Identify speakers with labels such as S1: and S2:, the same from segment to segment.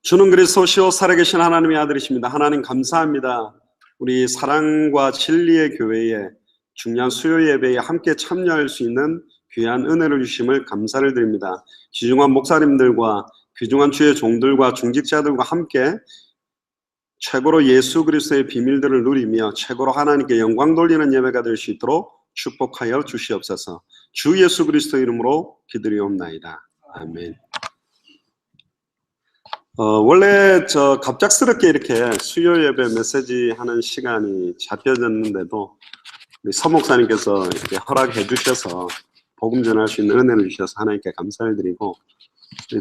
S1: 주는 그리스도시요 살아계신 하나님의 아들이십니다. 하나님 감사합니다. 우리 사랑과 진리의 교회에 중요한 수요 예배에 함께 참여할 수 있는 귀한 은혜를 주심을 감사를 드립니다. 귀중한 목사님들과 귀중한 주의 종들과 중직자들과 함께 최고로 예수 그리스도의 비밀들을 누리며 최고로 하나님께 영광 돌리는 예배가 될 수 있도록 축복하여 주시옵소서. 주 예수 그리스도 이름으로 기도리옵나이다. 아멘. 원래 갑작스럽게 이렇게 수요 예배 메시지 하는 시간이 잡혀졌는데도 우리 서 목사님께서 이렇게 허락해 주셔서 복음 전할 수 있는 은혜를 주셔서 하나님께 감사를 드리고,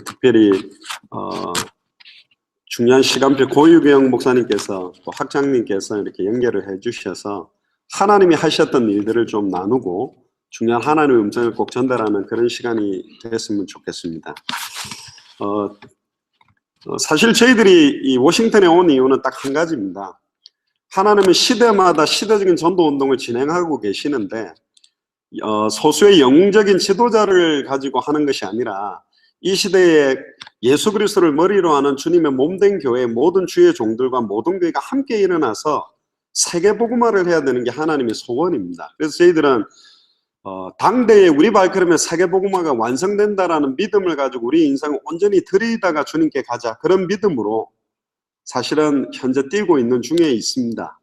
S1: 특별히 중요한 시간표 고유경 목사님께서 또 학장님께서 이렇게 연결을 해 주셔서 하나님이 하셨던 일들을 좀 나누고 중요한 하나님의 음성을 꼭 전달하는 그런 시간이 됐으면 좋겠습니다. 사실 저희들이 이 워싱턴에 온 이유는 딱 한 가지입니다. 하나님은 시대마다 시대적인 전도 운동을 진행하고 계시는데 소수의 영웅적인 지도자를 가지고 하는 것이 아니라 이 시대에 예수 그리스도를 머리로 하는 주님의 몸된 교회 모든 주의 종들과 모든 교회가 함께 일어나서 세계 복음화를 해야 되는 게 하나님의 소원입니다. 그래서 저희들은 당대에 우리 발걸음에 세계 복음화가 완성된다라는 믿음을 가지고 우리 인생을 온전히 들이다가 주님께 가자, 그런 믿음으로 사실은 현재 뛰고 있는 중에 있습니다.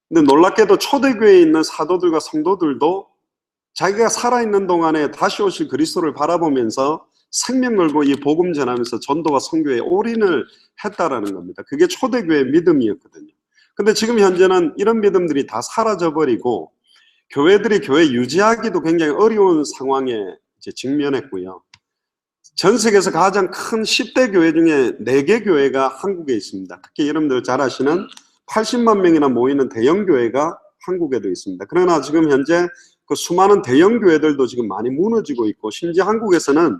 S1: 근데 놀랍게도 초대교회에 있는 사도들과 성도들도 자기가 살아있는 동안에 다시 오실 그리스도를 바라보면서 생명 걸고 이 복음 전하면서 전도와 선교에 올인을 했다라는 겁니다. 그게 초대교회의 믿음이었거든요. 근데 지금 현재는 이런 믿음들이 다 사라져버리고 교회들이 교회 유지하기도 굉장히 어려운 상황에 이제 직면했고요. 전 세계에서 가장 큰 10대 교회 중에 4개 교회가 한국에 있습니다. 특히 여러분들 잘 아시는 80만 명이나 모이는 대형 교회가 한국에도 있습니다. 그러나 지금 현재 그 수많은 대형 교회들도 지금 많이 무너지고 있고, 심지어 한국에서는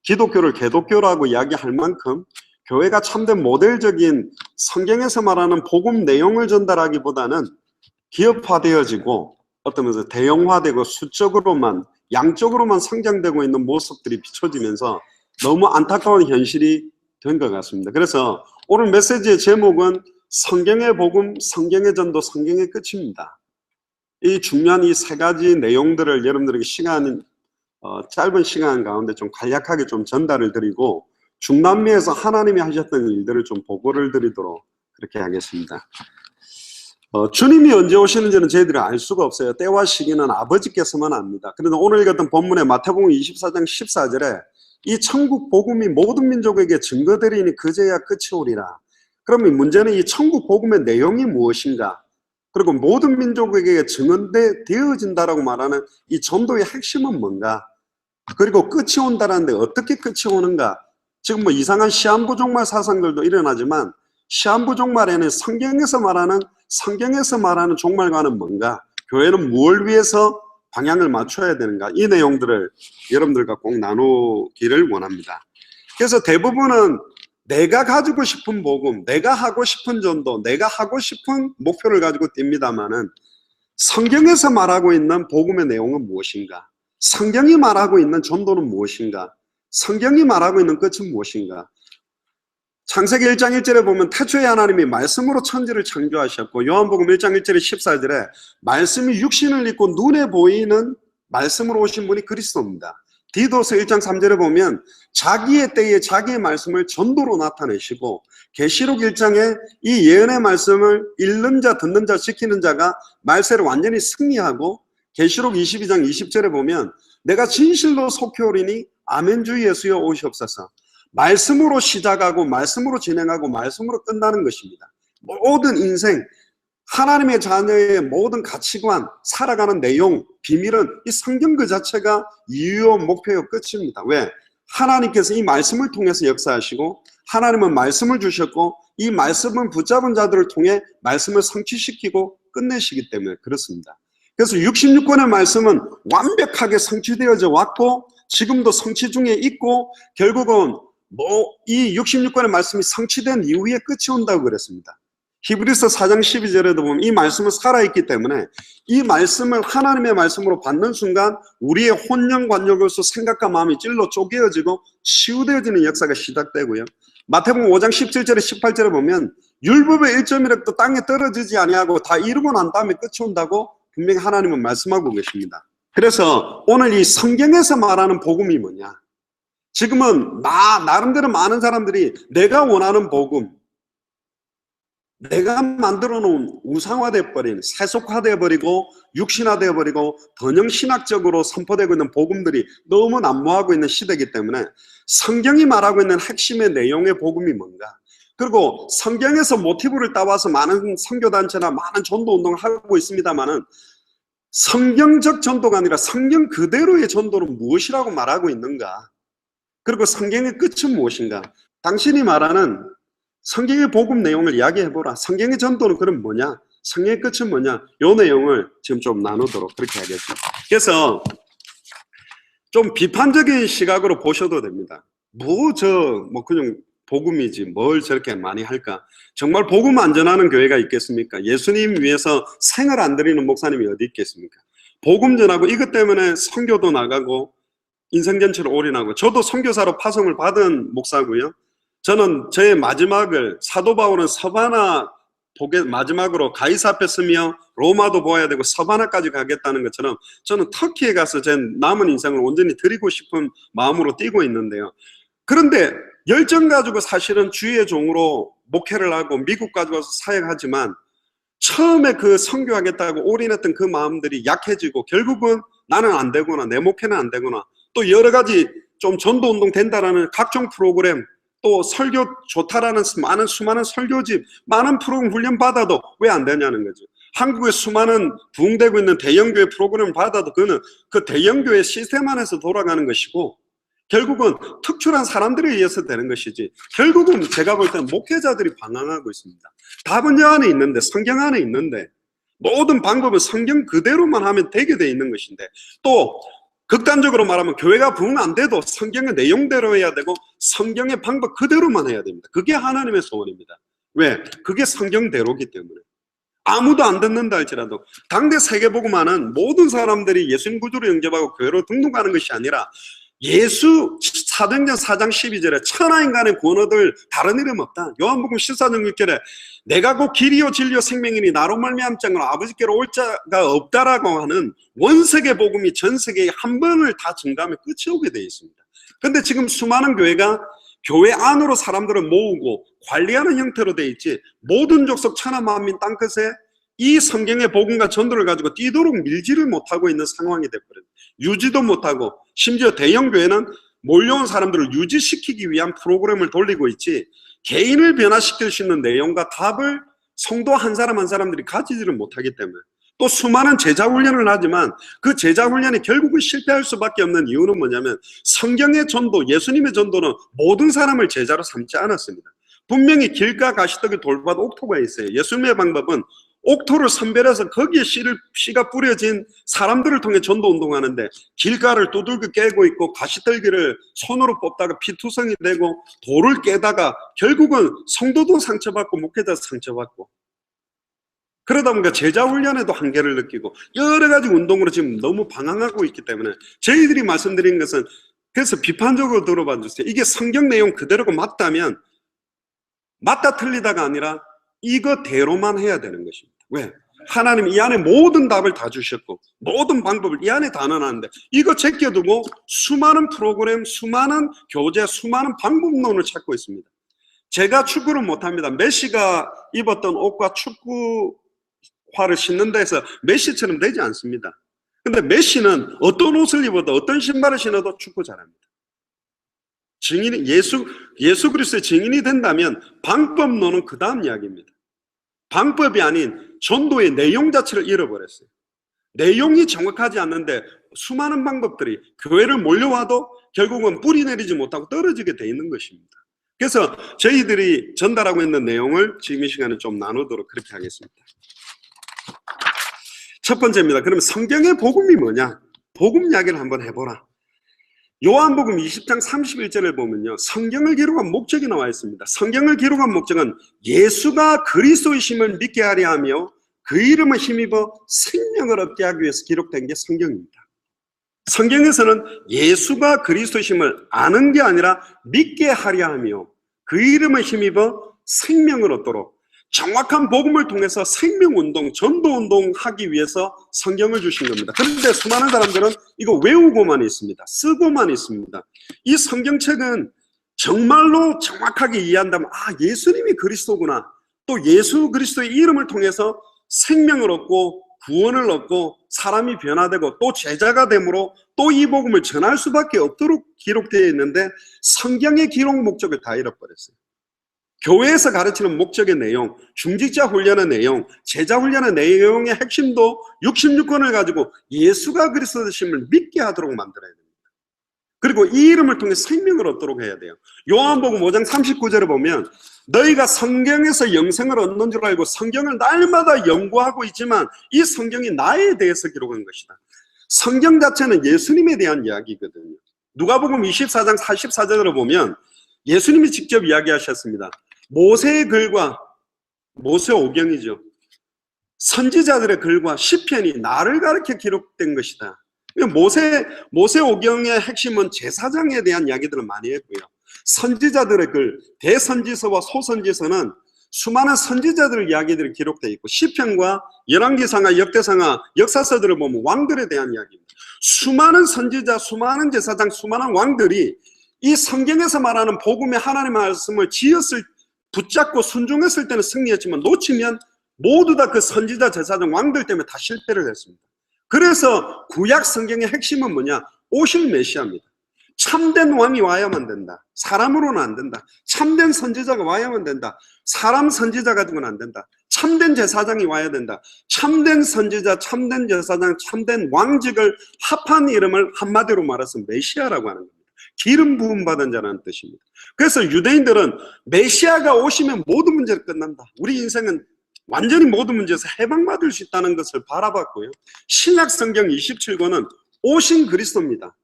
S1: 기독교를 개독교라고 이야기할 만큼 교회가 참된 모델적인 성경에서 말하는 복음 내용을 전달하기보다는 기업화되어지고 어떤 면에서 대형화되고 수적으로만 양쪽으로만 성장되고 있는 모습들이 비춰지면서 너무 안타까운 현실이 된 것 같습니다. 그래서 오늘 메시지의 제목은 성경의 복음, 성경의 전도, 성경의 끝입니다. 이 중요한 이 세 가지 내용들을 여러분들에게 짧은 시간 가운데 좀 간략하게 좀 전달을 드리고, 중남미에서 하나님이 하셨던 일들을 좀 보고를 드리도록 그렇게 하겠습니다. 주님이 언제 오시는지는 저희들이 알 수가 없어요. 때와 시기는 아버지께서만 압니다. 그런데 오늘 같은 본문의 마태복음 24장 14절에 이 천국 복음이 모든 민족에게 증거되리니 그제야 끝이 오리라. 그러면 문제는 이 천국 복음의 내용이 무엇인가? 그리고 모든 민족에게 증언되어진다라고 말하는 이 전도의 핵심은 뭔가? 그리고 끝이 온다라는데 어떻게 끝이 오는가? 지금 뭐 이상한 시한부 종말 사상들도 일어나지만 시한부 종말에는 성경에서 말하는 종말과는 뭔가? 교회는 무엇을 위해서 방향을 맞춰야 되는가? 이 내용들을 여러분들과 꼭 나누기를 원합니다. 그래서 대부분은 내가 가지고 싶은 복음, 내가 하고 싶은 전도, 내가 하고 싶은 목표를 가지고 뜁니다마는 성경에서 말하고 있는 복음의 내용은 무엇인가? 성경이 말하고 있는 전도는 무엇인가? 성경이 말하고 있는 끝은 무엇인가? 창세기 1장 1절에 보면 태초에 하나님이 말씀으로 천지를 창조하셨고, 요한복음 1장 1절에 14절에 말씀이 육신을 입고 눈에 보이는 말씀으로 오신 분이 그리스도입니다. 디도서 1장 3절에 보면 자기의 때에 자기의 말씀을 전도로 나타내시고, 계시록 1장에 이 예언의 말씀을 읽는 자, 듣는 자, 지키는 자가 말세를 완전히 승리하고, 계시록 22장 20절에 보면 내가 진실로 속히 아멘 주 예수여 오시옵소서. 말씀으로 시작하고 말씀으로 진행하고 말씀으로 끝나는 것입니다. 모든 인생, 하나님의 자녀의 모든 가치관, 살아가는 내용, 비밀은 이 성경 그 자체가 이유요 목표요 끝입니다. 왜? 하나님께서 이 말씀을 통해서 역사하시고, 하나님은 말씀을 주셨고, 이 말씀은 붙잡은 자들을 통해 말씀을 성취시키고 끝내시기 때문에 그렇습니다. 그래서 66권의 말씀은 완벽하게 성취되어져 왔고 지금도 성취 중에 있고, 결국은 이 66권의 말씀이 성취된 이후에 끝이 온다고 그랬습니다. 히브리서 4장 12절에도 보면 이 말씀은 살아있기 때문에 이 말씀을 하나님의 말씀으로 받는 순간 우리의 혼령 관념으로서 생각과 마음이 찔러 쪼개어지고 치유되어지는 역사가 시작되고요. 마태복음 5장 17절에 18절에 보면 율법의 1점이라도 땅에 떨어지지 아니하고 다 이루고 난 다음에 끝이 온다고 분명히 하나님은 말씀하고 계십니다. 그래서 오늘 이 성경에서 말하는 복음이 뭐냐? 지금은 나름대로 많은 사람들이 내가 원하는 복음, 내가 만들어 놓은 우상화되어 버린, 세속화되어 버리고 육신화되어 버리고 번영신학적으로 선포되고 있는 복음들이 너무 난무하고 있는 시대이기 때문에 성경이 말하고 있는 핵심의 내용의 복음이 뭔가, 그리고 성경에서 모티브를 따와서 많은 선교단체나 많은 전도운동을 하고 있습니다만은 성경적 전도가 아니라 성경 그대로의 전도는 무엇이라고 말하고 있는가, 그리고 성경의 끝은 무엇인가, 당신이 말하는 성경의 복음 내용을 이야기해보라. 성경의 전도는 그럼 뭐냐? 성경의 끝은 뭐냐? 이 내용을 지금 좀 나누도록 그렇게 하겠습니다. 그래서 좀 비판적인 시각으로 보셔도 됩니다. 그냥 복음이지 뭘 저렇게 많이 할까? 정말 복음 안 전하는 교회가 있겠습니까? 예수님 위해서 생을 안 드리는 목사님이 어디 있겠습니까? 복음 전하고 이것 때문에 선교도 나가고 인생 전체를 올인하고, 저도 선교사로 파송을 받은 목사고요. 저는 저의 마지막을, 사도 바울은 서바나 마지막으로 가이사 앞에 서며 로마도 보아야 되고 서바나까지 가겠다는 것처럼 저는 터키에 가서 제 남은 인생을 온전히 드리고 싶은 마음으로 뛰고 있는데요. 그런데 열정 가지고 사실은 주의 종으로 목회를 하고 미국까지 와서 사역하지만 처음에 그 선교하겠다고 올인했던 그 마음들이 약해지고 결국은 나는 안 되구나, 내 목회는 안 되구나, 또 여러 가지 좀 전도운동 된다라는 각종 프로그램, 또 설교 좋다라는 수많은 설교집, 많은 프로그램 훈련 받아도 왜 안 되냐는 거죠. 한국에 수많은 부흥되고 있는 대형교회 프로그램을 받아도 그거는 그 대형교회 시스템 안에서 돌아가는 것이고 결국은 특출한 사람들에 의해서 되는 것이지, 결국은 제가 볼 때는 목회자들이 방황하고 있습니다. 답은 여 안에 있는데, 성경 안에 있는데, 모든 방법은 성경 그대로만 하면 되게 돼 있는 것인데, 또 극단적으로 말하면 교회가 부흥 안 돼도 성경의 내용대로 해야 되고 성경의 방법 그대로만 해야 됩니다. 그게 하나님의 소원입니다. 왜? 그게 성경대로기 때문에. 아무도 안 듣는다 할지라도 당대 세계복음화는 모든 사람들이 예수님 구주로 영접하고 교회로 등록하는 것이 아니라 예수 사도행전 4장 12절에 천하 인간의 구원 얻을 다른 이름 없다. 요한복음 14장 6절에 내가 곧 길이요 진리요 생명이니 나로 말미암지 않고는 아버지께로 올 자가 없다라고 하는 원세계 복음이 전 세계에 한 번을 다 증가하면 끝이 오게 되어 있습니다. 그런데 지금 수많은 교회가 교회 안으로 사람들을 모으고 관리하는 형태로 되어 있지, 모든 족속 천하 만민 땅끝에 이 성경의 복음과 전도를 가지고 뛰도록 밀지를 못하고 있는 상황이 되어버려요. 유지도 못하고, 심지어 대형교회는 몰려온 사람들을 유지시키기 위한 프로그램을 돌리고 있지 개인을 변화시킬 수 있는 내용과 답을 성도 한 사람 한 사람들이 가지지를 못하기 때문에, 또 수많은 제자훈련을 하지만 그 제자훈련이 결국은 실패할 수밖에 없는 이유는 뭐냐면 성경의 전도, 예수님의 전도는 모든 사람을 제자로 삼지 않았습니다. 분명히 길가 가시떡이 돌밭 옥토가 있어요. 예수님의 방법은 옥토를 선별해서 거기에 씨가 뿌려진 사람들을 통해 전도 운동하는데, 길가를 두들겨 깨고 있고 가시떨기를 손으로 뽑다가 피투성이 되고 돌을 깨다가 결국은 성도도 상처받고 목회자도 상처받고, 그러다 보니까 제자훈련에도 한계를 느끼고 여러 가지 운동으로 지금 너무 방황하고 있기 때문에 저희들이 말씀드린 것은, 그래서 비판적으로 들어봐 주세요. 이게 성경 내용 그대로가 맞다면, 맞다 틀리다가 아니라 이거대로만 해야 되는 것입니다. 왜? 하나님 이 안에 모든 답을 다 주셨고 모든 방법을 이 안에 다 넣어놨는데 이거 제껴두고 수많은 프로그램, 수많은 교재, 수많은 방법론을 찾고 있습니다. 제가 축구를 못합니다. 메시가 입었던 옷과 축구화를 신는 데서 메시처럼 되지 않습니다. 근데 메시는 어떤 옷을 입어도 어떤 신발을 신어도 축구 잘합니다. 증인이 예수 그리스도의 증인이 된다면 방법론은 그 다음 이야기입니다. 방법이 아닌 전도의 내용 자체를 잃어버렸어요. 내용이 정확하지 않는데 수많은 방법들이 교회를 몰려와도 결국은 뿌리 내리지 못하고 떨어지게 돼 있는 것입니다. 그래서 저희들이 전달하고 있는 내용을 지금 이 시간에 좀 나누도록 그렇게 하겠습니다. 첫 번째입니다. 그러면 성경의 복음이 뭐냐? 복음 이야기를 한번 해보라. 요한복음 20장 31절을 보면요, 성경을 기록한 목적이 나와 있습니다. 성경을 기록한 목적은 예수가 그리스도이심을 믿게 하려 하며 그 이름을 힘입어 생명을 얻게 하기 위해서 기록된 게 성경입니다. 성경에서는 예수가 그리스도이심을 아는 게 아니라 믿게 하려 하며 그 이름을 힘입어 생명을 얻도록 정확한 복음을 통해서 생명운동, 전도운동 하기 위해서 성경을 주신 겁니다. 그런데 수많은 사람들은 이거 외우고만 있습니다. 쓰고만 있습니다. 이 성경책은 정말로 정확하게 이해한다면 예수님이 그리스도구나, 또 예수 그리스도의 이름을 통해서 생명을 얻고 구원을 얻고 사람이 변화되고 또 제자가 되므로 또 이 복음을 전할 수밖에 없도록 기록되어 있는데 성경의 기록 목적을 다 잃어버렸어요. 교회에서 가르치는 목적의 내용, 중직자 훈련의 내용, 제자 훈련의 내용의 핵심도 66권을 가지고 예수가 그리스도 되심을 믿게 하도록 만들어야 됩니다. 그리고 이 이름을 통해 생명을 얻도록 해야 돼요. 요한복음 5장 39절에 보면 너희가 성경에서 영생을 얻는 줄 알고 성경을 날마다 연구하고 있지만 이 성경이 나에 대해서 기록한 것이다. 성경 자체는 예수님에 대한 이야기거든요. 누가복음 24장 44절을 보면 예수님이 직접 이야기하셨습니다. 모세의 글과 모세오경이죠. 선지자들의 글과 시편이 나를 가리켜 기록된 것이다. 모세오경의 핵심은 제사장에 대한 이야기들을 많이 했고요. 선지자들의 글, 대선지서와 소선지서는 수많은 선지자들의 이야기들이 기록되어 있고, 시편과 열왕기상하, 역대상하, 역사서들을 보면 왕들에 대한 이야기입니다. 수많은 선지자, 수많은 제사장, 수많은 왕들이 이 성경에서 말하는 복음의 하나님의 말씀을 붙잡고 순종했을 때는 승리했지만 놓치면 모두 다 그 선지자, 제사장, 왕들 때문에 다 실패를 했습니다. 그래서 구약 성경의 핵심은 뭐냐? 오실 메시아입니다. 참된 왕이 와야만 된다. 사람으로는 안 된다. 참된 선지자가 와야만 된다. 사람 선지자 가지고는 안 된다. 참된 제사장이 와야 된다. 참된 선지자, 참된 제사장, 참된 왕직을 합한 이름을 한마디로 말해서 메시아라고 하는 겁니다. 기름 부음 받은 자라는 뜻입니다. 그래서 유대인들은 메시아가 오시면 모든 문제가 끝난다. 우리 인생은 완전히 모든 문제에서 해방받을 수 있다는 것을 바라봤고요. 신약 성경 27권은 오신 그리스도입니다.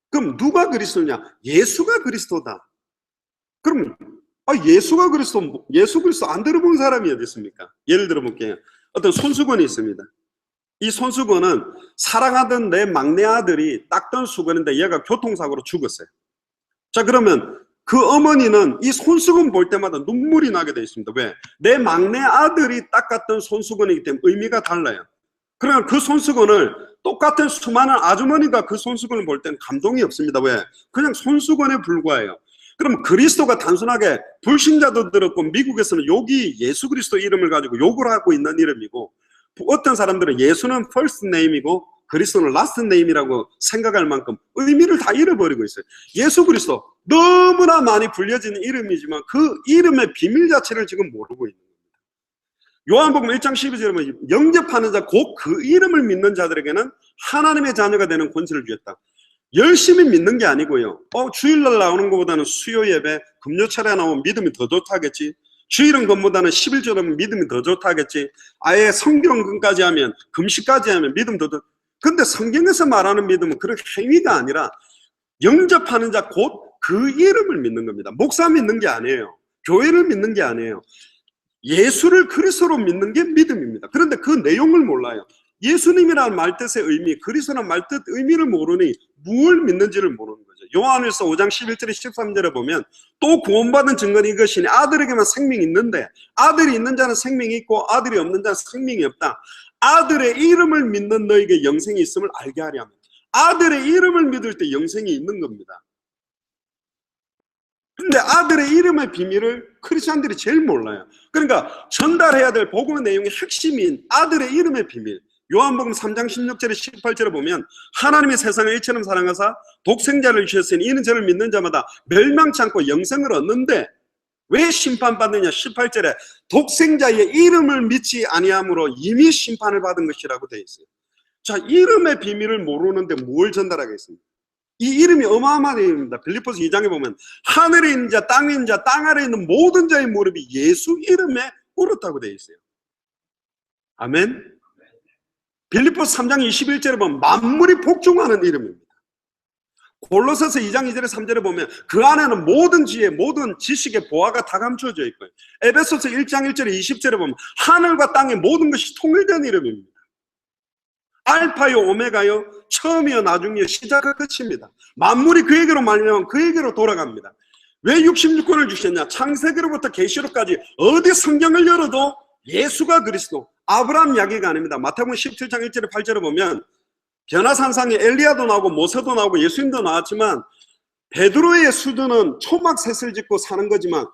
S1: 그럼 누가 그리스도냐? 예수가 그리스도다. 그럼 예수가 그리스도, 예수 그리스도 안 들어본 사람이 어디 있습니까? 예를 들어 볼게요. 어떤 손수건이 있습니다. 이 손수건은 사랑하던 내 막내 아들이 닦던 수건인데 얘가 교통사고로 죽었어요. 자, 그러면 그 어머니는 이 손수건 볼 때마다 눈물이 나게 되어 있습니다. 왜? 내 막내 아들이 닦았던 손수건이기 때문에 의미가 달라요. 그러면 그 손수건을 똑같은 수많은 아주머니가 그 손수건을 볼 때는 감동이 없습니다. 왜? 그냥 손수건에 불과해요. 그럼 그리스도가 단순하게 불신자도 들었고, 미국에서는 욕이 예수 그리스도 이름을 가지고 욕을 하고 있는 이름이고, 어떤 사람들은 예수는 first name이고 그리스도는 last name이라고 생각할 만큼 의미를 다 잃어버리고 있어요. 예수 그리스도 너무나 많이 불려지는 이름이지만 그 이름의 비밀 자체를 지금 모르고 있는 겁니다. 요한복음 1장 12절에 보면 영접하는 자, 곧 그 이름을 믿는 자들에게는 하나님의 자녀가 되는 권세를 주었다. 열심히 믿는 게 아니고요. 주일날 나오는 것보다는 수요 예배, 금요철에 나오면 믿음이 더 좋다겠지. 주일은 것보다는 11조라면 믿음이 더 좋다겠지. 아예 성경까지 하면, 금식까지 하면 믿음 더 좋다. 근데 성경에서 말하는 믿음은 그런 행위가 아니라 영접하는 자, 곧 그 이름을 믿는 겁니다. 목사 믿는 게 아니에요. 교회를 믿는 게 아니에요. 예수를 그리스도로 믿는 게 믿음입니다. 그런데 그 내용을 몰라요. 예수님이라는 말뜻의 의미, 그리스도라는 말뜻 의미를 모르니 무엇을 믿는지를 모르는 거죠. 요한일서 5장 11절에 13절에 보면 또 구원받은 증거는 이것이니 아들에게만 생명이 있는데 아들이 있는 자는 생명이 있고 아들이 없는 자는 생명이 없다. 아들의 이름을 믿는 너에게 영생이 있음을 알게 하려 합니다. 아들의 이름을 믿을 때 영생이 있는 겁니다. 근데 아들의 이름의 비밀을 크리스찬들이 제일 몰라요. 그러니까 전달해야 될 복음의 내용의 핵심인 아들의 이름의 비밀, 요한복음 3장 16절에 18절에 보면 하나님이 세상을 이처럼 사랑하사 독생자를 주셨으니 이는 저를 믿는 자마다 멸망치 않고 영생을 얻는데 왜 심판받느냐? 18절에 독생자의 이름을 믿지 아니함으로 이미 심판을 받은 것이라고 되어 있어요. 자, 이름의 비밀을 모르는데 뭘 전달하겠습니까? 이 이름이 어마어마한 이름입니다. 빌립보서 2장에 보면 하늘에 있는 자, 땅에 있는 자, 땅 아래에 있는 모든 자의 무릎이 예수 이름에 꿇었다고 되어 있어요. 아멘. 빌립보서 3장 21절에 보면 만물이 복종하는 이름입니다. 골로새서 2장 2절에 3절에 보면 그 안에는 모든 지혜, 모든 지식의 보화가 다 감춰져 있고요. 에베소서 1장 1절에 20절에 보면 하늘과 땅의 모든 것이 통일된 이름입니다. 알파요 오메가요, 처음이요 나중이요, 시작과 끝입니다. 만물이 그에게로 말미암아 그에게로 돌아갑니다. 왜 66권을 주셨냐? 창세기로부터 계시록까지 어디 성경을 열어도 예수가 그리스도, 아브라함 이야기가 아닙니다. 마태복음 17장 1절에 8절에 보면 변화산상에 엘리야도 나오고 모세도 나오고 예수님도 나왔지만 베드로의 수준은 초막 셋을 짓고 사는 거지만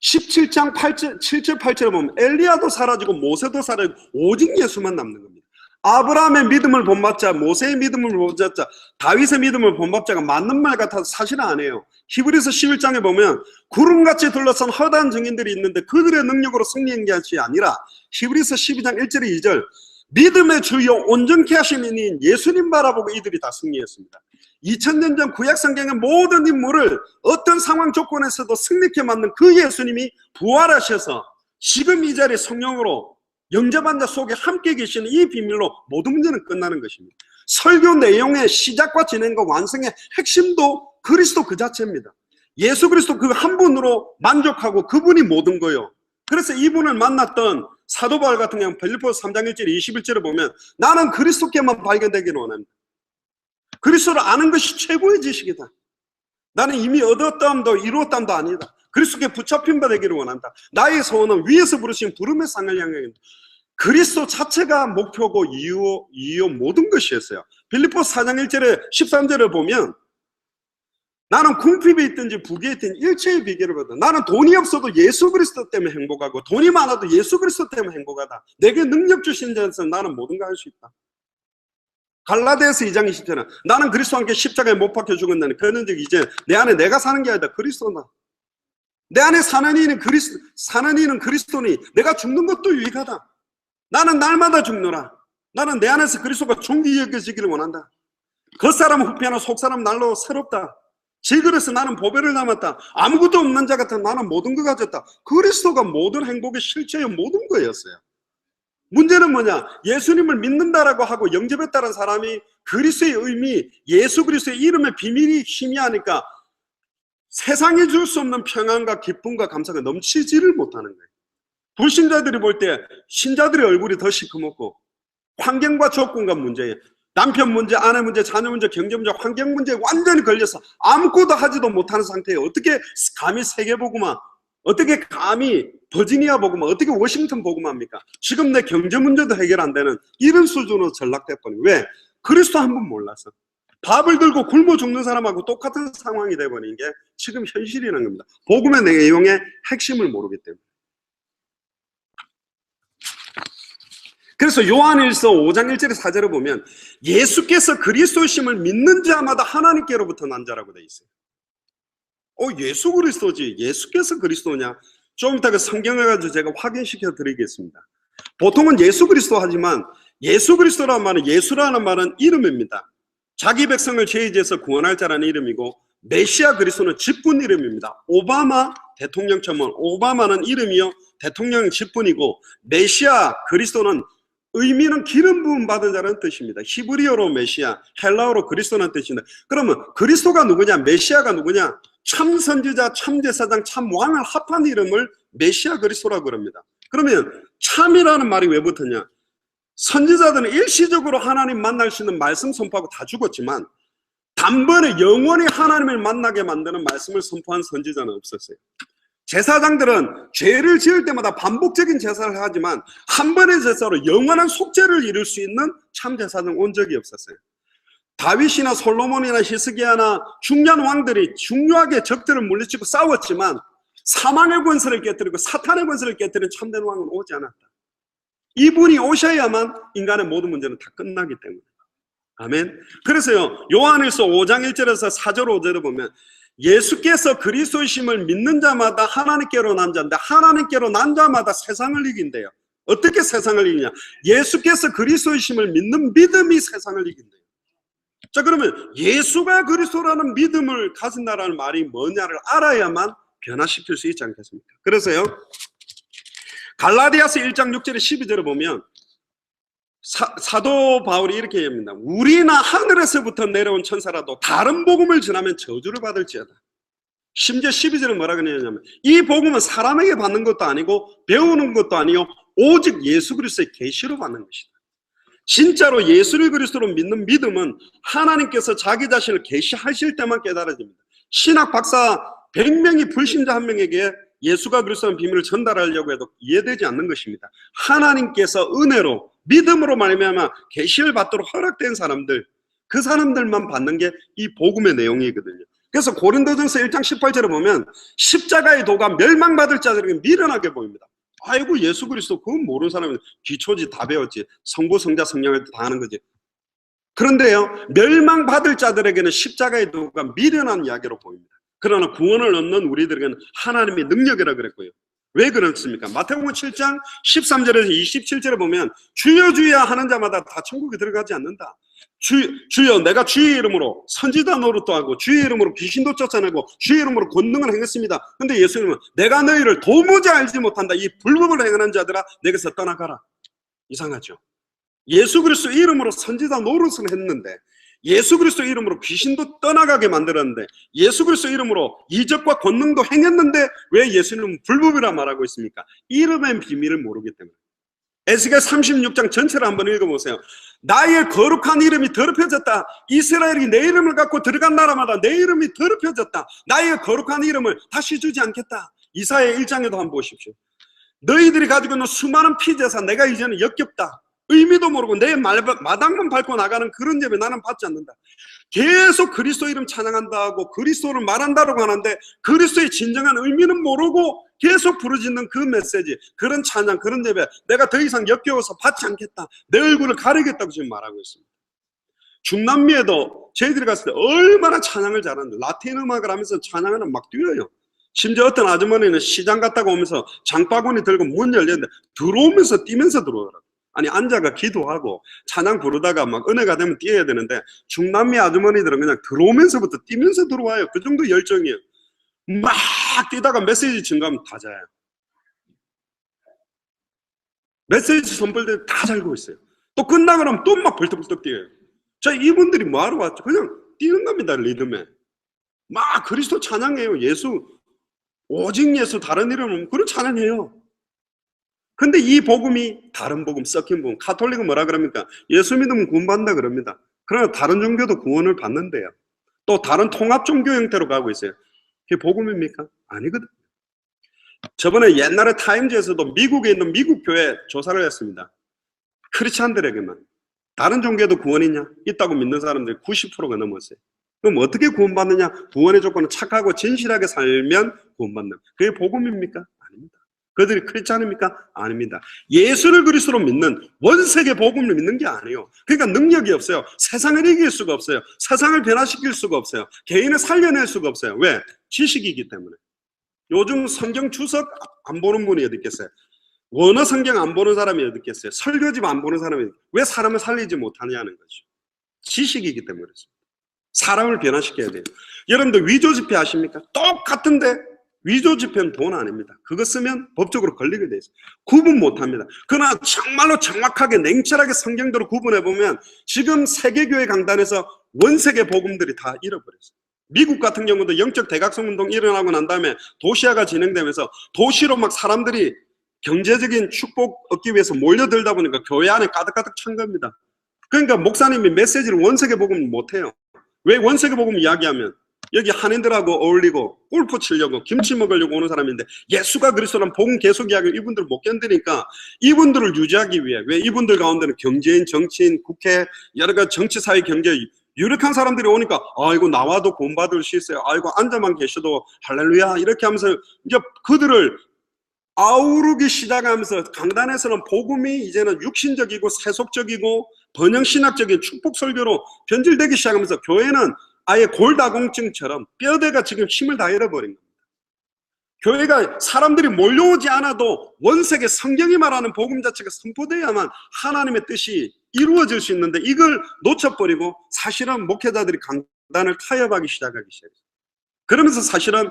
S1: 17장 7절 8절에 보면 엘리야도 사라지고 모세도 사라지고 오직 예수만 남는 겁니다. 아브라함의 믿음을 본받자, 모세의 믿음을 본받자, 다윗의 믿음을 본받자가 맞는 말 같아서 사실은 아니에요. 히브리서 11장에 보면 구름같이 둘러싼 허다한 증인들이 있는데 그들의 능력으로 승리한 것이 아니라 히브리서 12장 1절 2절 믿음의 주요 온전케 하신 이인 예수님 바라보고 이들이 다 승리했습니다. 2000년 전 구약 성경의 모든 인물을 어떤 상황 조건에서도 승리케 만든 그 예수님이 부활하셔서 지금 이 자리에 성령으로 영접한 자 속에 함께 계시는 이 비밀로 모든 문제는 끝나는 것입니다. 설교 내용의 시작과 진행과 완성의 핵심도 그리스도 그 자체입니다. 예수 그리스도 그 한 분으로 만족하고 그분이 모든 거예요. 그래서 이분을 만났던 사도 바울 같은 경우 빌립보서 3장 1절 21절에 보면 나는 그리스도께만 발견되기를 원합니다. 그리스도를 아는 것이 최고의 지식이다. 나는 이미 얻었담도 이루었담도 아니다. 그리스도께 붙잡힌 바 되기를 원한다. 나의 소원은 위에서 부르신 부름의 상을 향해 그리스도 자체가 목표고 이유 모든 것이었어요. 빌립보서 4장 1절에 13절을 보면 나는 궁핍에 있든지 부귀에 있든지 일체의 비결을 받아. 나는 돈이 없어도 예수 그리스도 때문에 행복하고 돈이 많아도 예수 그리스도 때문에 행복하다. 내게 능력 주신 자에서 나는 모든가 할 수 있다. 갈라디아서 2장 20절은 나는 그리스도와 함께 십자가에 못 박혀 죽었나니 그는 즉 이제 내 안에 내가 사는 게 아니다. 그리스도다. 내 안에 사는 이는 그리스도니 내가 죽는 것도 유익하다. 나는 날마다 죽노라. 나는 내 안에서 그리스도가 존귀 여겨지기를 원한다. 겉사람은 후피하나 속사람은 날로 새롭다. 질그래서 나는 보배를 남았다. 아무것도 없는 자 같은 나는 모든 걸 가졌다. 그리스도가 모든 행복의 실체의 모든 거였어요. 문제는 뭐냐? 예수님을 믿는다라고 하고 영접했다는 사람이 그리스도의 의미, 예수 그리스도의 이름의 비밀이 희미하니까 세상에 줄 수 없는 평안과 기쁨과 감사가 넘치지를 못하는 거예요. 불신자들이 볼 때 신자들의 얼굴이 더 시커멓고 환경과 조건과 문제에 남편 문제, 아내 문제, 자녀 문제, 경제 문제, 환경 문제에 완전히 걸려서 아무것도 하지도 못하는 상태에 어떻게 감히 세계복음화, 어떻게 감히 버지니아 복음화, 어떻게 워싱턴 복음화입니까? 지금 내 경제 문제도 해결 안 되는 이런 수준으로 전락돼버린 왜? 그리스도 한 분 몰라서 밥을 들고 굶어 죽는 사람하고 똑같은 상황이 돼버린 게 지금 현실이라는 겁니다. 복음의 내용의 핵심을 모르기 때문에. 그래서 요한일서 5장 1절에 4절을 보면 예수께서 그리스도심을 믿는 자마다 하나님께로부터 난 자라고 돼 있어요. 예수 그리스도지 예수께서 그리스도냐? 좀 이따 그 성경을 가지고 제가 확인시켜 드리겠습니다. 보통은 예수 그리스도 하지만 예수 그리스도라는 말은 예수라는 말은 이름입니다. 자기 백성을 죄에서 구원할 자라는 이름이고 메시아 그리스도는 직분 이름입니다. 오바마 대통령처럼 오바마는 이름이요 대통령 직분이고 메시아 그리스도는 의미는 기름 부음 받은 자라는 뜻입니다. 히브리어로 메시아, 헬라어로 그리스도라는 뜻입니다. 그러면 그리스도가 누구냐? 메시아가 누구냐? 참 선지자, 참 제사장, 참 왕을 합한 이름을 메시아 그리스도라고 그럽니다. 그러면 참이라는 말이 왜 붙었냐? 선지자들은 일시적으로 하나님 만날 수 있는 말씀 선포하고 다 죽었지만 단번에 영원히 하나님을 만나게 만드는 말씀을 선포한 선지자는 없었어요. 제사장들은 죄를 지을 때마다 반복적인 제사를 하지만 한 번의 제사로 영원한 속죄를 이룰 수 있는 참 제사장 온 적이 없었어요. 다윗이나 솔로몬이나 히스기야나 중요한 왕들이 중요하게 적들을 물리치고 싸웠지만 사망의 권세를 깨뜨리고 사탄의 권세를 깨뜨린 참된 왕은 오지 않았다. 이분이 오셔야만 인간의 모든 문제는 다 끝나기 때문에. 아멘. 그래서요 요한일서 5장 1절에서 4절 5절을 보면 예수께서 그리스도이심을 믿는 자마다 하나님께로 난 자인데 하나님께로 난 자마다 세상을 이긴대요. 어떻게 세상을 이기냐? 예수께서 그리스도이심을 믿는 믿음이 세상을 이긴대요. 자, 그러면 예수가 그리스도라는 믿음을 가진다라는 말이 뭐냐를 알아야만 변화시킬 수 있지 않겠습니까? 그래서요 갈라디아서 1장 6절에 12절을 보면 사도 바울이 이렇게 얘기합니다. 우리나 하늘에서부터 내려온 천사라도 다른 복음을 전하면 저주를 받을지어다. 심지어 12절은 뭐라 그러냐면 이 복음은 사람에게 받는 것도 아니고 배우는 것도 아니요 오직 예수 그리스도의 계시로 받는 것이다. 진짜로 예수를 그리스도로 믿는 믿음은 하나님께서 자기 자신을 계시하실 때만 깨달아집니다. 신학 박사 100명이 불신자 한 명에게 예수가 그리스도라는 비밀을 전달하려고 해도 이해되지 않는 것입니다. 하나님께서 은혜로 믿음으로 말미암아 계시를 받도록 허락된 사람들, 그 사람들만 받는 게 이 복음의 내용이거든요. 그래서 고린도전서 1장 18절에 보면 십자가의 도가 멸망받을 자들에게 미련하게 보입니다. 아이고 예수 그리스도 그건 모르는 사람은 기초지 다 배웠지. 성부 성자 성령을 다 아는 거지. 그런데요, 멸망받을 자들에게는 십자가의 도가 미련한 이야기로 보입니다. 그러나 구원을 얻는 우리들에게는 하나님의 능력이라 그랬고요. 왜 그렇습니까? 마태복음 7장 13절에서 27절에 보면 주여 주여 하는 자마다 다 천국에 들어가지 않는다. 주여 내가 주의 이름으로 선지자 노릇도 하고 주의 이름으로 귀신도 쫓아내고 주의 이름으로 권능을 행했습니다. 근데 예수님은 내가 너희를 도무지 알지 못한다. 이 불법을 행하는 자들아 내게서 떠나가라. 이상하죠? 예수 그리스도 이름으로 선지자 노릇을 했는데, 예수 그리스도 이름으로 귀신도 떠나가게 만들었는데, 예수 그리스도 이름으로 이적과 권능도 행했는데 왜 예수님은 불법이라 말하고 있습니까? 이름의 비밀을 모르기 때문에. 에스겔 36장 전체를 한번 읽어보세요. 나의 거룩한 이름이 더럽혀졌다. 이스라엘이 내 이름을 갖고 들어간 나라마다 내 이름이 더럽혀졌다. 나의 거룩한 이름을 다시 주지 않겠다. 이사야 1장에도 한번 보십시오. 너희들이 가지고 있는 수많은 피제사 내가 이제는 역겹다. 의미도 모르고 내 마당만 밟고 나가는 그런 예배 나는 받지 않는다. 계속 그리스도 이름 찬양한다 하고 그리스도를 말한다라고 하는데 그리스도의 진정한 의미는 모르고 계속 부르짖는 그 메시지, 그런 찬양, 그런 예배 내가 더 이상 역겨워서 받지 않겠다. 내 얼굴을 가리겠다고 지금 말하고 있습니다. 중남미에도 저희들이 갔을 때 얼마나 찬양을 잘하는데 라틴 음악을 하면서 찬양하는 막 뛰어요. 심지어 어떤 아주머니는 시장 갔다가 오면서 장바구니 들고 문 열렸는데 들어오면서 뛰면서 들어오더라고요. 아니 앉아가 기도하고 찬양 부르다가 막 은혜가 되면 뛰어야 되는데 중남미 아주머니들은 그냥 들어오면서부터 뛰면서 들어와요. 그 정도 열정이에요. 막 뛰다가 메시지 증가하면 다 자요. 메시지 선불들 다 잘고 있어요. 또 끝나고 나면 또 막 벌떡벌떡 뛰어요. 자, 이분들이 뭐하러 왔죠? 그냥 뛰는 겁니다. 리듬에 막 그리스도 찬양해요. 예수, 오직 예수, 다른 이름은 그런 찬양해요. 근데 이 복음이 다른 복음, 섞인 복음, 가톨릭은 뭐라 그럽니까? 예수 믿으면 구원받는다 그럽니다. 그러나 다른 종교도 구원을 받는데요. 또 다른 통합 종교 형태로 가고 있어요. 그게 복음입니까? 아니거든. 저번에 옛날에 타임즈에서도 미국에 있는 미국 교회 조사를 했습니다. 크리스찬들에게만. 다른 종교도 구원이 있다고 믿는 사람들이 90%가 넘었어요. 그럼 어떻게 구원받느냐? 구원의 조건은 착하고 진실하게 살면 구원받는. 그게 복음입니까? 아닙니다. 그들이 크리스찬입니까? 아닙니다. 예수를 그리스도로 믿는, 원세계 복음을 믿는 게 아니에요. 그러니까 능력이 없어요. 세상을 이길 수가 없어요. 세상을 변화시킬 수가 없어요. 개인을 살려낼 수가 없어요. 왜? 지식이기 때문에. 요즘 성경 주석 안 보는 분이 어디 있겠어요? 원어 성경 안 보는 사람이 어디 있겠어요? 설교집 안 보는 사람이 왜 사람을 살리지 못하냐는 거죠. 지식이기 때문에 그렇습니다. 사람을 변화시켜야 돼요. 여러분들 위조 지폐 아십니까? 똑같은데 위조 지폐는 돈 아닙니다. 그거 쓰면 법적으로 걸리게 돼 있어요. 구분 못합니다. 그러나 정말로 정확하게 냉철하게 성경대로 구분해보면 지금 세계교회 강단에서 원세계 복음들이 다 잃어버렸어요. 미국 같은 경우도 영적 대각성 운동 일어나고 난 다음에 도시화가 진행되면서 도시로 막 사람들이 경제적인 축복 얻기 위해서 몰려들다 보니까 교회 안에 가득가득 찬 겁니다. 그러니까 목사님이 메시지를 원세계 복음 못해요. 왜? 원세계 복음 이야기하면 여기 한인들하고 어울리고 골프 치려고 김치 먹으려고 오는 사람인데 예수가 그리스도란 복음 계속 이야기하면 이분들 못 견디니까 이분들을 유지하기 위해, 왜? 이분들 가운데는 경제인, 정치인, 국회, 여러 가지 정치, 사회, 경제 유력한 사람들이 오니까 아이고 나와도 구원받을 수 있어요. 아이고 앉아만 계셔도 할렐루야 이렇게 하면서 이제 그들을 아우르기 시작하면서 강단에서는 복음이 이제는 육신적이고 세속적이고 번영신학적인 축복 설교로 변질되기 시작하면서 교회는 아예 골다공증처럼 뼈대가 지금 힘을 다 잃어버린 겁니다. 교회가 사람들이 몰려오지 않아도 원세계 성경이 말하는 복음 자체가 선포되어야만 하나님의 뜻이 이루어질 수 있는데 이걸 놓쳐버리고 사실은 목회자들이 강단을 타협하기 시작하기 시작했어요. 그러면서 사실은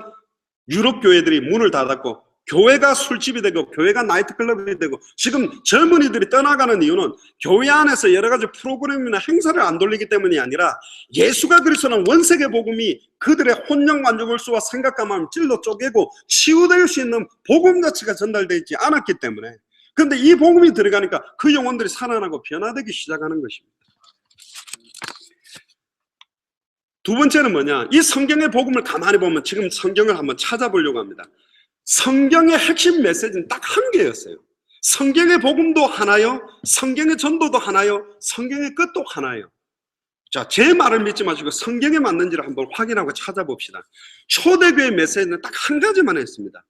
S1: 유럽 교회들이 문을 닫았고 교회가 술집이 되고 교회가 나이트클럽이 되고 지금 젊은이들이 떠나가는 이유는 교회 안에서 여러 가지 프로그램이나 행사를 안 돌리기 때문이 아니라 예수가 그리스도는 원세계 복음이 그들의 혼령 만족을수와 생각감을 찔러 쪼개고 치유될 수 있는 복음 자체가 전달되어 있지 않았기 때문에, 그런데 이 복음이 들어가니까 그 영혼들이 살아나고 변화되기 시작하는 것입니다. 두 번째는 뭐냐? 이 성경의 복음을 가만히 보면 지금 성경을 한번 찾아보려고 합니다. 성경의 핵심 메시지는 딱 한 개였어요. 성경의 복음도 하나요, 성경의 전도도 하나요, 성경의 끝도 하나요. 자, 제 말을 믿지 마시고 성경에 맞는지를 한번 확인하고 찾아봅시다. 초대교회 메시지는 딱 한 가지만 했습니다.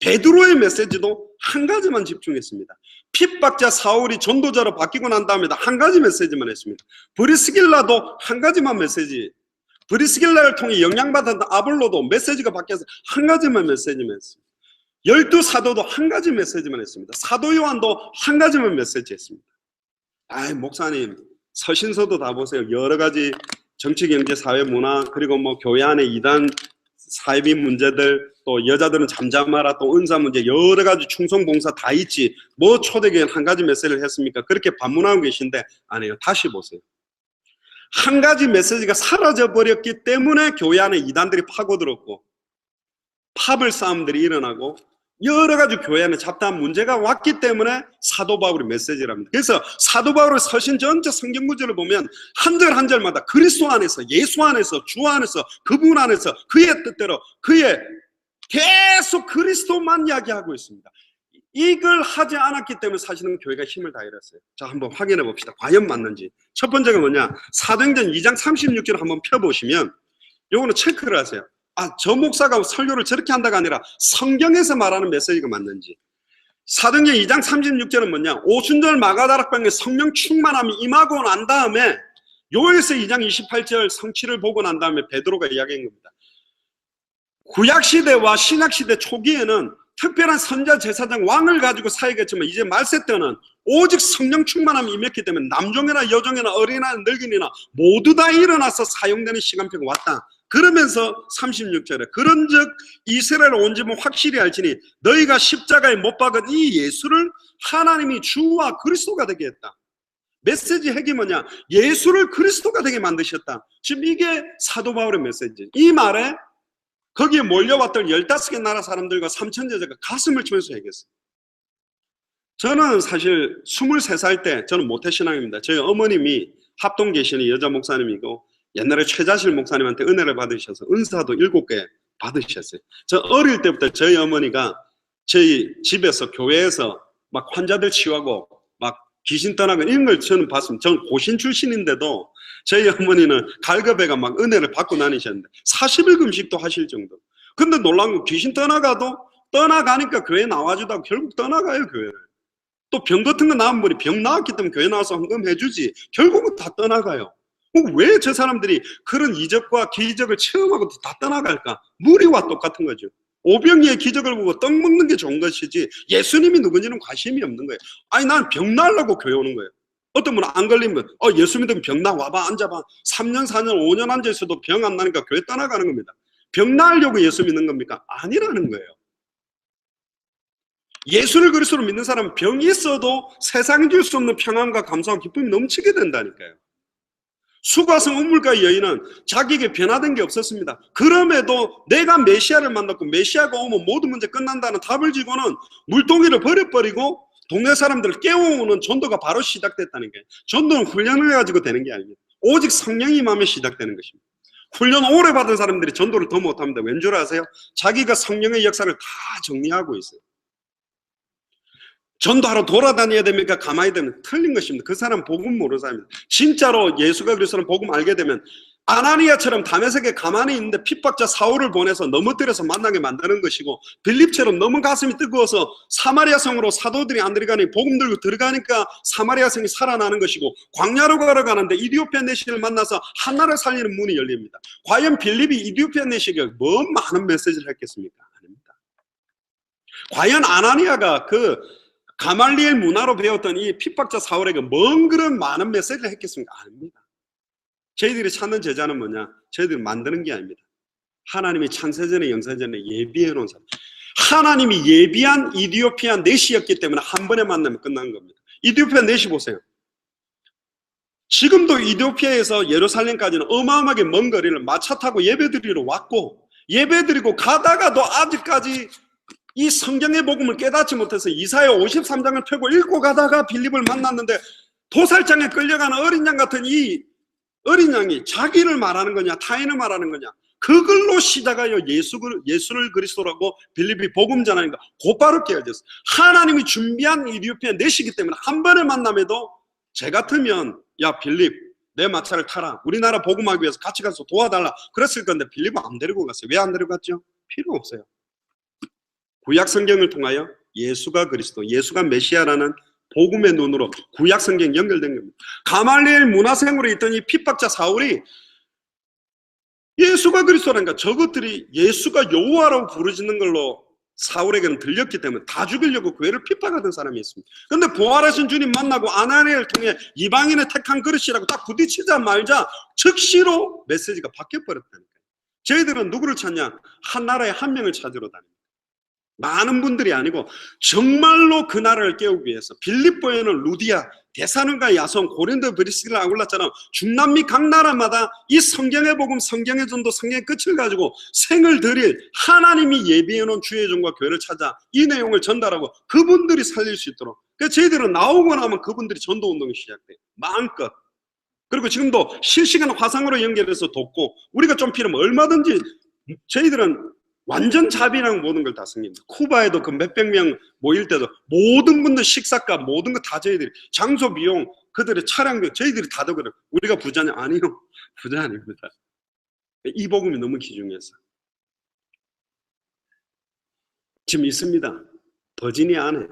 S1: 베드로의 메시지도 한 가지만 집중했습니다. 핍박자 사울이 전도자로 바뀌고 난 다음에 한 가지 메시지만 했습니다. 브리스길라도 한 가지만 메시지, 브리스길라를 통해 영향받았던 아볼로도 메시지가 바뀌어서 한 가지만 메시지만 했습니다. 12사도도 한 가지 메시지만 했습니다. 사도 요한도 한 가지만 메시지 했습니다. 아이, 목사님, 서신서도 다 보세요. 여러 가지 정치, 경제, 사회, 문화, 그리고 뭐 교회 안에 이단, 사회비 문제들, 또 여자들은 잠잠하라, 또 은사 문제, 여러 가지 충성, 봉사 다 있지. 뭐 초대교회는 한 가지 메시지를 했습니까? 그렇게 반문하고 계신데 아니에요. 다시 보세요. 한 가지 메시지가 사라져버렸기 때문에 교회 안에 이단들이 파고들었고 파벌 싸움들이 일어나고 여러 가지 교회 안에 잡다한 문제가 왔기 때문에 사도 바울의 메시지를 합니다. 그래서 사도 바울의 서신 전체 성경 구절을 보면 한 절 한 절마다 그리스도 안에서, 예수 안에서, 주 안에서, 그분 안에서 그의 뜻대로 그의 계속 그리스도만 이야기하고 있습니다. 이걸 하지 않았기 때문에 사실은 교회가 힘을 다 잃었어요. 자, 한번 확인해 봅시다. 과연 맞는지. 첫 번째가 뭐냐? 사도행전 2장 36절을 한번 펴보시면 요거는 체크를 하세요. 아, 저 목사가 설교를 저렇게 한다가 아니라 성경에서 말하는 메시지가 맞는지. 사도행전 2장 36절은 뭐냐? 오순절 마가다락방에 성령 충만함이 임하고 난 다음에 요에서 2장 28절 성취를 보고 난 다음에 베드로가 이야기한 겁니다. 구약시대와 신약시대 초기에는 특별한 선자, 제사장, 왕을 가지고 사역했지만 이제 말세 때는 오직 성령 충만함이 임했기 때문에 남종이나 여종이나 어린이나 늙은이나 모두 다 일어나서 사용되는 시간표가 왔다. 그러면서 36절에 그런즉 이스라엘 온 집은 확실히 알지니 너희가 십자가에 못 박은 이 예수를 하나님이 주와 그리스도가 되게 했다. 메시지 핵이 뭐냐? 예수를 그리스도가 되게 만드셨다. 지금 이게 사도 바울의 메시지. 이 말에 거기에 몰려왔던 15개 나라 사람들과 3천 여자가 가슴을 치면서 얘기했어요. 저는 사실 23살 때 저는 모태신앙입니다. 저희 어머님이 합동 계시는 여자 목사님이고 옛날에 최자실 목사님한테 은혜를 받으셔서 은사도 7개 받으셨어요. 저 어릴 때부터 저희 어머니가 저희 집에서 교회에서 막 환자들 치유하고 막 귀신 떠나고 이런 걸 저는 봤습니다. 저는 고신 출신인데도 저희 어머니는 갈급해가 막 은혜를 받고 다니셨는데 40일 금식도 하실 정도. 근데 놀라운 건 귀신 떠나가도 떠나가니까 교회 나와주다가 결국 떠나가요, 교회를. 또 병 같은 거 나은 분이 병 나았기 때문에 교회 나와서 헌금해주지 결국은 다 떠나가요. 왜 저 사람들이 그런 이적과 기적을 체험하고 다 떠나갈까? 무리와 똑같은 거죠. 오병이의 기적을 보고 떡 먹는 게 좋은 것이지 예수님이 누군지는 관심이 없는 거예요. 아니, 난 병 나으려고 교회 오는 거예요. 어떤 분은 안 걸리면 예수 믿으면 병 나, 와봐, 앉아봐. 3년 4년 5년 앉아있어도 병 안 나니까 교회 떠나가는 겁니다. 병 나으려고 예수 믿는 겁니까? 아니라는 거예요. 예수를 그리스도로 믿는 사람은 병이 있어도 세상에 줄 수 없는 평안과 감사와 기쁨이 넘치게 된다니까요. 수가성 우물가의 여인은 자기에게 변화된 게 없었습니다. 그럼에도 내가 메시아를 만났고 메시아가 오면 모든 문제 끝난다는 답을 지고는 물동이를 버려버리고 동네 사람들을 깨워오는 전도가 바로 시작됐다는 거예요. 전도는 훈련을 해가지고 되는 게 아닙니다. 오직 성령이 임하면 시작되는 것입니다. 훈련 오래 받은 사람들이 전도를 더 못합니다. 왠 줄 아세요? 자기가 성령의 역사를 다 정리하고 있어요. 전도하러 돌아다녀야 됩니까? 가만히 되면 틀린 것입니다. 그 사람 복음 모르는 사람입니다. 진짜로 예수가 그리스도는 복음 알게 되면 아나니아처럼 다메섹에 가만히 있는데 핍박자 사울을 보내서 넘어뜨려서 만나게 만드는 것이고, 빌립처럼 너무 가슴이 뜨거워서 사마리아 성으로 사도들이 안 들어가니 복음 들고 들어가니까 사마리아 성이 살아나는 것이고, 광야로 걸어가는데 이디오피아 내시를 만나서 하나를 살리는 문이 열립니다. 과연 빌립이 이디오피아 내시가 뭐 많은 메시지를 했겠습니까? 아닙니다. 과연 아나니아가 그 가말리엘 문화로 배웠던 이 핍박자 사울에게 뭔 그런 많은 메시지를 했겠습니까? 아닙니다. 저희들이 찾는 제자는 뭐냐? 저희들이 만드는 게 아닙니다. 하나님이 창세전에 영세전에 예비해 놓은 사람. 하나님이 예비한 이디오피아 내시였기 때문에 한 번에 만나면 끝난 겁니다. 이디오피아 내시 보세요. 지금도 이디오피아에서 예루살렘까지는 어마어마하게 먼 거리를 마차 타고 예배드리러 왔고, 예배드리고 가다가도 아직까지 이 성경의 복음을 깨닫지 못해서 이사야 53장을 펴고 읽고 가다가 빌립을 만났는데 도살장에 끌려가는 어린 양 같은 이 어린 양이 자기를 말하는 거냐 타인을 말하는 거냐, 그걸로 시작하여 예수를 그리스도라고 빌립이 복음 전하니까 곧바로 깨어졌어요. 하나님이 준비한 이디오피아 내시기 때문에 한 번의 만남에도 제 같으면 야 빌립 내 마차를 타라, 우리나라 복음하기 위해서 같이 가서 도와달라 그랬을 건데 빌립은 안 데리고 갔어요. 왜 안 데리고 갔죠? 필요 없어요. 구약 성경을 통하여 예수가 그리스도, 예수가 메시아라는 복음의 눈으로 구약 성경 연결된 겁니다. 가말리엘 문화생으로 있던 이 핍박자 사울이 예수가 그리스도라니까 저것들이 예수가 여호와라고 부르짖는 걸로 사울에게는 들렸기 때문에 다 죽이려고 교회를 핍박하던 사람이 있습니다. 그런데 부활하신 주님 만나고 아나니아를 통해 이방인의 택한 그릇이라고 딱 부딪히자 말자 즉시로 메시지가 바뀌어버렸다니까요. 저희들은 누구를 찾냐? 한 나라에 한 명을 찾으러 다닙니다. 많은 분들이 아니고 정말로 그 나라를 깨우기 위해서 빌립보에는 루디아, 데살로니가, 야손, 고린도, 브리스길라, 아굴라처럼 중남미 각 나라마다 이 성경의 복음, 성경의 전도, 성경의 끝을 가지고 생을 들일 하나님이 예비해놓은 주의 종과 교회를 찾아 이 내용을 전달하고 그분들이 살릴 수 있도록. 그래서 저희들은 나오고 나면 그분들이 전도운동이 시작돼요. 마음껏. 그리고 지금도 실시간 화상으로 연결해서 돕고 우리가 좀 필요하면 얼마든지 저희들은 완전 자비랑 모든 걸 다 섬깁니다. 쿠바에도 그 몇백 명 모일 때도 모든 분들 식사값 모든 거 다 저희들이, 장소 비용, 그들의 차량비 저희들이 다 더 그래요. 우리가 부자냐? 아니요. 부자 아닙니다. 이 복음이 너무 귀중해서. 지금 있습니다. 버지니아 안에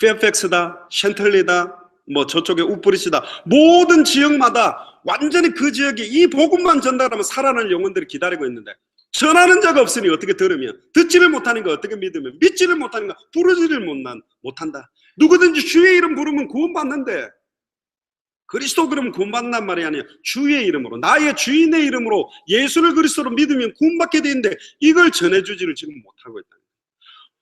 S1: 페어팩스다, 챈틀리다, 뭐 저쪽에 우프리시다, 모든 지역마다 완전히 그 지역에 이 복음만 전달하면 살아날 영혼들이 기다리고 있는데 전하는 자가 없으니 어떻게 들으면, 듣지를 못하는 거 어떻게 믿으면, 믿지를 못하는 거 부르지를 못한다. 누구든지 주의 이름 부르면 구원받는데, 그리스도 그러면 구원받는단 말이 아니야. 주의 이름으로, 나의 주인의 이름으로 예수를 그리스도로 믿으면 구원받게 되는데 이걸 전해주지를 지금 못하고 있다.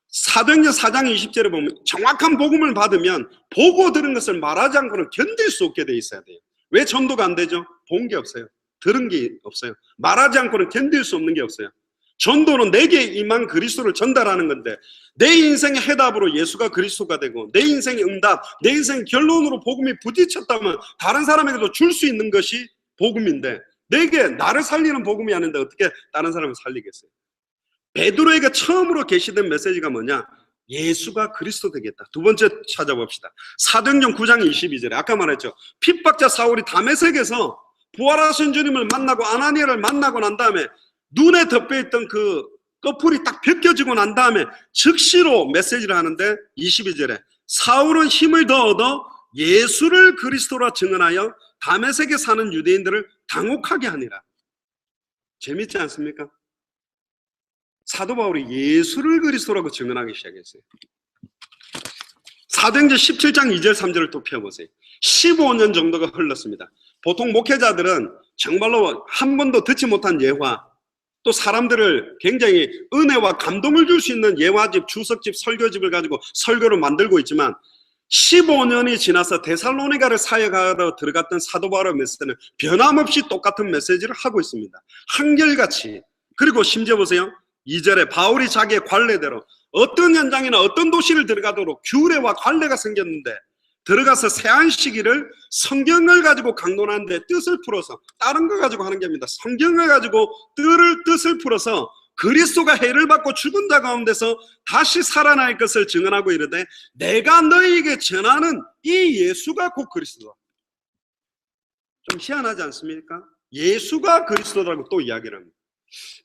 S1: 사도행전 4장 20절에 보면 정확한 복음을 받으면 보고 들은 것을 말하지 않고는 견딜 수 없게 돼 있어야 돼요. 왜 전도가 안 되죠? 본 게 없어요. 들은 게 없어요. 말하지 않고는 견딜 수 없는 게 없어요. 전도는 내게 임한 그리스도를 전달하는 건데 내 인생의 해답으로 예수가 그리스도가 되고 내 인생의 응답, 내 인생의 결론으로 복음이 부딪혔다면 다른 사람에게도 줄 수 있는 것이 복음인데 내게 나를 살리는 복음이 아닌데 어떻게 다른 사람을 살리겠어요? 베드로에게 처음으로 계시된 메시지가 뭐냐? 예수가 그리스도 되겠다. 두 번째 찾아봅시다. 사도행전 9장 22절에 아까 말했죠. 핍박자 사울이 다메섹에서 부활하신 주님을 만나고 아나니아를 만나고 난 다음에 눈에 덮여있던 그 꺼풀이 딱 벗겨지고 난 다음에 즉시로 메시지를 하는데 22절에 사울은 힘을 더 얻어 예수를 그리스도라 증언하여 다메섹에 사는 유대인들을 당혹하게 하니라. 재밌지 않습니까? 사도 바울이 예수를 그리스도라고 증언하기 시작했어요. 사도행전 17장 2절 3절을 또 펴보세요. 15년 정도가 흘렀습니다. 보통 목회자들은 정말로 한 번도 듣지 못한 예화, 또 사람들을 굉장히 은혜와 감동을 줄 수 있는 예화집, 주석집, 설교집을 가지고 설교를 만들고 있지만 15년이 지나서 데살로니가를 사역하러 들어갔던 사도 바울의 메시지는 변함없이 똑같은 메시지를 하고 있습니다. 한결같이. 그리고 심지어 보세요. 2절에 바울이 자기의 관례대로 어떤 현장이나 어떤 도시를 들어가도록 규례와 관례가 생겼는데 들어가서 세안시기를 성경을 가지고 강론하는데 뜻을 풀어서 다른 거 가지고 하는 게 아닙니다. 성경을 가지고 뜻을 풀어서 그리스도가 해를 받고 죽은 자 가운데서 다시 살아날 것을 증언하고 이르되 내가 너희에게 전하는 이 예수가 곧 그리스도다. 좀 희한하지 않습니까? 예수가 그리스도라고 또 이야기를 합니다.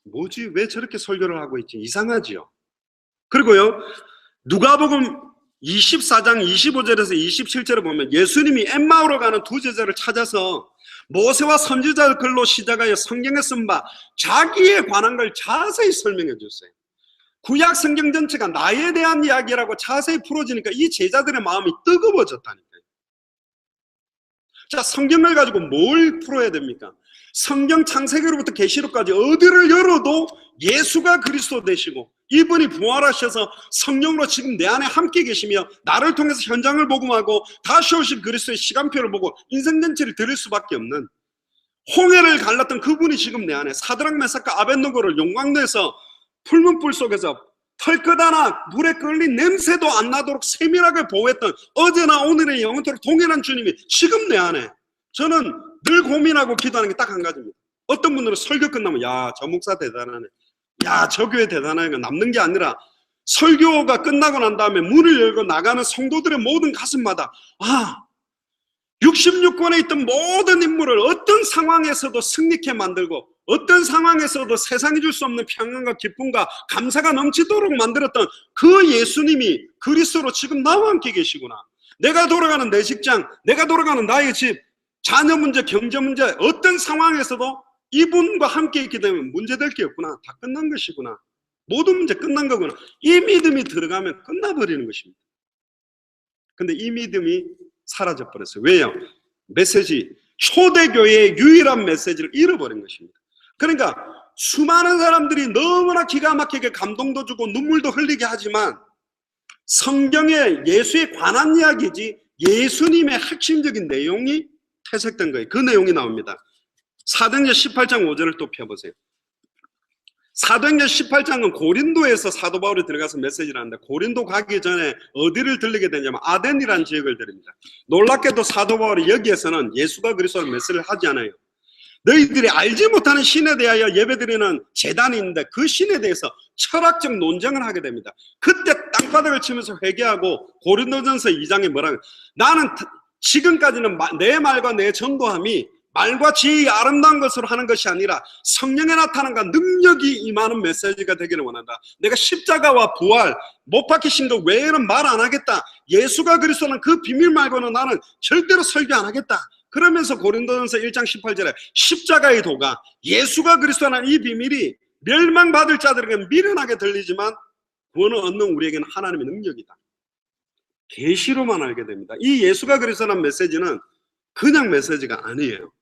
S1: 뭐지? 왜 저렇게 설교를 하고 있지? 이상하지요. 그리고요, 누가복음 24장 25절에서 27절에 보면 예수님이 엠마오로 가는 두 제자를 찾아서 모세와 선지자 글로 시작하여 성경에 쓴 바 자기에 관한 걸 자세히 설명해 줬어요. 구약 성경 전체가 나에 대한 이야기라고 자세히 풀어지니까 이 제자들의 마음이 뜨거워졌다니까요. 자, 성경을 가지고 뭘 풀어야 됩니까? 성경 창세기로부터 계시록까지 어디를 열어도 예수가 그리스도 되시고 이분이 부활하셔서 성령으로 지금 내 안에 함께 계시며 나를 통해서 현장을 복음하고 다시 오실 그리스도의 시간표를 보고 인생 전체를 들을 수밖에 없는, 홍해를 갈랐던 그분이 지금 내 안에, 사드락 메삭과 아벳노고를 용광로에서 풀문 불 속에서 털끝 하나 물에 끌린 냄새도 안 나도록 세밀하게 보호했던 어제나 오늘의 영원토록 동일한 주님이 지금 내 안에, 저는 늘 고민하고 기도하는 게 딱 한 가지입니다. 어떤 분들은 설교 끝나면 야, 저 목사 대단하네, 야, 저 교회 대단하네 가 남는 게 아니라 설교가 끝나고 난 다음에 문을 열고 나가는 성도들의 모든 가슴마다 66권에 있던 모든 인물을 어떤 상황에서도 승리케 만들고 어떤 상황에서도 세상이 줄 수 없는 평안과 기쁨과 감사가 넘치도록 만들었던 그 예수님이 그리스도로 지금 나와 함께 계시구나. 내가 돌아가는 내 직장, 내가 돌아가는 나의 집, 자녀 문제, 경제 문제, 어떤 상황에서도 이분과 함께 있게 되면 문제될 게 없구나. 다 끝난 것이구나. 모든 문제 끝난 거구나. 이 믿음이 들어가면 끝나버리는 것입니다. 근데 이 믿음이 사라져 버렸어요. 왜요? 메시지, 초대교회의 유일한 메시지를 잃어버린 것입니다. 그러니까 수많은 사람들이 너무나 기가 막히게 감동도 주고 눈물도 흘리게 하지만 성경에 예수에 관한 이야기지 예수님의 핵심적인 내용이 퇴색된 거예요. 그 내용이 나옵니다. 사도행전 18장 5절을 또 펴보세요. 사도행전 18장은 고린도에서 사도 바울이 들어가서 메시지를 하는데 고린도 가기 전에 어디를 들리게 되냐면 아덴이라는 지역을 들립니다. 놀랍게도 사도 바울이 여기에서는 예수가 그리스도를 메시지를 하지 않아요. 너희들이 알지 못하는 신에 대하여 예배드리는 제단이 있는데 그 신에 대해서 철학적 논쟁을 하게 됩니다. 그때 땅바닥을 치면서 회개하고 고린도전서 2장에 뭐라고, 나는 지금까지는 내 말과 내 전도함이 말과 지혜의 아름다운 것으로 하는 것이 아니라 성령의 나타남과 능력이 임하는 메시지가 되기를 원한다. 내가 십자가와 부활, 못 박히신 것 외에는 말 안 하겠다. 예수가 그리스도는 그 비밀 말고는 나는 절대로 설교 안 하겠다. 그러면서 고린도전서 1장 18절에 십자가의 도가, 예수가 그리스도라는 이 비밀이 멸망받을 자들에게는 미련하게 들리지만 구원을 얻는 우리에게는 하나님의 능력이다. 계시로만 알게 됩니다. 이 예수가 그리스도라는 메시지는 그냥 메시지가 아니에요.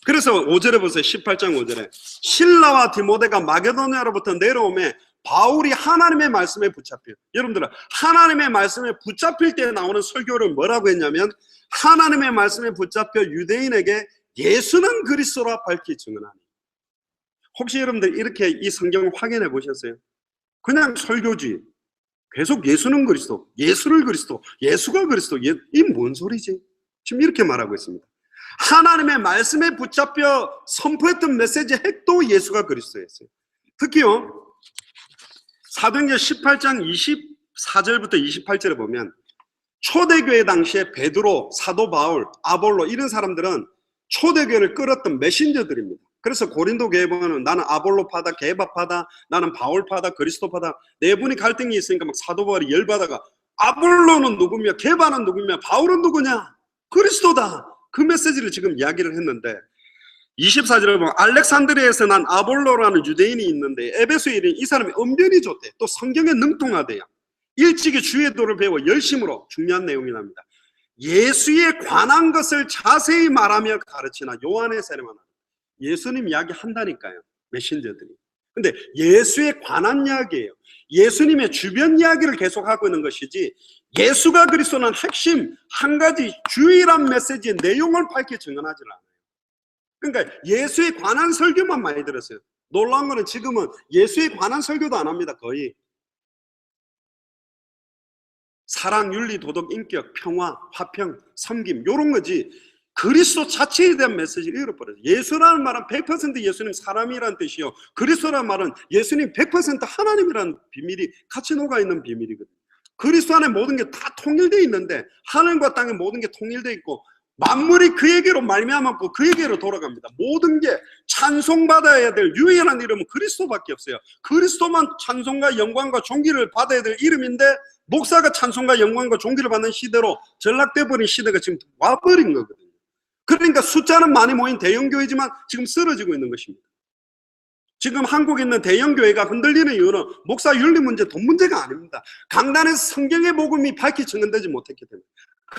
S1: 그래서 5절에 보세요. 18장 5절에 실라와 디모데가 마게도냐로부터 내려오매 바울이 하나님의 말씀에 붙잡혀. 여러분들은 하나님의 말씀에 붙잡힐 때 나오는 설교를 뭐라고 했냐면 하나님의 말씀에 붙잡혀 유대인에게 예수는 그리스도라 밝히 증언하니. 혹시 여러분들 이렇게 이 성경을 확인해 보셨어요? 그냥 설교지 계속 예수는 그리스도, 예수를 그리스도, 예수가 그리스도, 이 뭔 소리지? 지금 이렇게 말하고 있습니다. 하나님의 말씀에 붙잡혀 선포했던 메시지의 핵도 예수가 그리스도였어요. 특히요 사도행전 18장 24절부터 28절에 보면 초대교회 당시에 베드로, 사도 바울, 아볼로 이런 사람들은 초대교회를 끌었던 메신저들입니다. 그래서 고린도 교회 보면 나는 아볼로파다, 게바파다, 나는 바울파다, 그리스도파다, 네 분이 갈등이 있으니까 막 사도 바울이 열받아가 아볼로는 누구며 게바는 누구며 바울은 누구냐? 그리스도다. 그 메시지를 지금 이야기를 했는데 24절에 보면 알렉산드리아에서 난 아볼로라는 유대인이 있는데 에베소에 이른 이 사람이 언변이 좋대. 또 성경에 능통하대요. 일찍이 주의 도를 배워 열심으로 중요한 내용이 납니다. 예수에 관한 것을 자세히 말하며 가르치나 요한의 세례만 하다. 예수님 이야기 한다니까요. 메신저들이. 근데 예수에 관한 이야기예요. 예수님의 주변 이야기를 계속하고 있는 것이지 예수가 그리스도는 핵심 한 가지 주일한 메시지의 내용을 밝히 증언하지 않아요. 그러니까 예수에 관한 설교만 많이 들었어요. 놀라운 거는 지금은 예수에 관한 설교도 안 합니다. 거의 사랑, 윤리, 도덕, 인격, 평화, 화평, 섬김 이런 거지 그리스도 자체에 대한 메시지를 잃어버렸어요. 예수라는 말은 100% 예수님 사람이라는 뜻이요, 그리스도라는 말은 예수님 100% 하나님이라는 비밀이 같이 녹아있는 비밀이거든요. 그리스도 안에 모든 게 다 통일되어 있는데 하늘과 땅의 모든 게 통일되어 있고 만물이 그에게로 말미암았고 그에게로 돌아갑니다. 모든 게 찬송받아야 될 유일한 이름은 그리스도밖에 없어요. 그리스도만 찬송과 영광과 존귀를 받아야 될 이름인데 목사가 찬송과 영광과 존귀를 받는 시대로 전락돼 버린 시대가 지금 와버린 거거든요. 그러니까 숫자는 많이 모인 대형교회지만 지금 쓰러지고 있는 것입니다. 지금 한국에 있는 대형교회가 흔들리는 이유는 목사 윤리 문제, 돈 문제가 아닙니다. 강단에서 성경의 복음이 밝히 증언되지 못했기 때문에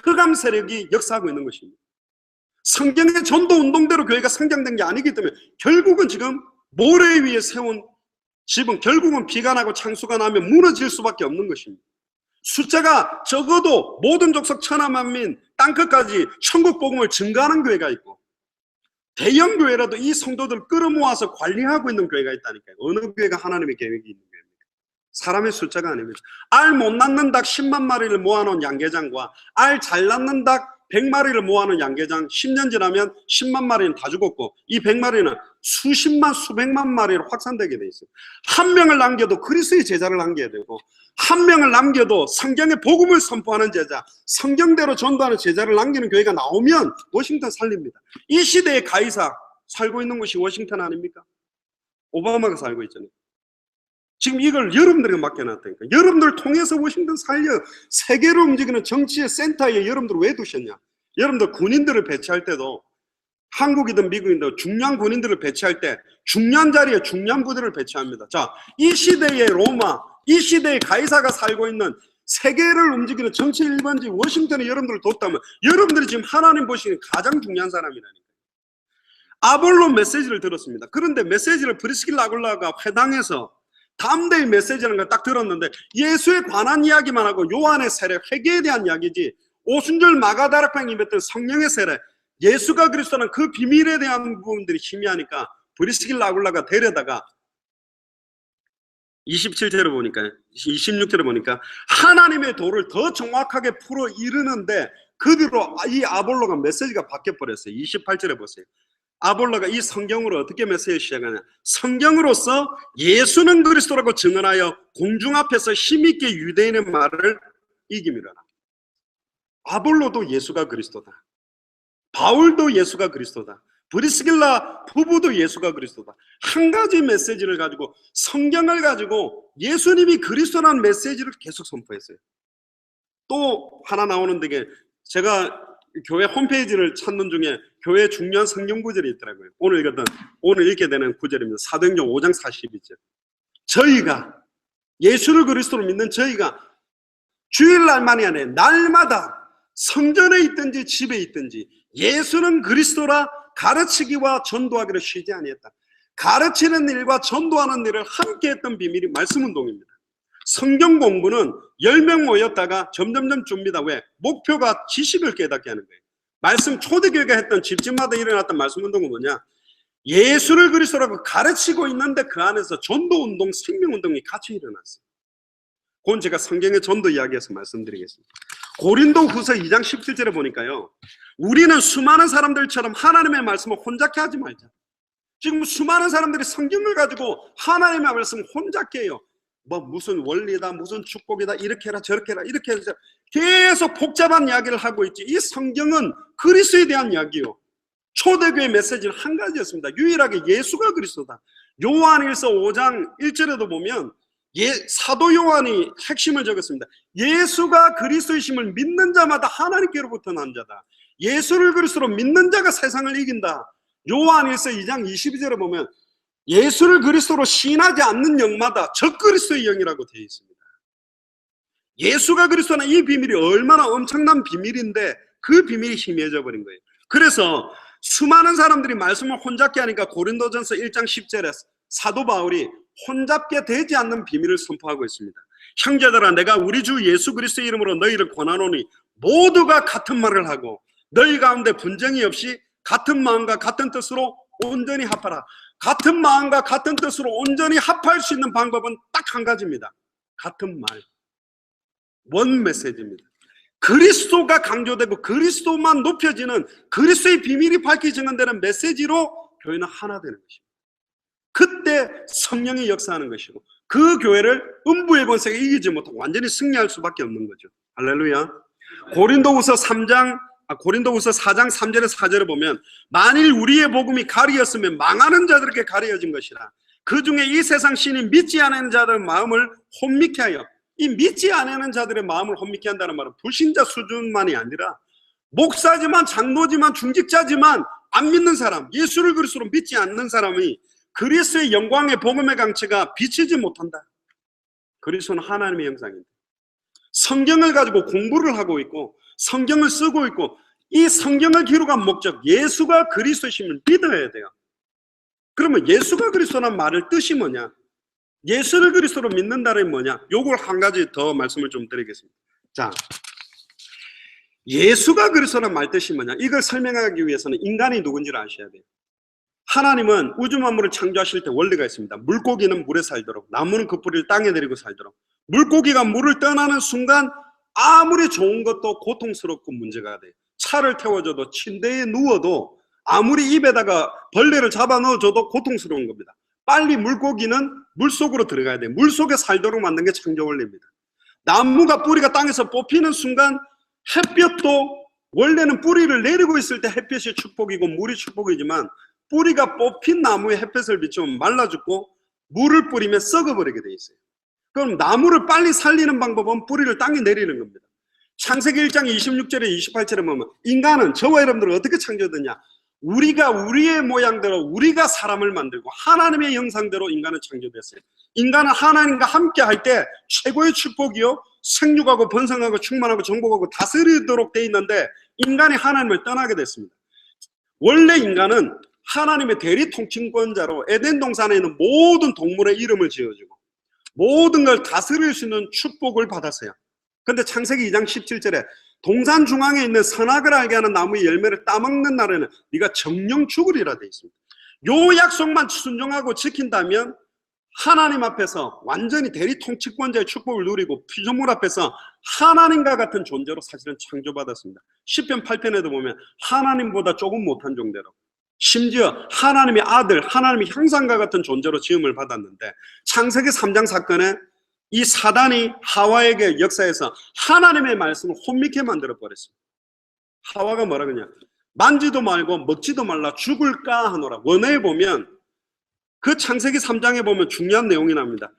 S1: 흑암 세력이 역사하고 있는 것입니다. 성경의 전도 운동대로 교회가 성장된 게 아니기 때문에 결국은 지금 모래 위에 세운 집은 결국은 비가 나고 창수가 나면 무너질 수밖에 없는 것입니다. 숫자가 적어도 모든 족속 천하만민 땅끝까지 천국 복음을 증가하는 교회가 있고 대형 교회라도 이 성도들 끌어모아서 관리하고 있는 교회가 있다니까요. 어느 교회가 하나님의 계획이 있는 교회입니까? 사람의 숫자가 아닙니다. 알 못 낳는 닭 10만 마리를 모아놓은 양계장과 알 잘 낳는 닭 100마리를 모아놓은 양계장 10년 지나면 10만 마리는 다 죽었고 이 100마리는 수십만 수백만 마리로 확산되게 돼 있어요. 한 명을 남겨도 그리스도의 제자를 남겨야 되고 한 명을 남겨도 성경의 복음을 선포하는 제자, 성경대로 전도하는 제자를 남기는 교회가 나오면 워싱턴 살립니다. 이 시대의 가이사 살고 있는 곳이 워싱턴 아닙니까? 오바마가 살고 있잖아요. 지금 이걸 여러분들에게 맡겨놨다니까. 여러분들 통해서 워싱턴 살려 세계를 움직이는 정치의 센터에 여러분들 왜 두셨냐? 여러분들 군인들을 배치할 때도 한국이든 미국이든 중요한 군인들을 배치할 때 중요한 자리에 중요한 부대를 배치합니다. 자, 이 시대의 로마, 이 시대의 가이사가 살고 있는 세계를 움직이는 정치 일반지 워싱턴에 여러분들을 뒀다면 여러분들이 지금 하나님 보시기엔 가장 중요한 사람이라니까. 아볼로 메시지를 들었습니다. 그런데 메시지를 브리스길라 아굴라가 회당에서 담대의 메시지라는 걸 딱 들었는데 예수에 관한 이야기만 하고 요한의 세례, 회개에 대한 이야기지 오순절 마가다락방에 임했던 성령의 세례, 예수가 그리스도는 그 비밀에 대한 부분들이 희미하니까 브리스길라 아굴라가 데려다가 27절을 보니까 26절을 보니까 하나님의 도를 더 정확하게 풀어 이르는데 그 뒤로 이 아볼로가 메시지가 바뀌어버렸어요. 28절에 보세요. 아볼로가 이 성경으로 어떻게 메시지를 시작하냐? 성경으로서 예수는 그리스도라고 증언하여 공중 앞에서 힘있게 유대인의 말을 이기미라. 아볼로도 예수가 그리스도다. 바울도 예수가 그리스도다. 브리스길라 부부도 예수가 그리스도다. 한 가지 메시지를 가지고 성경을 가지고 예수님이 그리스도라는 메시지를 계속 선포했어요. 또 하나 나오는 데게 제가 교회 홈페이지를 찾는 중에 교회 중요한 성경 구절이 있더라고요. 오늘 읽게 되는 구절입니다. 사도행전 5장 42절. 저희가 예수를 그리스도로 믿는 저희가 주일날만이 아니라 날마다 성전에 있든지 집에 있든지 예수는 그리스도라 가르치기와 전도하기를 쉬지 아니했다. 가르치는 일과 전도하는 일을 함께 했던 비밀이 말씀운동입니다. 성경 공부는 10명 모였다가 점점점 줍니다. 왜? 목표가 지식을 깨닫게 하는 거예요. 말씀 초대교회가 했던 집집마다 일어났던 말씀운동은 뭐냐? 예수를 그리스도라고 가르치고 있는데 그 안에서 전도운동, 생명운동이 같이 일어났어요. 그건 제가 성경의 전도 이야기에서 말씀드리겠습니다. 고린도 후서 2장 17절에 보니까요, 우리는 수많은 사람들처럼 하나님의 말씀을 혼잡게 하지 말자. 지금 수많은 사람들이 성경을 가지고 하나님의 말씀을 혼잡게 해요. 뭐 무슨 원리다, 무슨 축복이다, 이렇게 해라 저렇게 해라 이렇게 해서 계속 복잡한 이야기를 하고 있지. 이 성경은 그리스도에 대한 이야기요. 초대교회 메시지는 한 가지였습니다. 유일하게 예수가 그리스도다. 요한일서 5장 1절에도 보면 사도 요한이 핵심을 적었습니다. 예수가 그리스도이심을 믿는 자마다 하나님께로부터 난 자다. 예수를 그리스도로 믿는 자가 세상을 이긴다. 요한일서 2장 22절에 보면 예수를 그리스도로 시인하지 않는 영마다 적그리스도의 영이라고 되어 있습니다. 예수가 그리스도는 이 비밀이 얼마나 엄청난 비밀인데 그 비밀이 희미해져 버린 거예요. 그래서 수많은 사람들이 말씀을 혼잡게 하니까 고린도전서 1장 10절에 사도 바울이 혼잡게 되지 않는 비밀을 선포하고 있습니다. 형제들아, 내가 우리 주 예수 그리스도의 이름으로 너희를 권하노니 모두가 같은 말을 하고 너희 가운데 분쟁이 없이 같은 마음과 같은 뜻으로 온전히 합하라. 같은 마음과 같은 뜻으로 온전히 합할 수 있는 방법은 딱 한 가지입니다. 같은 말. 원 메시지입니다. 그리스도가 강조되고 그리스도만 높여지는 그리스도의 비밀이 밝히 증언되는 메시지로 교회는 하나 되는 것입니다. 그때 성령이 역사하는 것이고 그 교회를 음부의 권세가 이기지 못하고 완전히 승리할 수밖에 없는 거죠. 할렐루야. 고린도후서 4장 3절에 4절을 보면 만일 우리의 복음이 가리였으면 망하는 자들에게 가리어진 것이라. 그 중에 이 세상 신이 믿지 않는 자들의 마음을 혼미케 하여, 이 믿지 않는 자들의 마음을 혼미케 한다는 말은 불신자 수준만이 아니라 목사지만 장로지만 중직자지만 안 믿는 사람, 예수를 그리스도로 믿지 않는 사람이 그리스도의 영광의 복음의 강체가 비치지 못한다. 그리스도는 하나님의 형상입니다. 성경을 가지고 공부를 하고 있고 성경을 쓰고 있고 이 성경을 기록한 목적, 예수가 그리스도심을 믿어야 돼요. 그러면 예수가 그리스도라는 말을 뜻이 뭐냐? 예수를 그리스도로 믿는다는 뭐냐? 요걸 한 가지 더 말씀을 좀 드리겠습니다. 자, 예수가 그리스도라는 말 뜻이 뭐냐? 이걸 설명하기 위해서는 인간이 누군지를 아셔야 돼요. 하나님은 우주 만물을 창조하실 때 원리가 있습니다. 물고기는 물에 살도록, 나무는 그 뿌리를 땅에 내리고 살도록. 물고기가 물을 떠나는 순간 아무리 좋은 것도 고통스럽고 문제가 돼요. 차를 태워줘도 침대에 누워도 아무리 입에다가 벌레를 잡아 넣어줘도 고통스러운 겁니다. 빨리 물고기는 물속으로 들어가야 돼요. 물속에 살도록 만든 게 창조 원리입니다. 나무가 뿌리가 땅에서 뽑히는 순간 햇볕도 원래는 뿌리를 내리고 있을 때 햇볕이 축복이고 물이 축복이지만 뿌리가 뽑힌 나무에 햇볕을 비추면 말라 죽고 물을 뿌리면 썩어버리게 돼 있어요. 그럼 나무를 빨리 살리는 방법은 뿌리를 땅에 내리는 겁니다. 창세기 1장 26절에 28절에 보면 인간은 저와 여러분들은 어떻게 창조됐냐? 우리가 우리의 모양대로 우리가 사람을 만들고 하나님의 형상대로 인간은 창조됐어요. 인간은 하나님과 함께 할 때 최고의 축복이요 생육하고 번성하고 충만하고 정복하고 다스리도록 돼 있는데 인간이 하나님을 떠나게 됐습니다. 원래 인간은 하나님의 대리 통치권자로 에덴 동산에 있는 모든 동물의 이름을 지어주고 모든 걸 다스릴 수 있는 축복을 받았어요. 그런데 창세기 2장 17절에 동산 중앙에 있는 선악을 알게 하는 나무의 열매를 따먹는 날에는 네가 정령 죽으리라 되어 있습니다. 요 약속만 순종하고 지킨다면 하나님 앞에서 완전히 대리 통치권자의 축복을 누리고 피조물 앞에서 하나님과 같은 존재로 사실은 창조받았습니다. 시편 8편에도 보면 하나님보다 조금 못한 존재로 심지어 하나님의 아들, 하나님의 형상과 같은 존재로 지음을 받았는데 창세기 3장 사건에 이 사단이 하와에게 역사해서 하나님의 말씀을 혼미케 만들어 버렸습니다. 하와가 뭐라 그러냐? 만지도 말고 먹지도 말라 죽을까 하노라. 원어에 보면 그 창세기 3장에 보면 중요한 내용이 납니다.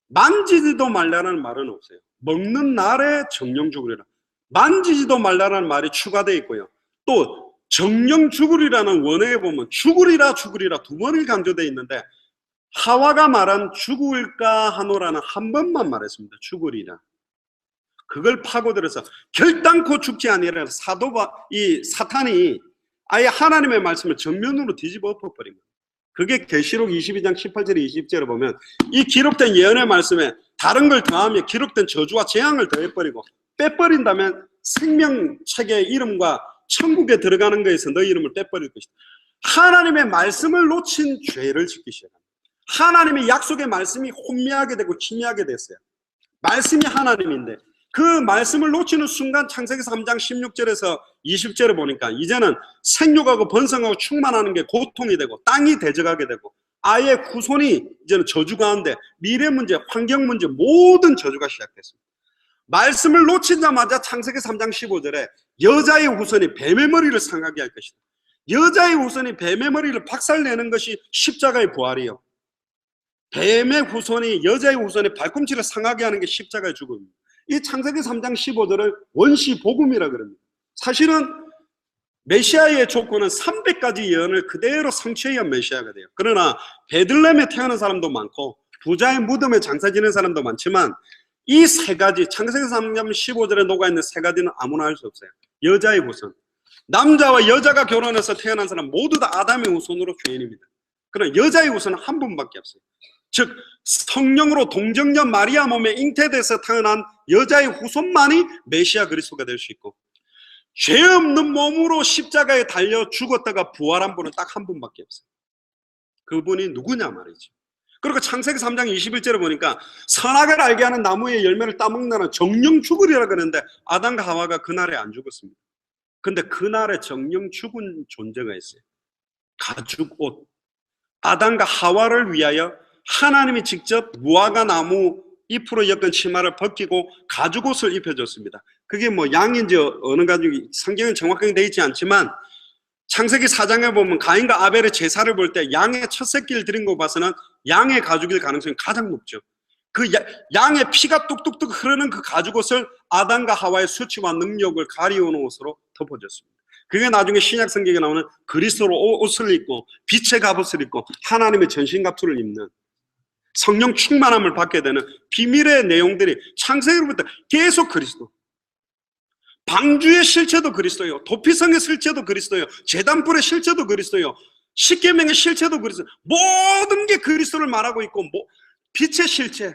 S1: 만지지도 말라는 말은 없어요. 먹는 날에 정령 죽으리라. 만지지도 말라는 말이 추가되어 있고요. 또 정령 죽으리라는 원어에 보면 죽으리라 죽으리라 두 번을 강조되어 있는데 하와가 말한 죽을까 하노라는 한 번만 말했습니다. 죽으리라. 그걸 파고들어서 결단코 죽지 아니라 이 사탄이 아예 하나님의 말씀을 정면으로 뒤집어 엎어버립니다. 그게 계시록 22장 18절 20절에 보면 이 기록된 예언의 말씀에 다른 걸 더하며 기록된 저주와 재앙을 더해버리고 빼버린다면 생명책의 이름과 천국에 들어가는 거에서 너희 이름을 빼버릴 것이다. 하나님의 말씀을 놓친 죄를 짓기 시작합니다. 하나님의 약속의 말씀이 혼미하게 되고 희미하게 됐어요. 말씀이 하나님인데 그 말씀을 놓치는 순간 창세기 3장 16절에서 20절에 보니까 이제는 생육하고 번성하고 충만하는 게 고통이 되고 땅이 대적하게 되고 아예 후손이 이제는 저주 가운데 미래 문제, 환경 문제 모든 저주가 시작됐습니다. 말씀을 놓치자마자 창세기 3장 15절에 여자의 후손이 뱀의 머리를 상하게 할 것이다. 여자의 후손이 뱀의 머리를 박살내는 것이 십자가의 부활이요. 뱀의 후손이 여자의 후손의 발꿈치를 상하게 하는 게 십자가의 죽음입니다. 이 창세기 3장 15절을 원시 복음이라 그럽니다. 사실은 메시아의 조건은 300가지 예언을 그대로 성취해야 메시아가 돼요. 그러나 베들레헴에 태어난 사람도 많고 부자의 무덤에 장사 지는 사람도 많지만 이 세 가지 창세기 3장 15절에 녹아있는 세 가지는 아무나 할 수 없어요. 여자의 후손, 남자와 여자가 결혼해서 태어난 사람 모두 다 아담의 후손으로 죄인입니다. 그러나 여자의 후손은 한 분밖에 없어요. 즉 성령으로 동정녀 마리아 몸에 잉태돼서 태어난 여자의 후손만이 메시아 그리스도가 될 수 있고 죄 없는 몸으로 십자가에 달려 죽었다가 부활한 분은 딱 한 분밖에 없어요. 그분이 누구냐 말이죠. 그리고 창세기 3장 21절에 보니까 선악을 알게 하는 나무의 열매를 따먹는 정령 죽으리라 그러는데 아담과 하와가 그날에 안 죽었습니다. 근데 그날에 정령 죽은 존재가 있어요. 가죽 옷. 아담과 하와를 위하여 하나님이 직접 무화과 나무 잎으로 엮은 치마를 벗기고 가죽 옷을 입혀줬습니다. 그게 뭐 양인지 어느 가죽이 성경은 정확하게 되어 있지 않지만 창세기 4장에 보면 가인과 아벨의 제사를 볼 때 양의 첫 새끼를 드린 거 봐서는 양의 가죽일 가능성이 가장 높죠. 그 양의 피가 뚝뚝뚝 흐르는 그 가죽 옷을 아담과 하와의 수치와 능력을 가리우는 옷으로 덮어줬습니다. 그게 나중에 신약 성경에 나오는 그리스도로 옷을 입고 빛의 갑옷을 입고 하나님의 전신갑주를 입는 성령 충만함을 받게 되는 비밀의 내용들이 창세기로부터 계속 그리스도, 방주의 실체도 그리스도요, 도피성의 실체도 그리스도요, 제단불의 실체도 그리스도요, 십계명의 실체도 그리스도, 모든 게 그리스도를 말하고 있고 빛의 실체,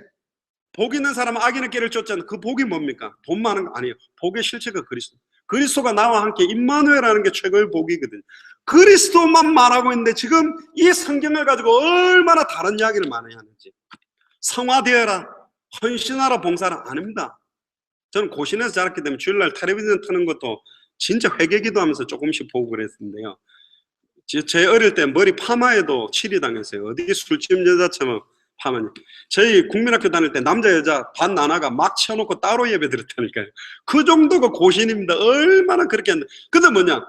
S1: 복 있는 사람은 악인의 길을 쫓잖아요. 그 복이 뭡니까? 돈 많은 거 아니에요. 복의 실체가 그리스도. 그리스도가 나와 함께 임마누엘이라는 게 최고의 복이거든요. 그리스도만 말하고 있는데 지금 이 성경을 가지고 얼마나 다른 이야기를 많이 하는지. 성화되어라, 헌신하라, 봉사하라 아닙니다. 저는 고신에서 자랐기 때문에 주일날 텔레비전 트는 것도 진짜 회개기도 하면서 조금씩 보고 그랬는데요. 제 어릴 때 머리 파마에도 치리당했어요. 어디 술집 여자처럼 파마니. 저희 국민학교 다닐 때 남자 여자 반 나눠가 막 치워놓고 따로 예배 드렸다니까요. 그 정도가 고신입니다. 얼마나 그렇게 했는데. 근데 뭐냐?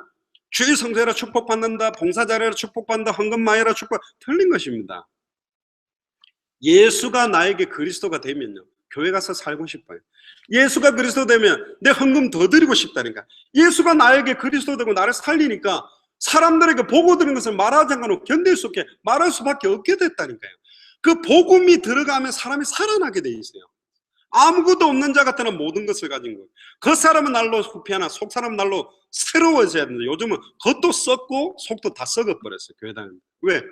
S1: 주일 성수해라 축복받는다, 봉사 잘해라 축복받는다, 헌금 많이 해라 축복. 틀린 것입니다. 예수가 나에게 그리스도가 되면요, 교회 가서 살고 싶어요. 예수가 그리스도 되면 내 헌금 더 드리고 싶다니까. 예수가 나에게 그리스도 되고 나를 살리니까 사람들에게 보고 들은 것을 말하지 않고 견딜 수 없게 말할 수밖에 없게 됐다니까요. 그 복음이 들어가면 사람이 살아나게 돼 있어요. 아무것도 없는 자 같으나 모든 것을 가진 것. 겉사람은 날로 후피하나 속사람은 날로 새로워져야 된다. 요즘은 겉도 썩고 속도 다 썩어버렸어요. 교회 다니는. 왜?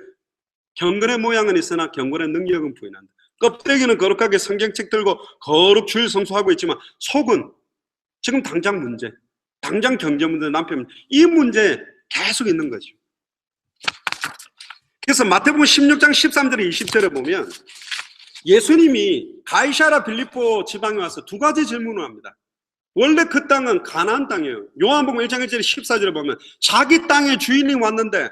S1: 경건의 모양은 있으나 경건의 능력은 부인한다. 껍데기는 거룩하게 성경책 들고 거룩 주일 성수하고 있지만 속은 지금 당장 문제, 당장 경제 문제, 남편 문제, 이 문제 계속 있는 거죠. 그래서 마태복음 16장 13절에 20절에 보면 예수님이 가이사랴 빌립보 지방에 와서 두 가지 질문을 합니다. 원래 그 땅은 가나안 땅이에요. 요한복음 1장 1절 14절에 보면 자기 땅의 주인이 왔는데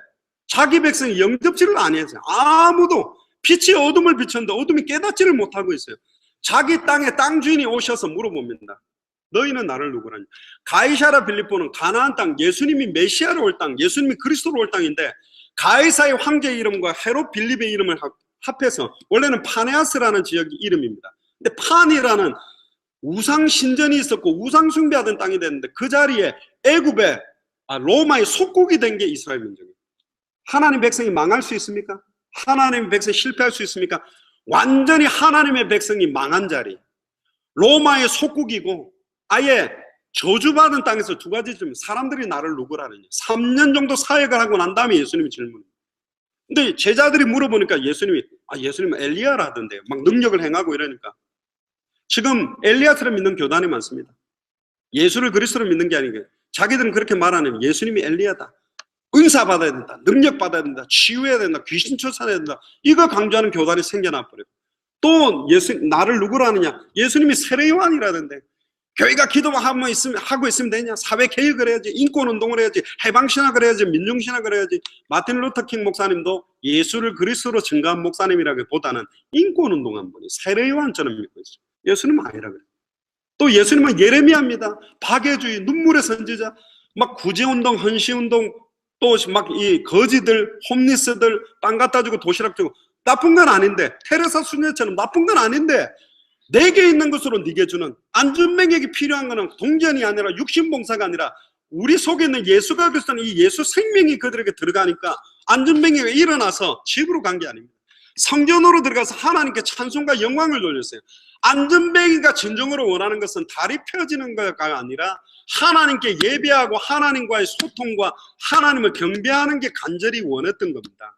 S1: 자기 백성이 영접지를 안 했어요. 아무도 빛이 어둠을 비췄는데 어둠이 깨닫지를 못하고 있어요. 자기 땅에 땅 주인이 오셔서 물어봅니다. 너희는 나를 누구라냐? 가이사랴 빌립보는 가나안 땅, 예수님이 메시아로 올 땅, 예수님이 그리스도로 올 땅인데 가이사의 황제의 이름과 헤롯 빌립의 이름을 합해서 원래는 파네아스라는 지역 이름입니다. 근데 판이라는 우상 신전이 있었고 우상 숭배하던 땅이 됐는데 그 자리에 애굽의 로마의 속국이 된 게 이스라엘 민족이에요. 하나님 백성이 망할 수 있습니까? 하나님의 백성이 실패할 수 있습니까? 완전히 하나님의 백성이 망한 자리. 로마의 속국이고 아예 저주받은 땅에서 두 가지 좀 사람들이 나를 누구라느냐. 3년 정도 사역을 하고 난 다음에 예수님이 질문해요. 근데 제자들이 물어보니까 예수님이 예수님은 엘리야라던데요. 막 능력을 행하고 이러니까. 지금 엘리야처럼 믿는 교단이 많습니다. 예수를 그리스도로 믿는 게 아니고 자기들은 그렇게 말하는 예수님이 엘리야다. 은사 받아야 된다. 능력 받아야 된다. 치유해야 된다. 귀신 쫓아내야 된다. 이거 강조하는 교단이 생겨나 버려요. 또 나를 누구로 하느냐? 예수님이 세례 요한이라던데. 교회가 하고 있으면 되냐? 사회 개혁을 해야지, 인권운동을 해야지, 해방신학을 해야지, 민중신학을 해야지. 마틴 루터킹 목사님도 예수를 그리스도로 증거한 목사님이라기보다는 인권운동한 분이 세례 요한처럼 믿고 있어요. 예수님은 아니라 그래요. 또 예수님은 예레미야입니다. 박애주의, 눈물의 선지자, 막 구제운동, 헌시운동, 또 막 이 거지들, 홈리스들 빵 갖다 주고 도시락 주고 나쁜 건 아닌데, 테레사 수녀처럼 나쁜 건 아닌데 내게 있는 것으로 네게 주는 안전뱅에게 필요한 것은 동전이 아니라 육신봉사가 아니라 우리 속에 있는 예수가 그리스도는 이 예수 생명이 그들에게 들어가니까 안전뱅이가 일어나서 집으로 간 게 아닙니다. 성전으로 들어가서 하나님께 찬송과 영광을 돌렸어요. 안전뱅이가 진정으로 원하는 것은 다리 펴지는 것가 아니라 하나님께 예배하고 하나님과의 소통과 하나님을 경배하는 게 간절히 원했던 겁니다.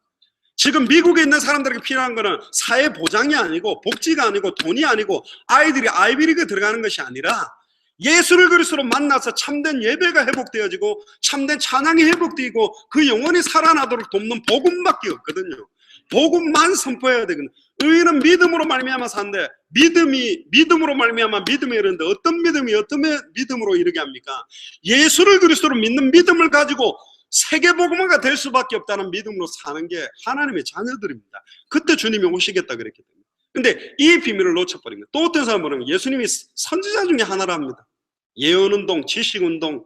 S1: 지금 미국에 있는 사람들에게 필요한 거는 사회 보장이 아니고 복지가 아니고 돈이 아니고 아이들이 아이비리그 들어가는 것이 아니라 예수를 그리스도로 만나서 참된 예배가 회복되어지고 참된 찬양이 회복되고 그 영혼이 살아나도록 돕는 복음밖에 없거든요. 복음만 선포해야 되거든요. 의인은 믿음으로 말미암아 사는데 믿음으로 말미암아 믿음이 이르는데 어떤 믿음으로 이르게 합니까? 예수를 그리스도로 믿는 믿음을 가지고 세계복음화가 될 수밖에 없다는 믿음으로 사는 게 하나님의 자녀들입니다. 그때 주님이 오시겠다 그랬기 때문에. 근데 이 비밀을 놓쳐버린 거예요. 또 어떤 사람은 모르면 예수님이 선지자 중에 하나라 합니다. 예언운동, 지식운동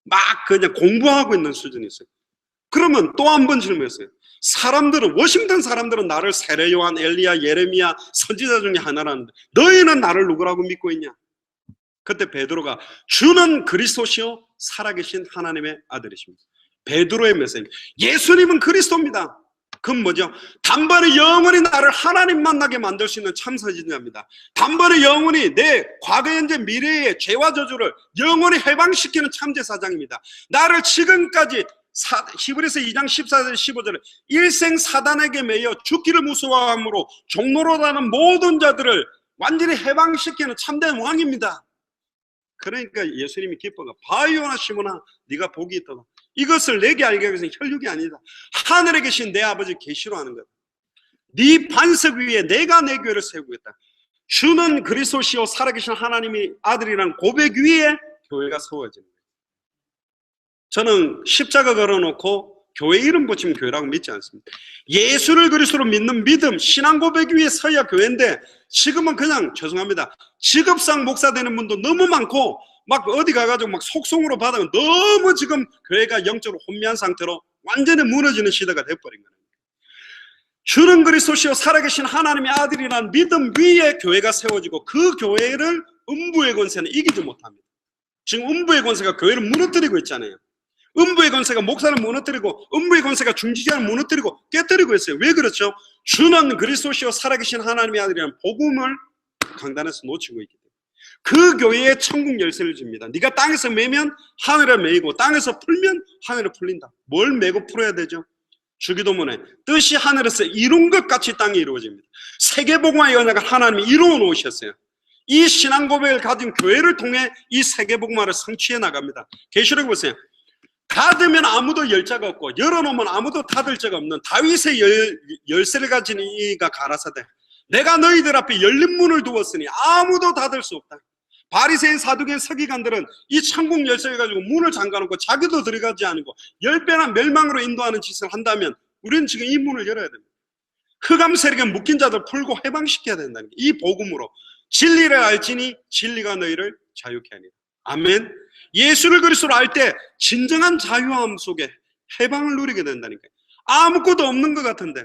S1: 막 그냥 공부하고 있는 수준이 있어요. 그러면 또 한 번 질문했어요. 워싱턴 사람들은 나를 세례 요한, 엘리야, 예레미야 선지자 중에 하나라는데 너희는 나를 누구라고 믿고 있냐? 그때 베드로가 주는 그리스도시요 살아계신 하나님의 아들이십니다. 베드로의 메시지. 예수님은 그리스도입니다. 그건 뭐죠? 단번에 영원히 나를 하나님 만나게 만들 수 있는 참선지자입니다. 단번에 영원히 내 과거, 현재, 미래의 죄와 저주를 영원히 해방시키는 참제사장입니다. 나를 지금까지 히브리서 2장 14절 15절에 일생 사단에게 매여 죽기를 무서워함으로 종로로다는 모든 자들을 완전히 해방시키는 참된 왕입니다. 그러니까 예수님이 기뻐가 바요나 시몬아 네가 복이 있다. 이것을 내게 알게 하기 위해서는 혈육이 아니다. 하늘에 계신 내 아버지 계시로 하는 거다. 네 반석 위에 내가 내 교회를 세우겠다. 주는 그리스도시요 살아계신 하나님의 아들이라는 고백 위에 교회가 세워지는 거예요. 저는 십자가 걸어놓고 교회 이름 붙이면 교회라고 믿지 않습니다. 예수를 그리스도로 믿는 믿음, 신앙 고백 위에 서야 교회인데 지금은 그냥 죄송합니다. 직업상 목사 되는 분도 너무 많고 막 어디 가가지고 막 속성으로 받으면 너무 지금 교회가 영적으로 혼미한 상태로 완전히 무너지는 시대가 돼버린 거예요. 주는 그리스도시요 살아계신 하나님의 아들이라는 믿음 위에 교회가 세워지고 그 교회를 음부의 권세는 이기지 못합니다. 지금 음부의 권세가 교회를 무너뜨리고 있잖아요. 음부의 권세가 목사를 무너뜨리고 음부의 권세가 중직자를 무너뜨리고 깨뜨리고 있어요. 왜 그렇죠? 주는 그리스도시요 살아계신 하나님의 아들이라는 복음을 강단에서 놓치고 있기 때문에 그 교회에 천국 열쇠를 줍니다. 네가 땅에서 매면 하늘에 매이고 땅에서 풀면 하늘에 풀린다. 뭘 매고 풀어야 되죠? 주기도문에 뜻이 하늘에서 이룬 것 같이 땅에 이루어집니다. 세계복음화의 언약을 하나님이 이루어 놓으셨어요. 이 신앙 고백을 가진 교회를 통해 이 세계복음화를 성취해 나갑니다. 계시록 보세요. 닫으면 아무도 열 자가 없고 열어놓으면 아무도 닫을 자가 없는 다윗의 열쇠를 가진 이가 가라사대 내가 너희들 앞에 열린 문을 두었으니 아무도 닫을 수 없다. 바리새인 사두개인 서기관들은 이 천국 열쇠를 가지고 문을 잠가놓고 자기도 들어가지 않고 10배나 멸망으로 인도하는 짓을 한다면 우리는 지금 이 문을 열어야 됩니다. 흑암 세력에 묶인 자들 풀고 해방시켜야 된다는 게 이 복음으로 진리를 알지니 진리가 너희를 자유케 하리라. 아멘. 예수를 그리스도로 알 때 진정한 자유함 속에 해방을 누리게 된다니까요. 아무것도 없는 것 같은데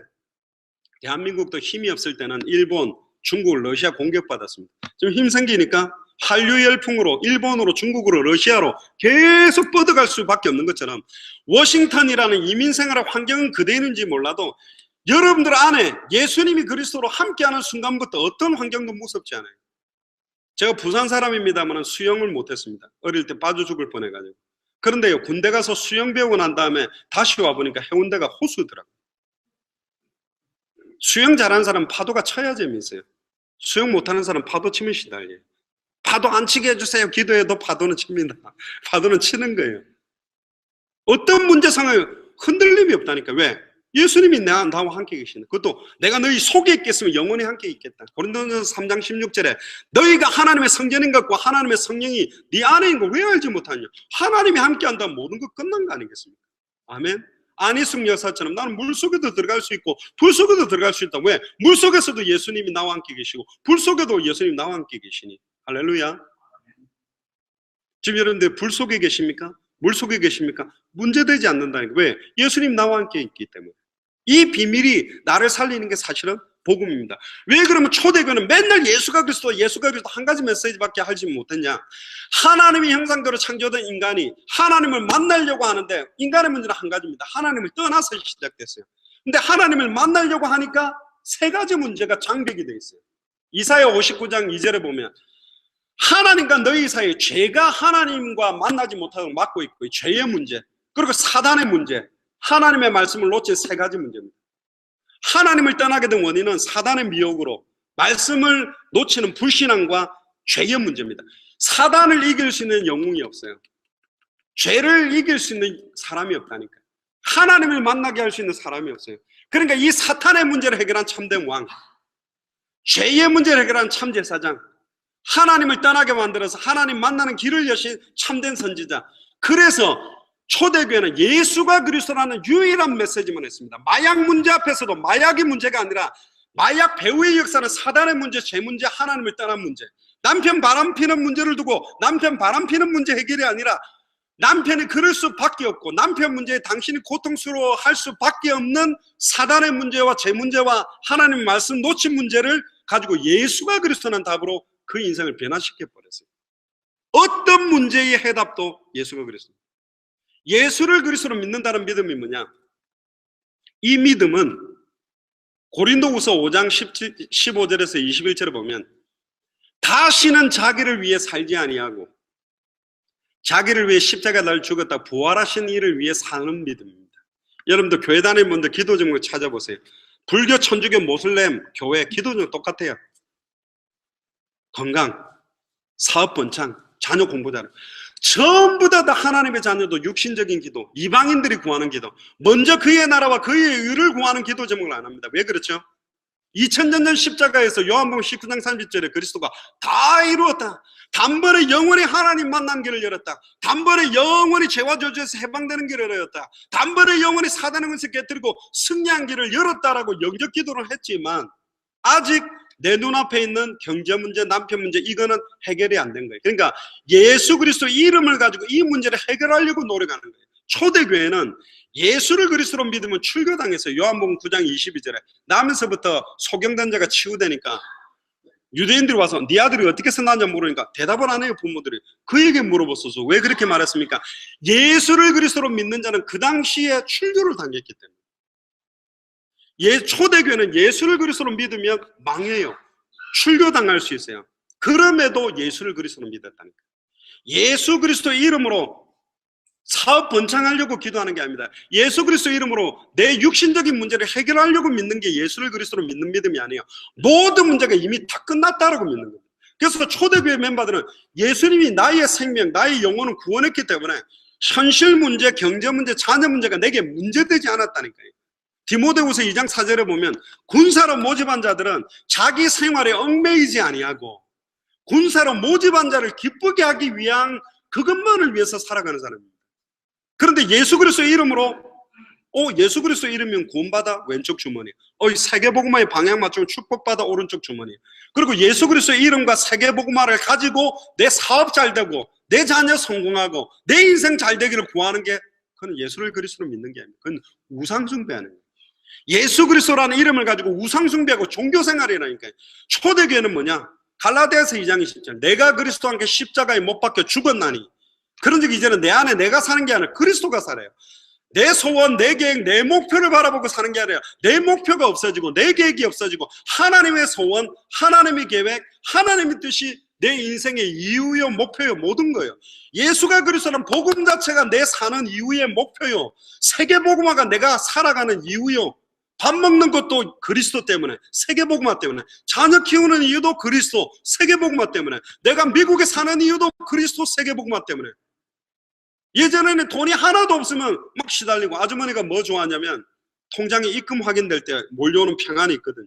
S1: 대한민국도 힘이 없을 때는 일본, 중국, 러시아 공격받았습니다. 좀 힘 생기니까 한류 열풍으로 일본으로 중국으로 러시아로 계속 뻗어갈 수밖에 없는 것처럼 워싱턴이라는 이민생활의 환경은 그대로인지 몰라도 여러분들 안에 예수님이 그리스도로 함께하는 순간부터 어떤 환경도 무섭지 않아요. 제가 부산 사람입니다만 수영을 못했습니다. 어릴 때 빠져 죽을 뻔해가지고. 그런데요, 군대 가서 수영 배우고 난 다음에 다시 와보니까 해운대가 호수더라고요. 수영 잘하는 사람은 파도가 쳐야 재미있어요. 수영 못하는 사람은 파도 치면 시달려요. 파도 안 치게 해주세요. 기도해도 파도는 칩니다. 파도는 치는 거예요. 어떤 문제 상황에 흔들림이 없다니까. 왜? 예수님이 나와 함께 계시네. 그것도 내가 너희 속에 있겠으면 영원히 함께 있겠다. 고린도전서 3장 16절에 너희가 하나님의 성전인 것과 하나님의 성령이 네 안에 있는 거 왜 알지 못하냐? 하나님이 함께 한다면 모든 것 끝난 거 아니겠습니까? 아멘. 안희숙 여사처럼 나는 물속에도 들어갈 수 있고 불속에도 들어갈 수 있다. 왜? 물속에서도 예수님이 나와 함께 계시고 불속에도 예수님이 나와 함께 계시니. 할렐루야. 지금 여러분들 불속에 계십니까? 물속에 계십니까? 문제되지 않는다니까. 왜? 예수님 나와 함께 있기 때문에. 이 비밀이 나를 살리는 게 사실은 복음입니다. 왜 그러면 초대교회는 맨날 예수가 그리스도 한 가지 메시지밖에 하지 못했냐? 하나님의 형상대로 창조된 인간이 하나님을 만나려고 하는데 인간의 문제는 한 가지입니다. 하나님을 떠나서 시작됐어요. 근데 하나님을 만나려고 하니까 세 가지 문제가 장벽이 되어 있어요. 이사야 59장 2절에 보면 하나님과 너희 사이에 죄가 하나님과 만나지 못하도록 막고 있고 죄의 문제 그리고 사단의 문제 하나님의 말씀을 놓친 세 가지 문제입니다. 하나님을 떠나게 된 원인은 사단의 미혹으로 말씀을 놓치는 불신앙과 죄의 문제입니다. 사단을 이길 수 있는 영웅이 없어요. 죄를 이길 수 있는 사람이 없다니까요. 하나님을 만나게 할 수 있는 사람이 없어요. 그러니까 이 사탄의 문제를 해결한 참된 왕, 죄의 문제를 해결한 참제사장, 하나님을 떠나게 만들어서 하나님 만나는 길을 여신 참된 선지자. 그래서 초대교회는 예수가 그리스도라는 유일한 메시지만 했습니다. 마약 문제 앞에서도 마약이 문제가 아니라 마약 배후의 역사는 사단의 문제, 죄 문제, 하나님을 떠난 문제. 남편 바람 피는 문제를 두고 남편 바람 피는 문제 해결이 아니라 남편이 그럴 수밖에 없고 남편 문제에 당신이 고통스러워할 수밖에 없는 사단의 문제와 죄 문제와 하나님 말씀 놓친 문제를 가지고 예수가 그리스도라는 답으로 그 인생을 변화시켜버렸어요. 어떤 문제의 해답도 예수가 그리스도. 예수를 그리스도로 믿는다는 믿음이 뭐냐? 이 믿음은 고린도후서 5장 15절에서 21절에 보면 다시는 자기를 위해 살지 아니하고 자기를 위해 십자가 날 죽었다 부활하신 이를 위해 사는 믿음입니다. 여러분들 교회 다니는 분들 기도 제목 찾아보세요. 불교, 천주교, 모슬렘, 교회 기도 제목 똑같아요. 건강, 사업 번창, 자녀 공부 잘하고 전부 다 하나님의 자녀도 육신적인 기도, 이방인들이 구하는 기도, 먼저 그의 나라와 그의 의를 구하는 기도 제목을 안 합니다. 왜 그렇죠? 2000년 전 십자가에서 요한복음 19장 30절에 그리스도가 다 이루었다. 단번에 영원히 하나님 만난 길을 열었다. 단번에 영원히 죄와 저주에서 해방되는 길을 열었다. 단번에 영원히 사단의 권세 깨뜨리고 승리한 길을 열었다라고 영적 기도를 했지만 아직 내 눈앞에 있는 경제 문제, 남편 문제, 이거는 해결이 안 된 거예요. 그러니까 예수 그리스도 이름을 가지고 이 문제를 해결하려고 노력하는 거예요. 초대교회는 예수를 그리스도로 믿으면 출교당해서 요한복음 9장 22절에 나면서부터 소경된 자가 치유되니까 유대인들이 와서 네 아들이 어떻게 생났냐 물으니까 대답을 안 해요. 부모들이. 그에게 물어봤어서 왜 그렇게 말했습니까? 예수를 그리스도로 믿는 자는 그 당시에 출교를 당했기 때문에. 초대교회는 예수를 그리스도로 믿으면 망해요. 출교당할 수 있어요. 그럼에도 예수를 그리스도로 믿었다니까. 예수 그리스도 이름으로 사업 번창하려고 기도하는 게 아닙니다. 예수 그리스도 이름으로 내 육신적인 문제를 해결하려고 믿는 게 예수를 그리스도로 믿는 믿음이 아니에요. 모든 문제가 이미 다 끝났다라고 믿는 겁니다. 그래서 초대교회 멤버들은 예수님이 나의 생명, 나의 영혼을 구원했기 때문에 현실 문제, 경제 문제, 자녀 문제가 내게 문제되지 않았다니까요. 디모데후서 2장 4절에 보면 군사로 모집한 자들은 자기 생활에 얽매이지 아니하고 군사로 모집한 자를 기쁘게 하기 위한 그것만을 위해서 살아가는 사람입니다. 그런데 예수 그리스도 이름으로 예수 그리스도 이름이면 구원받아 왼쪽 주머니, 세계복음화의 방향 맞추면 축복받아 오른쪽 주머니. 그리고 예수 그리스도 이름과 세계복음화를 가지고 내 사업 잘 되고 내 자녀 성공하고 내 인생 잘 되기를 구하는 게 그건 예수를 그리스도로 믿는 게 아닙니다. 그건 우상숭배하는 거예요. 예수 그리스도라는 이름을 가지고 우상숭배하고 종교생활이라니까요. 초대교회는 뭐냐? 갈라디아서 2장 20절 내가 그리스도와 함께 십자가에 못 박혀 죽었나니 그런즉 이제는 내 안에 내가 사는 게 아니라 그리스도가 살아요. 내 소원, 내 계획, 내 목표를 바라보고 사는 게 아니라 내 목표가 없어지고 내 계획이 없어지고 하나님의 소원, 하나님의 계획, 하나님의 뜻이 내 인생의 이유요, 목표요, 모든 거예요. 예수가 그리스도는 복음 자체가 내 사는 이유의 목표요. 세계복음화가 내가 살아가는 이유요. 밥 먹는 것도 그리스도 때문에, 세계복음화 때문에. 자녀 키우는 이유도 그리스도, 세계복음화 때문에. 내가 미국에 사는 이유도 그리스도, 세계복음화 때문에. 예전에는 돈이 하나도 없으면 막 시달리고 아주머니가 뭐 좋아하냐면 통장에 입금 확인될 때 몰려오는 평안이 있거든요.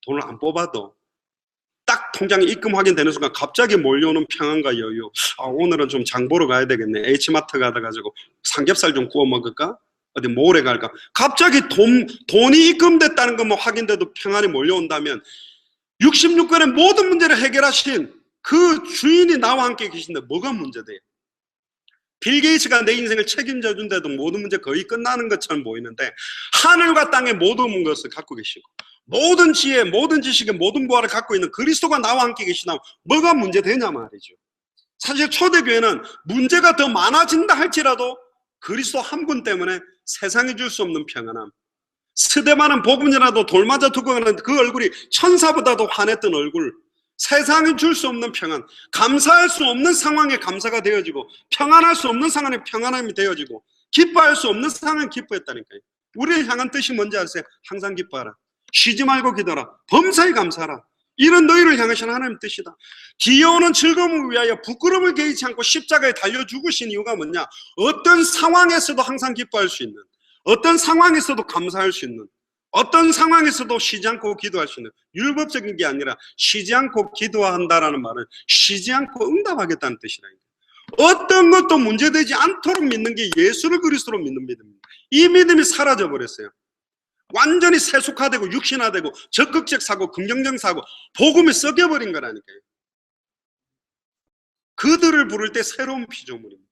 S1: 돈을 안 뽑아도 딱 통장에 입금 확인되는 순간 갑자기 몰려오는 평안과 여유. 오늘은 좀 장 보러 가야 되겠네. H마트 가가지고 삼겹살 좀 구워 먹을까? 어디 몰에 갈까? 갑자기 돈이 입금됐다는 것만 확인돼도 평안이 몰려온다면 66권의 모든 문제를 해결하신 그 주인이 나와 함께 계신데 뭐가 문제돼요? 빌 게이츠가 내 인생을 책임져 준데도 모든 문제 거의 끝나는 것처럼 보이는데 하늘과 땅의 모든 것을 갖고 계시고 모든 지혜, 모든 지식의 모든 부활을 갖고 있는 그리스도가 나와 함께 계시다면 뭐가 문제되냐 말이죠. 사실 초대교회는 문제가 더 많아진다 할지라도 그리스도 한 분 때문에 세상이 줄 수 없는 평안함, 스데반은 복음이라도 돌맞아 두고 가는 그 얼굴이 천사보다도 환했던 얼굴, 세상이 줄 수 없는 평안, 감사할 수 없는 상황에 감사가 되어지고 평안할 수 없는 상황에 평안함이 되어지고 기뻐할 수 없는 상황에 기뻐했다니까요. 우리를 향한 뜻이 뭔지 아세요? 항상 기뻐하라, 쉬지 말고 기도하라, 범사에 감사하라. 이런 너희를 향하신 하나님의 뜻이다. 뒤에 오는 즐거움을 위하여 부끄러움을 개의치 않고 십자가에 달려 죽으신 이유가 뭐냐? 어떤 상황에서도 항상 기뻐할 수 있는, 어떤 상황에서도 감사할 수 있는, 어떤 상황에서도 쉬지 않고 기도할 수 있는, 율법적인 게 아니라 쉬지 않고 기도한다라는 말은 쉬지 않고 응답하겠다는 뜻이라니까. 어떤 것도 문제되지 않도록 믿는 게 예수를 그리스도로 믿는 믿음입니다. 이 믿음이 사라져버렸어요. 완전히 세속화되고 육신화되고 적극적 사고, 긍정적 사고, 복음이 썩여버린 거라니까요. 그들을 부를 때 새로운 피조물입니다.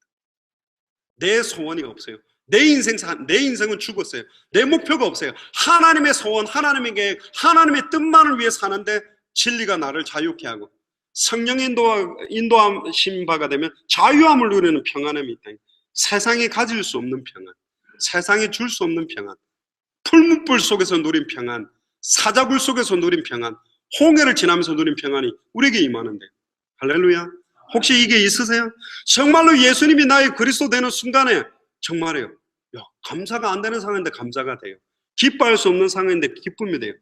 S1: 내 소원이 없어요. 내 인생은 죽었어요. 내 목표가 없어요. 하나님의 소원, 하나님의 계획, 하나님의 뜻만을 위해 사는데 진리가 나를 자유케 하고 성령의 인도하신 바가 되면 자유함을 누리는 평안함이 있다. 세상이 가질 수 없는 평안, 세상이 줄 수 없는 평안, 풀무불 속에서 누린 평안, 사자굴 속에서 누린 평안, 홍해를 지나면서 누린 평안이 우리에게 임하는데, 할렐루야. 혹시 이게 있으세요? 정말로 예수님이 나의 그리스도 되는 순간에 정말이에요. 감사가 안 되는 상황인데 감사가 돼요. 기뻐할 수 없는 상황인데 기쁨이 돼요.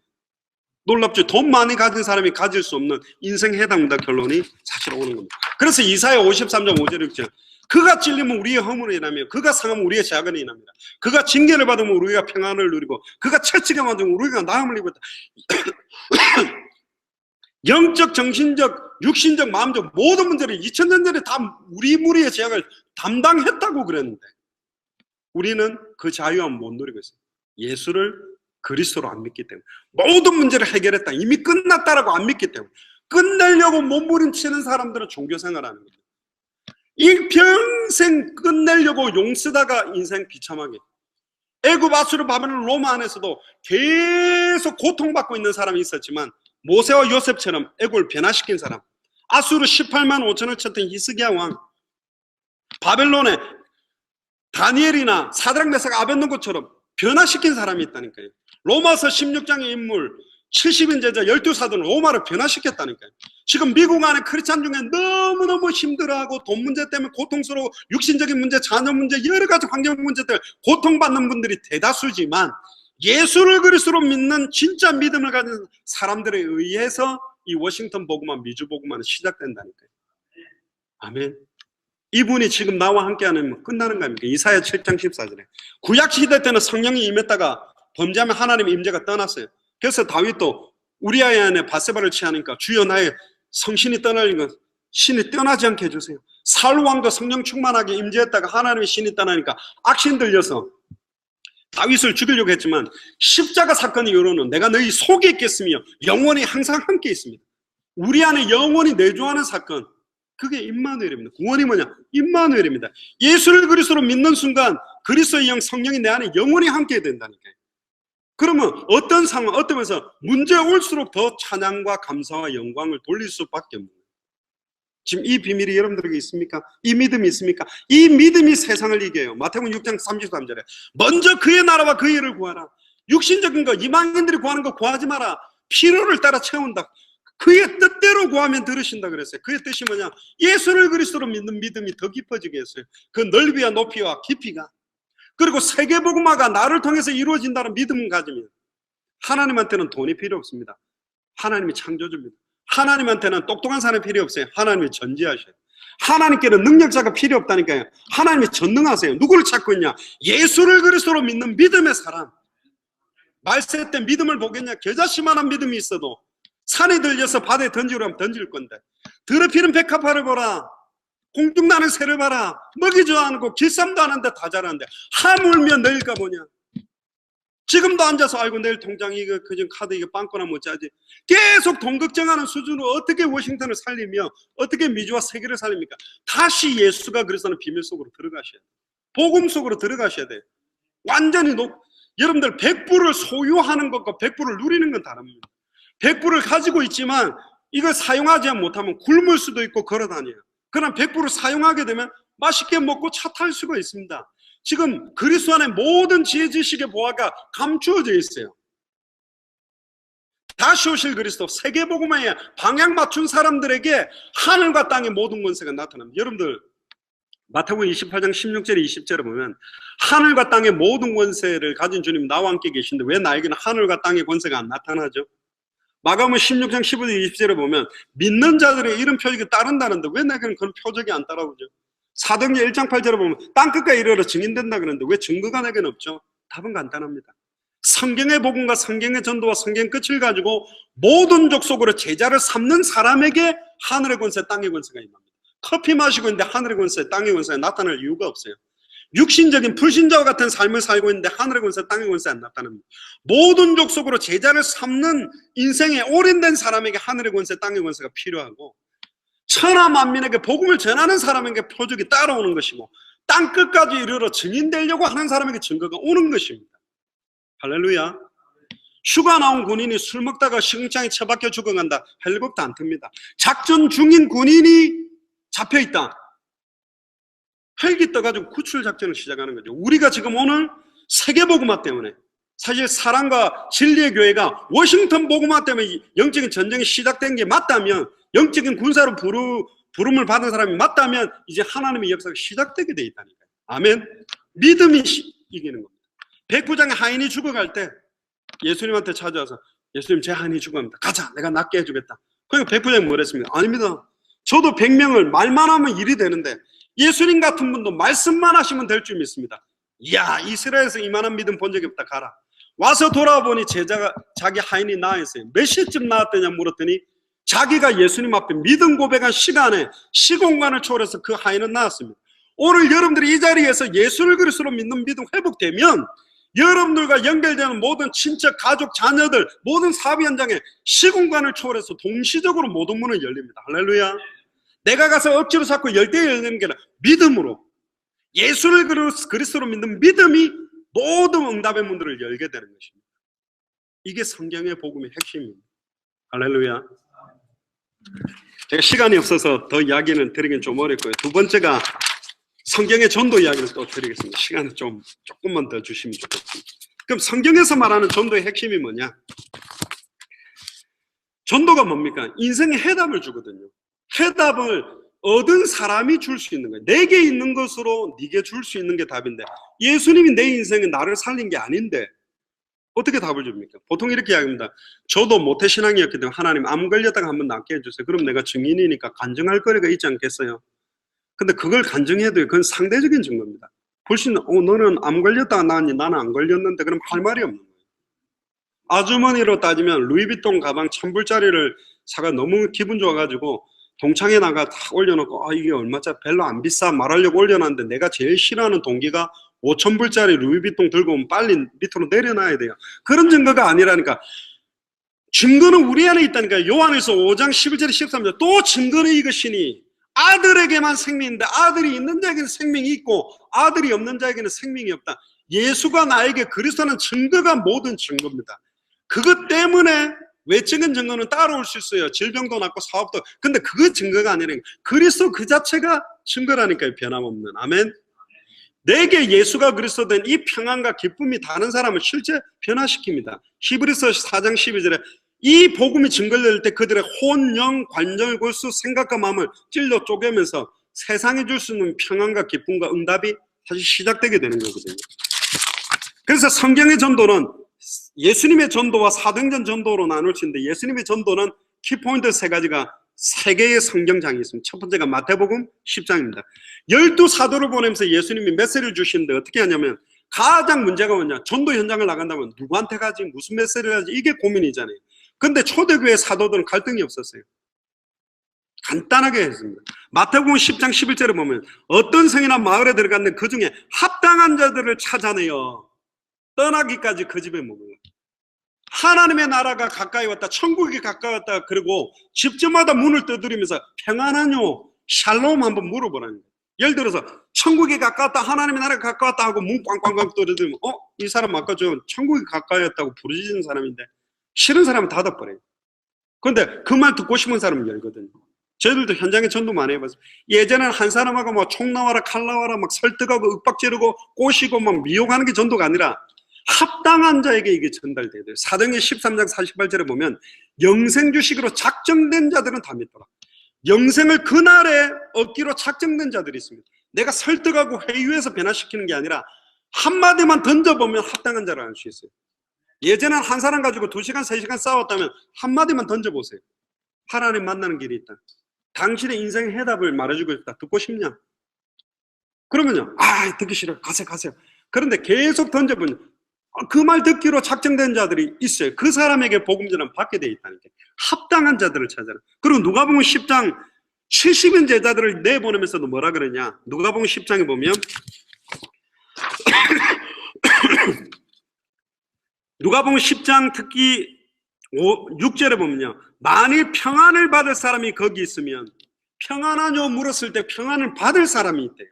S1: 놀랍죠? 돈 많이 가진 사람이 가질 수 없는 인생 해당다 결론이 사실 오는 겁니다. 그래서 이사야 53장 5절 6절 그가 찔리면 우리의 허물이 인하며 그가 상하면 우리의 자근이 인합니다. 그가 징계를 받으면 우리가 평안을 누리고 그가 채찍에 맞으면 우리가 나음을 입었다. 영적, 정신적, 육신적, 마음적 모든 문제를 2000년 전에 다 우리 무리의 죄악을 담당했다고 그랬는데 우리는 그 자유함 못 누리고 있어요. 예수를 그리스도로 안 믿기 때문에. 모든 문제를 해결했다, 이미 끝났다라고 안 믿기 때문에. 끝내려고 몸부림치는 사람들은 종교생활하는 거예요. 일평생 끝내려고 용쓰다가 인생 비참하게. 애굽, 아수르, 바벨론, 로마 안에서도 계속 고통받고 있는 사람이 있었지만 모세와 요셉처럼 애굽을 변화시킨 사람, 아수르 18만 5천을 쳤던 히스기야 왕, 바벨론에 다니엘이나 사드락, 메삭, 아벳노고처럼 변화시킨 사람이 있다니까요. 로마서 16장의 인물 70인 제자 12사도는 로마를 변화시켰다니까요. 지금 미국 안에 크리스찬 중에 너무너무 힘들어하고 돈 문제 때문에 고통스러워 육신적인 문제, 자녀 문제, 여러 가지 환경 문제들 고통받는 분들이 대다수지만 예수를 그리스도로 믿는 진짜 믿음을 가진 사람들에 의해서 이 워싱턴 복음화, 미주 복음화는 시작된다니까요. 아멘. 이분이 지금 나와 함께하는 끝나는 거 아닙니까? 이사야 7장 14절에 구약 시대 때는 성령이 임했다가 범죄하면 하나님의 임재가 떠났어요. 그래서 다윗도 우리아의 아내 바세바를 취하니까 주여 나의 성신이 떠나는 것 신이 떠나지 않게 해주세요. 사울 왕도 성령 충만하게 임재했다가 하나님의 신이 떠나니까 악신 들려서 다윗을 죽이려고 했지만 십자가 사건 이후로는 내가 너희 속에 있겠으며 영원히 항상 함께 있습니다. 우리 안에 영원히 내주하는 사건, 그게 임마누엘입니다. 구원이 뭐냐? 임마누엘입니다. 예수를 그리스도로 믿는 순간 그리스도의 영 성령이 내 안에 영원히 함께 된다니까요. 그러면 어떤 상황, 어떤 면에서 문제가 올수록 더 찬양과 감사와 영광을 돌릴 수밖에 없는 거예요. 지금 이 비밀이 여러분들에게 있습니까? 이 믿음이 있습니까? 이 믿음이 세상을 이겨요. 마태복음 6장 33절에 먼저 그의 나라와 그의 일을 구하라. 육신적인 거, 이방인들이 구하는 거 구하지 마라. 필요를 따라 채운다. 그의 뜻대로 구하면 들으신다 그랬어요. 그의 뜻이 뭐냐? 예수를 그리스도로 믿는 믿음이 더 깊어지게 했어요. 그 넓이와 높이와 깊이가. 그리고 세계복음화가 나를 통해서 이루어진다는 믿음을 가지면 하나님한테는 돈이 필요 없습니다. 하나님이 창조주입니다. 하나님한테는 똑똑한 사람이 필요 없어요. 하나님이 전지하셔요. 하나님께는 능력자가 필요 없다니까요. 하나님이 전능하세요. 누구를 찾고 있냐? 예수를 그리스도로 믿는 믿음의 사람. 말세 때 믿음을 보겠냐? 겨자씨만한 믿음이 있어도 산에 들려서 바다에 던지려 하면 던질 건데 더럽히는 백합화를 보라, 공중나는 새를 봐라, 먹이 좋아하는 거 길쌈도 하는데 다 자라는데 하물며 내일까 보냐. 지금도 앉아서 아이고 내일 통장 이거 그전 카드 이거 빵꾸나 못 짜지. 계속 돈 걱정하는 수준으로 어떻게 워싱턴을 살리며 어떻게 미주와 세계를 살립니까? 다시 예수가 그리스도는 비밀 속으로 들어가셔야 돼요. 복음 속으로 들어가셔야 돼요. 완전히 여러분들 100불을 소유하는 것과 100불을 누리는 건 다릅니다. 100불을 가지고 있지만 이걸 사용하지 못하면 굶을 수도 있고 걸어다녀요. 그러나 100불을 사용하게 되면 맛있게 먹고 차 탈 수가 있습니다. 지금 그리스도 안에 모든 지혜 지식의 보화가 감추어져 있어요. 다시 오실 그리스도, 세계복음화에 방향 맞춘 사람들에게 하늘과 땅의 모든 권세가 나타납니다. 여러분들 마태복음 28장 16절에 20절에 보면 하늘과 땅의 모든 권세를 가진 주님 나와 함께 계신데 왜 나에게는 하늘과 땅의 권세가 안 나타나죠? 마가복음 16장 15절 20절에 보면 믿는 자들의 이런 표적이 따른다는데 왜 내게는 그런 표적이 안 따라오죠? 사도행전 1장 8절에 보면 땅끝까지 이르러 증인된다 그러는데 왜 증거가 내게는 없죠? 답은 간단합니다. 성경의 복음과 성경의 전도와 성경 끝을 가지고 모든 족속으로 제자를 삼는 사람에게 하늘의 권세, 땅의 권세가 임합니다. 커피 마시고 있는데 하늘의 권세, 땅의 권세가 나타날 이유가 없어요. 육신적인 불신자와 같은 삶을 살고 있는데 하늘의 권세, 땅의 권세 안 나타납니다. 모든 족속으로 제자를 삼는 인생에 오랜된 사람에게 하늘의 권세, 땅의 권세가 필요하고 천하 만민에게 복음을 전하는 사람에게 표적이 따라오는 것이고 땅끝까지 이르러 증인되려고 하는 사람에게 증거가 오는 것입니다. 할렐루야. 휴가 나온 군인이 술 먹다가 시궁창에 처박혀 죽어간다. 헬리콥터 안 탑니다. 작전 중인 군인이 잡혀있다. 헬기 떠가지고 구출 작전을 시작하는 거죠. 우리가 지금 오늘 세계복음화 때문에 사실 사랑과 진리의 교회가 워싱턴 복음화 때문에 영적인 전쟁이 시작된 게 맞다면, 영적인 군사로 부름을 받은 사람이 맞다면 이제 하나님의 역사가 시작되게 돼 있다니까요. 아멘. 믿음이 이기는 겁니다. 백부장의 하인이 죽어갈 때 예수님한테 찾아와서 예수님 제 하인이 죽어갑니다. 가자, 내가 낫게 해주겠다. 그러니까 백부장이 뭐랬습니까? 아닙니다. 저도 100명을 말만 하면 일이 되는데 예수님 같은 분도 말씀만 하시면 될 줄 믿습니다. 이야, 이스라엘에서 이만한 믿음 본 적이 없다. 가라. 와서 돌아보니 제자가 자기 하인이 나와 있어요. 몇 시쯤 나왔더냐 물었더니 자기가 예수님 앞에 믿음 고백한 시간에 시공간을 초월해서 그 하인은 나왔습니다. 오늘 여러분들이 이 자리에서 예수를 그리스도로 믿는 믿음 회복되면 여러분들과 연결되는 모든 친척, 가족, 자녀들, 모든 사업 현장에 시공간을 초월해서 동시적으로 모든 문을 열립니다. 할렐루야. 내가 가서 억지로 잡고 열 때 열리는 게 아니라 믿음으로, 예수를 그리스도로 믿는 믿음이 모든 응답의 문들을 열게 되는 것입니다. 이게 성경의 복음의 핵심입니다. 할렐루야. 제가 시간이 없어서 더 이야기는 드리긴 좀 어렵고요. 두 번째가 성경의 전도 이야기를 또 드리겠습니다. 시간을 조금만 더 주시면 좋겠습니다. 그럼 성경에서 말하는 전도의 핵심이 뭐냐? 전도가 뭡니까? 인생의 해답을 주거든요. 해답을 얻은 사람이 줄 수 있는 거예요. 내게 있는 것으로 네게 줄 수 있는 게 답인데, 예수님이 내 인생에 나를 살린 게 아닌데 어떻게 답을 줍니까? 보통 이렇게 이야기합니다. 저도 모태신앙이었기 때문에 하나님 암 걸렸다가 한번 낫게 해주세요. 그럼 내가 증인이니까 간증할 거리가 있지 않겠어요? 근데 그걸 간증해도 그건 상대적인 증거입니다. 훨씬 너는 암 걸렸다가 나았니? 나는 안 걸렸는데, 그럼 할 말이 없는 거예요. 아주머니로 따지면 루이비통 가방 1000불짜리를 사가 너무 기분 좋아가지고 동창에 나가 다 올려놓고 이게 얼마짜리 별로 안 비싸 말하려고 올려놨는데, 내가 제일 싫어하는 동기가 5000불짜리 루이비통 들고 오면 빨리 밑으로 내려놔야 돼요. 그런 증거가 아니라니까. 증거는 우리 안에 있다니까. 요한에서 5장 11절 13절 또 증거는 이것이니 아들에게만 생명이 있는데, 아들이 있는 자에게는 생명이 있고 아들이 없는 자에게는 생명이 없다. 예수가 나에게 그리스도는 증거가 모든 증거입니다. 그것 때문에 외적인 증거는 따라올 수 있어요. 질병도 낫고 사업도. 근데 그거 증거가 아니라 그리스도 그 자체가 증거라니까요. 변함없는. 아멘. 내게 예수가 그리스도 된 이 평안과 기쁨이 다른 사람을 실제 변화시킵니다. 히브리서 4장 12절에 이 복음이 증거될 때 그들의 혼, 영, 관절, 골수, 생각과 마음을 찔러 쪼개면서 세상에 줄 수 있는 평안과 기쁨과 응답이 다시 시작되게 되는 거거든요. 그래서 성경의 전도는 예수님의 전도와 사도행전 전도로 나눌 수 있는데, 예수님의 전도는 키포인트 세 가지가 세 개의 성경장이 있습니다. 첫 번째가 마태복음 10장입니다. 12사도를 보내면서 예수님이 메시지를 주시는데 어떻게 하냐면, 가장 문제가 뭐냐? 전도 현장을 나간다면 누구한테 가지? 무슨 메시지를 하지? 이게 고민이잖아요. 근데 초대교회 사도들은 갈등이 없었어요. 간단하게 했습니다. 마태복음 10장 11절에 보면 어떤 성이나 마을에 들어갔는데 그 중에 합당한 자들을 찾아내어 떠나기까지 그 집에 머물러. 하나님의 나라가 가까이 왔다, 천국이 가까이 왔다, 그리고 집집마다 문을 두드리면서 평안하뇨, 샬롬 한번 물어보라는 거예요. 예를 들어서 천국이 가까웠다, 하나님의 나라가 가까웠다 하고 문 꽝꽝꽝 두드리면 이 사람 아까 저 천국이 가까이 왔다고 부르짖는 사람인데 싫은 사람은 닫아버려요. 그런데 그 말 듣고 싶은 사람은 열거든요. 저희들도 현장에 전도 많이 해봤어요. 예전에는 한 사람하고 막 총 나와라 칼 나와라 막 설득하고 윽박 지르고 꼬시고 막 미혹하는 게 전도가 아니라 합당한 자에게 이게 전달돼야 돼요. 사도행전 13장 48절에 보면 영생 주시기로 작정된 자들은 다 믿더라. 영생을 그날에 얻기로 작정된 자들이 있습니다. 내가 설득하고 회유해서 변화시키는 게 아니라 한마디만 던져보면 합당한 자를 알 수 있어요. 예전에는 한 사람 가지고 2시간 3시간 싸웠다면 한마디만 던져보세요. 하나님 만나는 길이 있다. 당신의 인생의 해답을 말해주고 싶다. 듣고 싶냐? 그러면요, 듣기 싫어요. 가세요. 그런데 계속 던져보면 그 말 듣기로 작정된 자들이 있어요. 그 사람에게 복음 전환 받게 돼 있다는 게. 합당한 자들을 찾아라. 그리고 누가복음 10장 70인 제자들을 내보내면서도 뭐라 그러냐? 누가복음 10장에 보면 누가복음 10장 특히 6절에 보면요, 만일 평안을 받을 사람이 거기 있으면 평안하뇨 물었을 때 평안을 받을 사람이 있대요.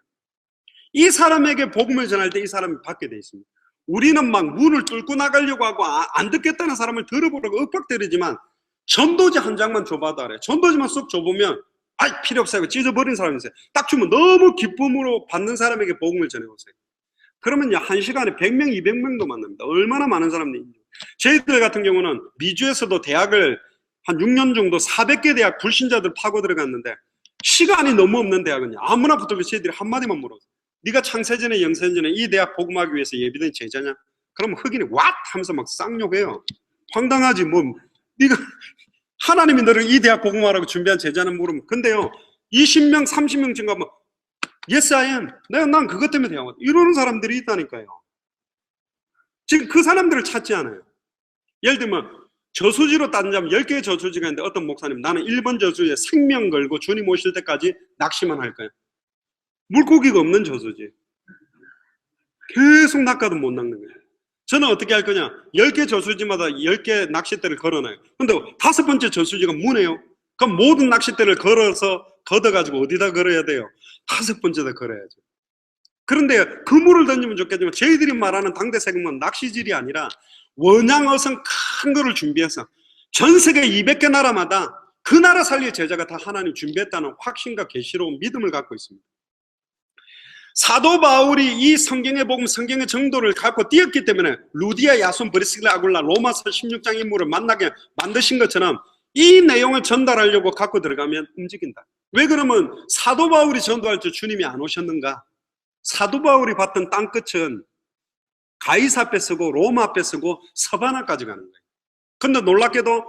S1: 이 사람에게 복음을 전할 때 이 사람이 받게 돼 있습니다. 우리는 막 문을 뚫고 나가려고 하고 안 듣겠다는 사람을 들어보라고 윽박대리지만 전도지 한 장만 줘봐도 알아요. 전도지만 쏙 줘보면 필요 없어요. 찢어버린 사람이 있어요. 딱 주면 너무 기쁨으로 받는 사람에게 복음을 전해보세요. 그러면요, 한 시간에 100명, 200명도 만납니다. 얼마나 많은 사람들이 있는지. 저희들 같은 경우는 미주에서도 대학을 한 6년 정도 400개 대학 불신자들 파고 들어갔는데 시간이 너무 없는 대학은요, 아무나 붙어도 저희들이 한마디만 물어요. 네가 창세전에 영세전에 이 대학 복음하기 위해서 예비된 제자냐? 그러면 흑인이 왓 하면서 막 쌍욕해요. 황당하지 뭐. 네가 하나님이 너를 이 대학 복음하라고 준비한 제자는 물으면. 근데요, 20명 30명 증가하면 Yes, I am. 난 그것 때문에 대항하다. 이러는 사람들이 있다니까요. 지금 그 사람들을 찾지 않아요. 예를 들면 저수지로 따지자면 10개의 저수지가 있는데 어떤 목사님 나는 1번 저수지에 생명 걸고 주님 오실 때까지 낚시만 할 거예요. 물고기가 없는 저수지. 계속 낚아도 못 낚는 거예요. 저는 어떻게 할 거냐? 10개 저수지마다 10개 낚싯대를 걸어놔요. 근데 5번째 저수지가 무네요. 그럼 모든 낚싯대를 걸어서 걷어가지고 어디다 걸어야 돼요? 5번째다 걸어야죠. 그런데 그물을 던지면 좋겠지만 저희들이 말하는 당대 세금은 낚시질이 아니라 원양어선 큰 거를 준비해서 전 세계 200개 나라마다 그 나라 살릴 제자가 다 하나님 준비했다는 확신과 계시로 믿음을 갖고 있습니다. 사도 바울이 이 성경의 복음, 성경의 정도를 갖고 뛰었기 때문에 루디아, 야손, 브리스길라, 아굴라, 로마서 16장 인물을 만나게 만드신 것처럼 이 내용을 전달하려고 갖고 들어가면 움직인다. 왜 그러면 사도 바울이 전도할 때 주님이 안 오셨는가? 사도 바울이 봤던 땅끝은 가이사 앞에 쓰고 로마 앞에 쓰고 서바나까지 가는 거예요. 근데 놀랍게도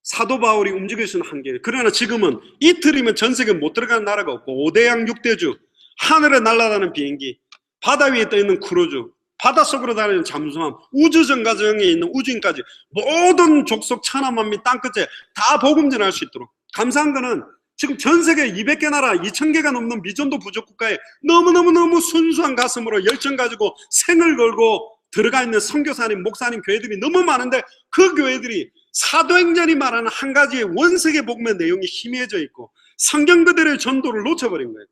S1: 사도 바울이 움직일 수는 한계예요. 그러나 지금은 이틀이면 전 세계 못 들어가는 나라가 없고 5대양 6대주, 하늘에 날아다니는 비행기, 바다 위에 떠있는 크루즈, 바닷속으로 다니는 잠수함, 우주정거장에 있는 우주인까지 모든 족속 천하만민 땅끝에 다 복음 전할 수 있도록. 감사한 거는 지금 전 세계 200개 나라 2000개가 넘는 미전도 부족국가에 너무너무 순수한 가슴으로 열정 가지고 생을 걸고 들어가 있는 선교사님, 목사님, 교회들이 너무 많은데 그 교회들이 사도행전이 말하는 한 가지의 원색의 복음의 내용이 희미해져 있고 성경 그대로의 전도를 놓쳐버린 거예요.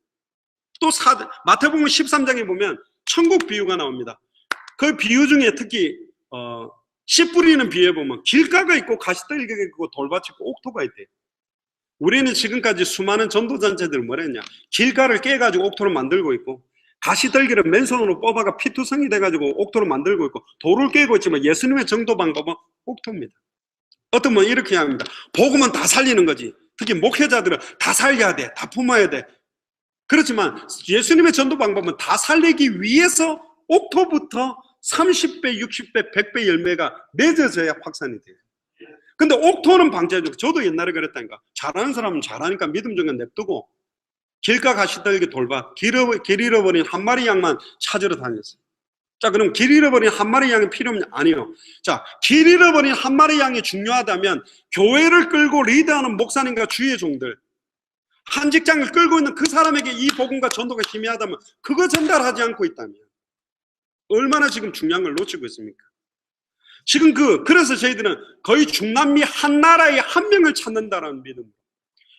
S1: 또 마태복음 13장에 보면 천국 비유가 나옵니다. 그 비유 중에 특히 씨 뿌리는 비유에 보면 길가가 있고 가시떨기가 있고 돌밭이 있고 옥토가 있대요. 우리는 지금까지 수많은 전도단체들 뭘 했냐? 길가를 깨가지고 옥토를 만들고 있고 가시떨기를 맨손으로 뽑아가 피투성이 돼가지고 옥토를 만들고 있고 돌을 깨고 있지만 예수님의 전도 방법은 옥토입니다. 어떤 분 이렇게 합니다. 복음은 다 살리는 거지. 특히 목회자들은 다 살려야 돼. 다 품어야 돼. 그렇지만 예수님의 전도 방법은 다 살리기 위해서 옥토부터 30배, 60배, 100배 열매가 맺어져야 확산이 돼요. 근데 옥토는 방치해주고, 저도 옛날에 그랬다니까. 잘하는 사람은 잘하니까 믿음 중에 냅두고 길가 가시떨기 돌밭, 길 잃어버린 한 마리 양만 찾으러 다녔어요. 자, 그럼 길 잃어버린 한 마리 양이 필요 없냐? 아니요. 자, 길 잃어버린 한 마리 양이 중요하다면 교회를 끌고 리드하는 목사님과 주의 종들, 한 직장을 끌고 있는 그 사람에게 이 복음과 전도가 희미하다면 그거 전달하지 않고 있다면 얼마나 지금 중요한 걸 놓치고 있습니까? 지금 그래서 저희들은 거의 중남미 한 나라에 한 명을 찾는다라는 믿음.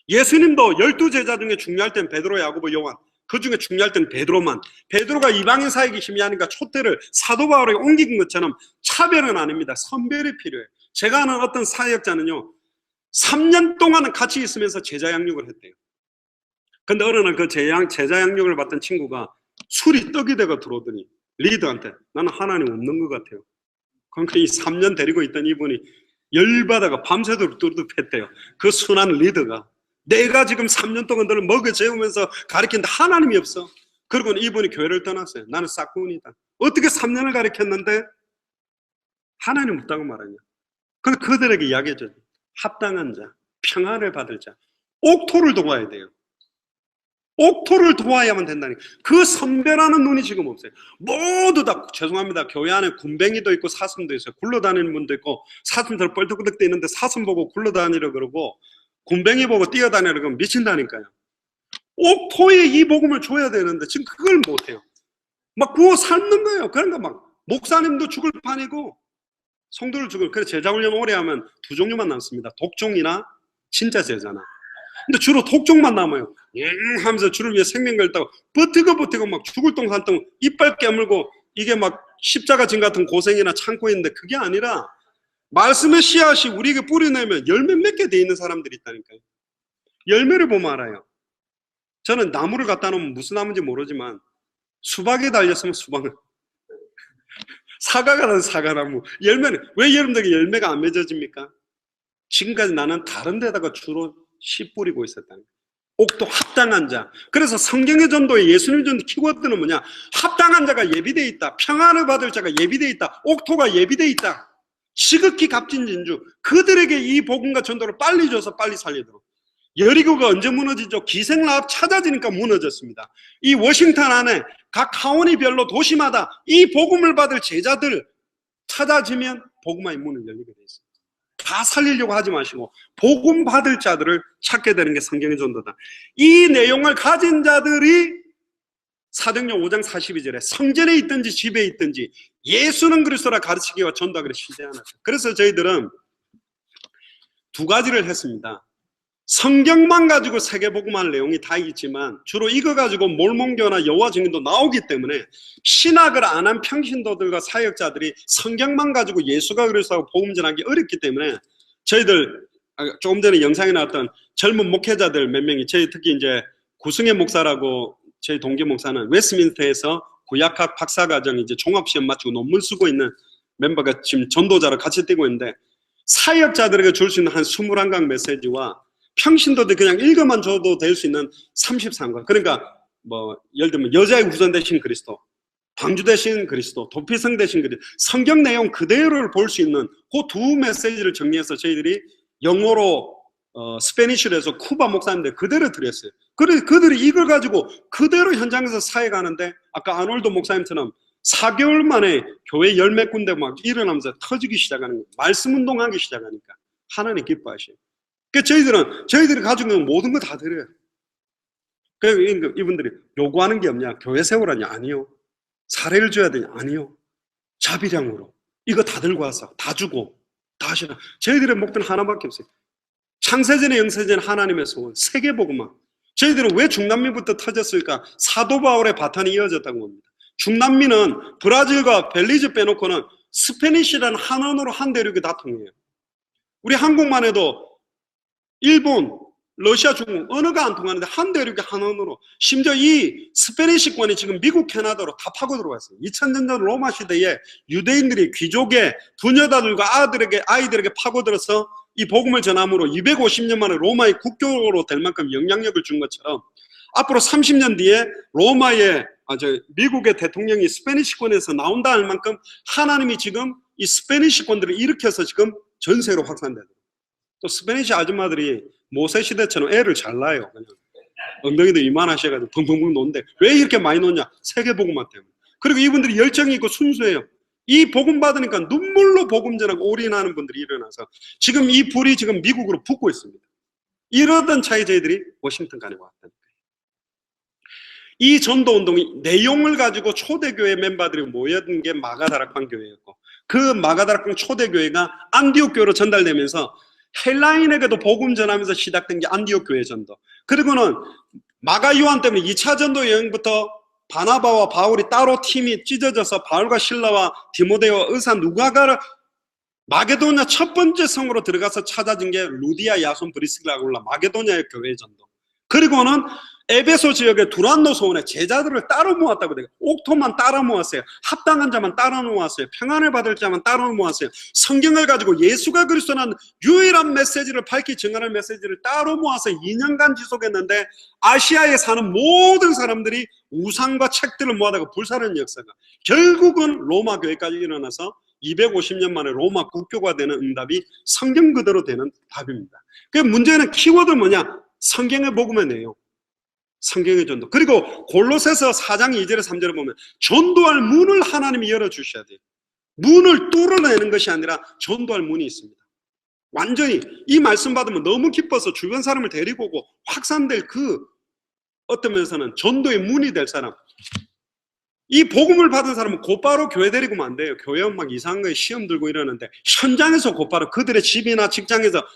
S1: 예수님도 12제자 중에 중요할 땐 베드로, 야고보, 요한, 그 중에 중요할 때는 베드로만. 베드로가 이방인 사역이 희미하니까 촛대를 사도 바울에 옮긴 것처럼 차별은 아닙니다. 선별이 필요해요. 제가 아는 어떤 사역자는요 3년 동안은 같이 있으면서 제자 양육을 했대요. 근데 어느 날 그 제자 양육을 받던 친구가 술이 떡이 되고 들어오더니 리더한테 나는 하나님 없는 것 같아요. 그러니까 이 3년 데리고 있던 이분이 열받아가 밤새도록 뚜루뚜했대요. 그 순한 리더가 내가 지금 3년 동안 너를 먹여 재우면서 가르쳤는데 하나님이 없어. 그리고 이분이 교회를 떠났어요. 나는 싹군이다. 어떻게 3년을 가르쳤는데 하나님 없다고 말하냐. 그래서 그들에게 이야기해줘. 합당한 자, 평안을 받을 자, 옥토를 도와야 돼요. 옥토를 도와야만 된다니. 그 선별하는 눈이 지금 없어요. 모두 다 죄송합니다. 교회 안에 군뱅이도 있고 사슴도 있어요. 굴러다니는 분도 있고 사슴들 뻘떡뻘떡 뛰는데 사슴 보고 굴러다니려 그러고 군뱅이 보고 뛰어다니려 그러면 미친다니까요. 옥토에 이 복음을 줘야 되는데 지금 그걸 못해요. 막 구워 삶는 거예요. 그러니까 막 목사님도 죽을 판이고 성도를 죽을. 그래서 제자훈련 오래 하면 두 종류만 남습니다. 독종이나 진짜 제자나. 근데 주로 독종만 남아요. 하면서 주를 위해 생명 걸다가 버티고 막 죽을 똥 산똥 이빨 깨물고 이게 막 십자가 진 같은 고생이나 참고 있는데 그게 아니라 말씀의 씨앗이 우리에게 뿌려내면 열매 맺게 돼 있는 사람들이 있다니까요. 열매를 보면 알아요. 저는 나무를 갖다 놓으면 무슨 나무인지 모르지만 수박에 달렸으면 수박은 사과가 난 사과나무. 열매는 왜 여러분들에게 열매가 안 맺어집니까? 지금까지 나는 다른 데다가 주로 씨 뿌리고 있었다는 거예요. 옥토 합당한 자. 그래서 성경의 전도에 예수님 전도 키워드는 뭐냐? 합당한 자가 예비되어 있다. 평안을 받을 자가 예비되어 있다. 옥토가 예비되어 있다. 시극히 값진 진주. 그들에게 이 복음과 전도를 빨리 줘서 빨리 살리도록. 여리고가 언제 무너지죠? 기생라합 찾아지니까 무너졌습니다. 이 워싱턴 안에 각 카운티별로 도시마다 이 복음을 받을 제자들 찾아지면 복음화의 문을 열리게 돼 있어요. 다 살리려고 하지 마시고 복음 받을 자들을 찾게 되는 게 성경의 전도다. 이 내용을 가진 자들이 사도행전 5장 42절에 성전에 있든지 집에 있든지 예수는 그리스도라 가르치기와 전도하기를 시대하나. 그래서 저희들은 두 가지를 했습니다. 성경만 가지고 세계복음할 내용이 다 있지만 주로 이거 가지고 몰몬교나 여호와 증인도 나오기 때문에 신학을 안 한 평신도들과 사역자들이 성경만 가지고 예수가 그리스도하고 복음 전하기 어렵기 때문에 저희들 조금 전에 영상에 나왔던 젊은 목회자들 몇 명이 저희 특히 이제 구승혜 목사라고 저희 동기 목사는 웨스트민스터에서 구약학 박사과정 이제 종합시험 마치고 논문 쓰고 있는 멤버가 지금 전도자로 같이 뛰고 있는데 사역자들에게 줄 수 있는 한 21강 메시지와 평신도들 그냥 읽어만 줘도 될 수 있는 33강. 그러니까 뭐 예를 들면 여자의 후손 되신 그리스도, 방주 되신 그리스도, 도피성 되신 그리스도, 성경 내용 그대로를 볼 수 있는 그 두 메시지를 정리해서 저희들이 영어로 스페니쉬로 해서 쿠바 목사님들 그대로 드렸어요. 그들이 이걸 가지고 그대로 현장에서 사역하는데 아까 아놀드 목사님처럼 4개월 만에 교회 열 몇 군데 막 일어나면서 터지기 시작하는 거예요. 말씀 운동하기 시작하니까 하나님 기뻐하셔요. 그러니까 저희들이 가지고 있는 모든 거 다 드려요. 그러니까 이분들이 요구하는 게 없냐? 교회 세우라냐? 아니요. 사례를 줘야 되냐? 아니요. 자비량으로 이거 다 들고 와서 다 주고 다 하시라. 저희들의 목표는 하나밖에 없어요. 창세전에 영세전 하나님의 소원 세계복음화. 저희들은 왜 중남미부터 터졌을까? 사도 바울의 바탕이 이어졌다고 봅니다. 중남미는 브라질과 벨리즈 빼놓고는 스페니쉬라는 한 언어로 한 대륙이 다 통해요. 우리 한국만 해도 일본, 러시아, 중국 언어가 안 통하는데 한 대륙이 한 언어로 심지어 이 스페니시권이 지금 미국, 캐나다로 다 파고 들어왔어요. 2000년 전 로마 시대에 유대인들이 귀족의 부녀자들과 아이들에게 파고들어서 이 복음을 전함으로 250년 만에 로마의 국교로 될 만큼 영향력을 준 것처럼 앞으로 30년 뒤에 미국의 대통령이 스페니시권에서 나온다 할 만큼 하나님이 지금 이 스페니시권들을 일으켜서 지금 전세로 확산돼요. 또 스페니시 아줌마들이 모세 시대처럼 애를 잘 낳아요. 그냥 엉덩이도 이만하셔가지고 펑펑펑 노는데 왜 이렇게 많이 노냐? 세계복음화 때문에. 그리고 이분들이 열정이 있고 순수해요. 이 복음 받으니까 눈물로 복음 전하고 올인하는 분들이 일어나서 지금 이 불이 지금 미국으로 붙고 있습니다. 이러던 차에 저희들이 워싱턴간에 왔다니까요. 이 전도운동이 내용을 가지고 초대교회 멤버들이 모였던 게 마가다락방 교회였고 그 마가다락방 초대교회가 안디옥 교회로 전달되면서 헬라인에게도 복음 전하면서 시작된 게 안디옥 교회 전도. 그리고는 마가 요한 때문에 2차 전도 여행부터 바나바와 바울이 따로 팀이 찢어져서 바울과 실라와 디모데와 의사 누가가 마게도냐 첫 번째 성으로 들어가서 찾아진 게 루디아, 야손, 브리스길라고 올라 마게도냐의 교회 전도. 그리고는 에베소 지역의 두란노 소원에 제자들을 따로 모았다고 돼요. 옥토만 따라 모았어요. 합당한 자만 따라 모았어요. 평안을 받을 자만 따라 모았어요. 성경을 가지고 예수가 그리스도라는 유일한 메시지를 밝히 증언할 메시지를 따로 모아서 2년간 지속했는데 아시아에 사는 모든 사람들이 우상과 책들을 모아다가 불사르는 역사가 결국은 로마 교회까지 일어나서 250년 만에 로마 국교가 되는 응답이 성경 그대로 되는 답입니다. 그 문제는 키워드 뭐냐? 성경의 복음의 내용. 성경의 전도. 그리고 골로새서 4장 2절에 3절에 보면 전도할 문을 하나님이 열어주셔야 돼요. 문을 뚫어내는 것이 아니라 전도할 문이 있습니다. 완전히 이 말씀 받으면 너무 기뻐서 주변 사람을 데리고 오고 확산될 그 어떤 면에서는 전도의 문이 될 사람. 이 복음을 받은 사람은 곧바로 교회 데리고 오면 안 돼요. 교회 오면 막 이상한 거에 시험 들고 이러는데 현장에서 곧바로 그들의 집이나 직장에서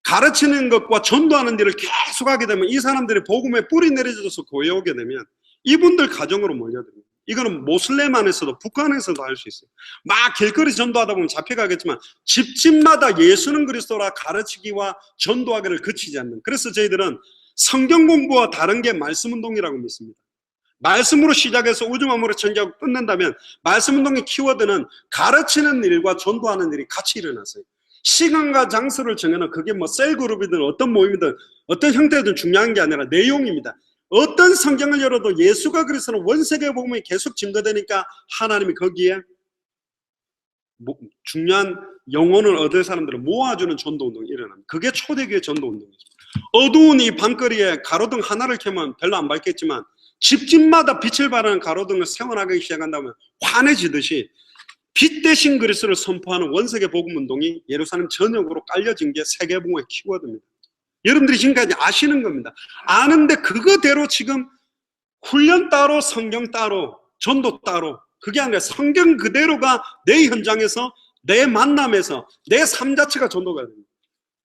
S1: 가르치는 것과 전도하는 일을 계속 하게 되면 이 사람들이 복음에 뿌리 내려져서 교회 오게 되면 이분들 가정으로 몰려듭니다. 이거는 모슬렘 안에서도 북한에서도 할 수 있어요. 막 길거리 전도하다 보면 잡혀가겠지만 집집마다 예수는 그리스도라 가르치기와 전도하기를 그치지 않는. 그래서 저희들은 성경 공부와 다른 게 말씀 운동이라고 믿습니다. 말씀으로 시작해서 우주만물을 전개하고 끝낸다면 말씀 운동의 키워드는 가르치는 일과 전도하는 일이 같이 일어났어요. 시간과 장소를 정해놓은 그게 뭐 셀그룹이든 어떤 모임이든 어떤 형태든 중요한 게 아니라 내용입니다. 어떤 성경을 열어도 예수가 그리스도는 원세계 복음이 계속 증거되니까 하나님이 거기에 중요한 영혼을 얻을 사람들을 모아주는 전도운동이 일어납니다. 그게 초대교회 전도운동이죠. 어두운 이 밤거리에 가로등 하나를 켜면 별로 안 밝겠지만 집집마다 빛을 발하는 가로등을 세워나가기 시작한다면 환해지듯이 빛 대신 그리스도를 선포하는 원색의 복음운동이 예루살렘 전역으로 깔려진 게 세계복음의 키워드입니다. 여러분들이 지금까지 아시는 겁니다. 아는데 그거대로 지금 훈련 따로 성경 따로 전도 따로 그게 아니라 성경 그대로가 내 현장에서 내 만남에서 내 삶 자체가 전도가 됩니다.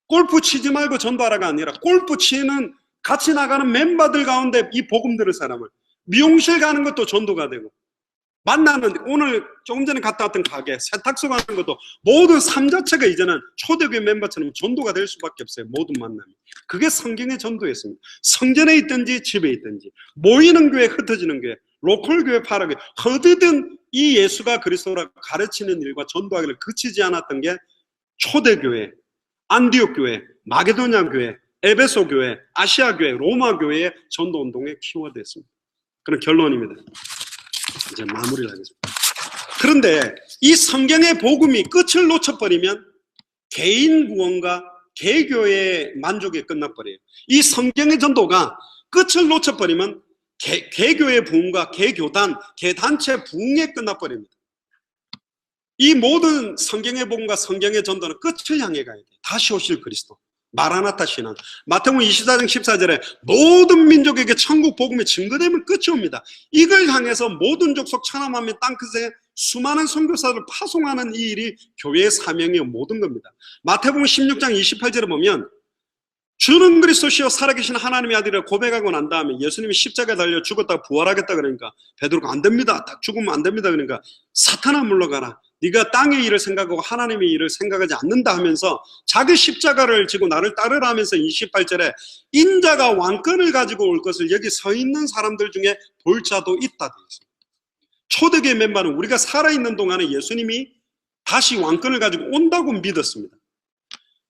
S1: 골프 치지 말고 전도하라가 아니라 골프 치는 같이 나가는 멤버들 가운데 이 복음 들을 사람을, 미용실 가는 것도 전도가 되고, 만나는 오늘 조금 전에 갔다 왔던 가게, 세탁소 가는 것도 모든 삶 자체가 이제는 초대교회 멤버처럼 전도가 될 수밖에 없어요. 모든 만남이. 그게 성경의 전도였습니다. 성전에 있든지 집에 있든지 모이는 교회, 흩어지는 교회, 로컬 교회, 파라교회, 어디든 이 예수가 그리스도라고 가르치는 일과 전도하기를 그치지 않았던 게 초대교회, 안디옥 교회, 마게도냐 교회, 에베소 교회, 아시아 교회, 로마 교회의 전도 운동의 키워드였습니다. 그런 결론입니다. 이제 마무리를 하겠습니다. 그런데 이 성경의 복음이 끝을 놓쳐버리면 개인 구원과 개교의 만족에 끝나버려요. 이 성경의 전도가 끝을 놓쳐버리면 개교의 부흥과 개교단, 개단체 부흥에 끝나버립니다. 이 모든 성경의 복음과 성경의 전도는 끝을 향해 가야 돼요. 다시 오실 그리스도, 마라나타 신앙. 마태복음 24장 14절에 모든 민족에게 천국 복음이 증거되면 끝이 옵니다. 이걸 향해서 모든 족속 천하 만민 땅끝에 수많은 선교사를 파송하는 이 일이 교회의 사명이요 모든 겁니다. 마태복음 16장 28절에 보면 주는 그리스도시요 살아계신 하나님의 아들이라 고백하고 난 다음에 예수님이 십자가에 달려 죽었다가 부활하겠다 그러니까 베드로가 안 됩니다. 딱 죽으면 안 됩니다. 그러니까 사탄아 물러가라. 네가 땅의 일을 생각하고 하나님의 일을 생각하지 않는다 하면서 자기 십자가를 지고 나를 따르라 하면서 28절에 인자가 왕권을 가지고 올 것을 여기 서 있는 사람들 중에 볼 자도 있다 되어 있습니다. 초대교회 멤버는 우리가 살아있는 동안에 예수님이 다시 왕권을 가지고 온다고 믿었습니다.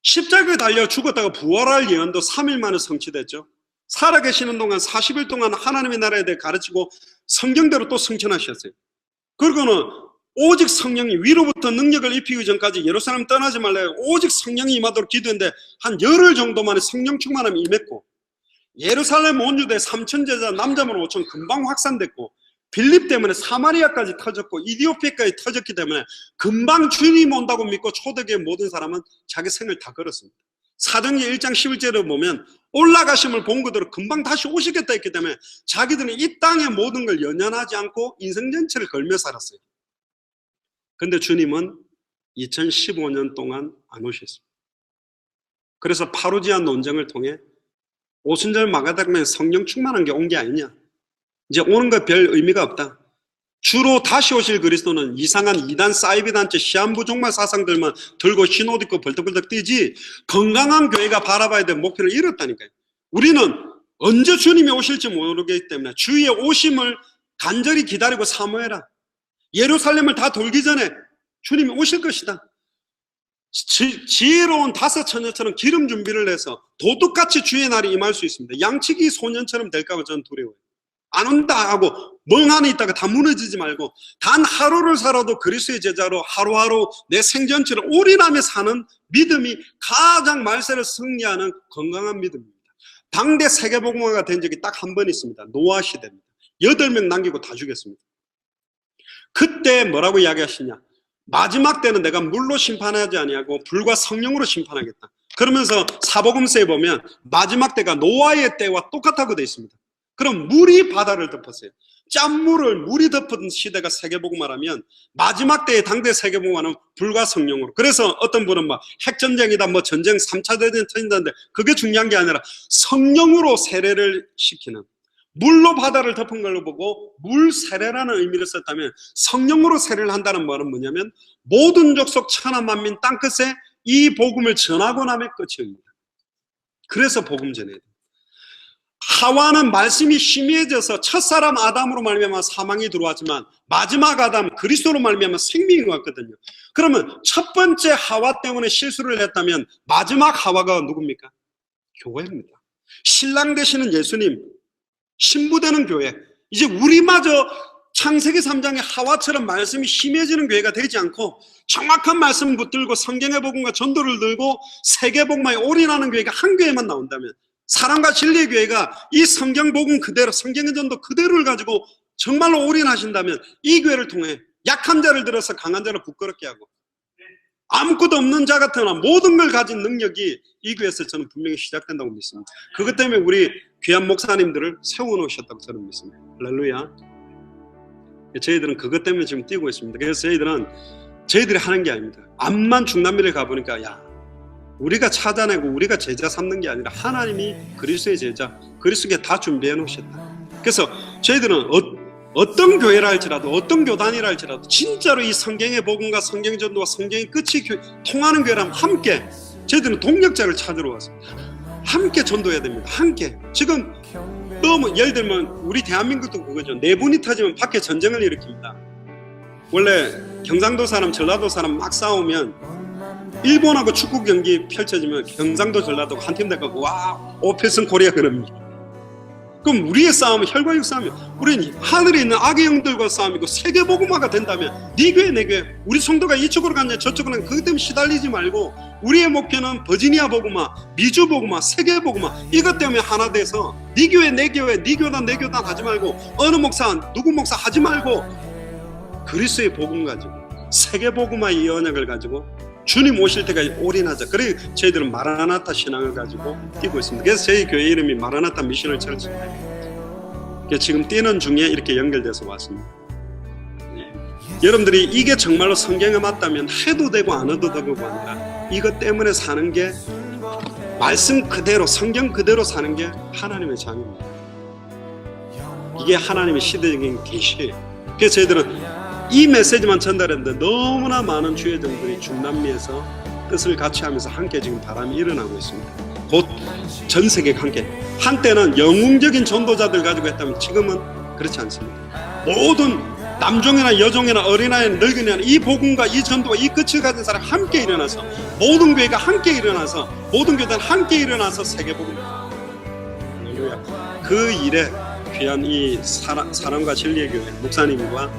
S1: 십자가에 달려 죽었다가 부활할 예언도 3일 만에 성취됐죠. 살아계시는 동안 40일 동안 하나님의 나라에 대해 가르치고 성경대로 또 성천하셨어요. 그리고는 오직 성령이 위로부터 능력을 입히기 전까지 예루살렘 떠나지 말래요. 오직 성령이 임하도록 기도했는데 한 열흘 정도 만에 성령 충만함이 임했고, 예루살렘 온 유대 3천 제자 남자만 5천 금방 확산됐고, 빌립 때문에 사마리아까지 터졌고 이디오피아까지 터졌기 때문에 금방 주님 온다고 믿고 초대교회 모든 사람은 자기 생을 다 걸었습니다. 사도행전 1장 11절에 보면 올라가심을 본 그대로 금방 다시 오시겠다 했기 때문에 자기들은 이 땅의 모든 걸 연연하지 않고 인생 전체를 걸며 살았어요. 근데 주님은 2015년 동안 안 오셨습니다. 그래서 파루지아 논쟁을 통해 오순절 마가다락방에 성령 충만한 게 온 게 아니냐, 이제 오는 거 별 의미가 없다. 주로 다시 오실 그리스도는 이상한 이단 사이비 단체 시한부 종말 사상들만 들고 신옷 입고 벌떡벌떡 뛰지 건강한 교회가 바라봐야 될 목표를 잃었다니까요. 우리는 언제 주님이 오실지 모르기 때문에 주의 오심을 간절히 기다리고 사모해라. 예루살렘을 다 돌기 전에 주님이 오실 것이다. 지혜로운 다섯 처녀처럼 기름 준비를 해서 도둑같이 주의 날이 임할 수 있습니다. 양치기 소년처럼 될까 봐 저는 두려워요. 안 온다 하고 멍하니 있다가 다 무너지지 말고 단 하루를 살아도 그리스도의 제자로 하루하루 내 생전체를 올인하며 사는 믿음이 가장 말세를 승리하는 건강한 믿음입니다. 당대 세계복음화가 된 적이 딱 한 번 있습니다. 노아 시대입니다. 8명 남기고 다 죽였습니다. 그때 뭐라고 이야기하시냐, 마지막 때는 내가 물로 심판하지 아니하고 불과 성령으로 심판하겠다. 그러면서 사복음서에 보면 마지막 때가 노아의 때와 똑같다고 되어 있습니다. 그럼 물이 바다를 덮었어요. 짠물을 물이 덮은 시대가 세계복음화라면 마지막 때의 당대 세계복음화는 불과 성령으로. 그래서 어떤 분은 막 핵전쟁이다, 뭐 전쟁 3차 대전 터진다는데 그게 중요한 게 아니라 성령으로 세례를 시키는, 물로 바다를 덮은 걸로 보고 물 세례라는 의미를 썼다면 성령으로 세례를 한다는 말은 뭐냐면 모든 족속 천하 만민 땅끝에 이 복음을 전하고 나면 끝입니다. 그래서 복음 전해야 돼요. 하와는 말씀이 희미해져서 첫사람 아담으로 말미암아 사망이 들어왔지만 마지막 아담 그리스도로 말미암아 생명이 왔거든요. 그러면 첫 번째 하와 때문에 실수를 했다면 마지막 하와가 누굽니까? 교회입니다. 신랑 되시는 예수님, 신부되는 교회. 이제 우리마저 창세기 3장의 하와처럼 말씀이 심해지는 교회가 되지 않고 정확한 말씀 붙들고 성경의 복음과 전도를 들고 세계복음화에 올인하는 교회가 한 교회만 나온다면 사랑과 진리의 교회가 이 성경 복음 그대로, 성경의 전도 그대로를 가지고 정말로 올인하신다면 이 교회를 통해 약한 자를 들어서 강한 자를 부끄럽게 하고 아무것도 없는 자 같으나 모든 걸 가진 능력이 이 교회에서 저는 분명히 시작된다고 믿습니다. 그것 때문에 우리 귀한 목사님들을 세워놓으셨다고 저는 믿습니다. 할렐루야. 저희들은 그것 때문에 지금 뛰고 있습니다. 그래서 저희들이 하는 게 아닙니다. 암만 중남미를 가보니까 우리가 찾아내고 우리가 제자 삼는 게 아니라 하나님이 그리스도의 제자, 그리스도께 다 준비해 놓으셨다. 그래서 저희들은 어떤 교회라 할지라도 어떤 교단이라 할지라도 진짜로 이 성경의 복음과 성경의 전도와 성경의 끝이 통하는 교회라면 함께 저희들은 동력자를 찾으러 왔습니다. 함께 전도해야 됩니다. 함께. 지금 너무 예를 들면 우리 대한민국도 그거죠. 내분이 터지면 밖에 전쟁을 일으킵니다. 원래 경상도 사람, 전라도 사람 막 싸우면 일본하고 축구 경기 펼쳐지면 경상도, 전라도가 한 팀 돼서 와, 오페슨 코리아 그럽니다. 그럼 우리의 싸움은 혈과육 싸움이에요. 우리는 하늘에 있는 악의 영들과 싸움이고 세계 복음화가 된다면 네 교회 내 교회 우리 성도가 이쪽으로 갔냐 저쪽으로 갔냐 그것 때문에 시달리지 말고 우리의 목표는 버지니아 복음화, 미주 복음화, 세계 복음화 이것 때문에 하나 돼서 네 교회 내 교회 네 교단 내 교단 하지 말고 어느 목사 누구 목사 하지 말고 그리스도의 복음 가지고 세계 복음화의 이 언약을 가지고 주님 오실 때까지 올인하자. 그래 저희들은 마라나타 신앙을 가지고 뛰고 있습니다. 그래서 저희 교회 이름이 마라나타 미셔널 철치입니다. 지금 뛰는 중에 이렇게 연결돼서 왔습니다. 여러분들이 이게 정말로 성경에 맞다면 해도 되고 안 해도 되고가 아니라 이것 때문에 사는 게 말씀 그대로 성경 그대로 사는 게 하나님의 자녀입니다. 이게 하나님의 시대적인 계시예요. 그래서 저희들은 이 메시지만 전달했는데 너무나 많은 주의 종들이 중남미에서 뜻을 같이 하면서 함께 지금 바람이 일어나고 있습니다. 곧 전 세계가 함께. 한때는 영웅적인 전도자들 가지고 했다면 지금은 그렇지 않습니다. 모든 남종이나 여종이나 어린아이 늙은이나 이 복음과 이 전도와 이 끝을 가진 사람 함께 일어나서 모든 교회가 함께 일어나서 모든 교단 함께 일어나서 세계 복음. 그 일에 귀한 이 사랑과 진리의 교회 목사님과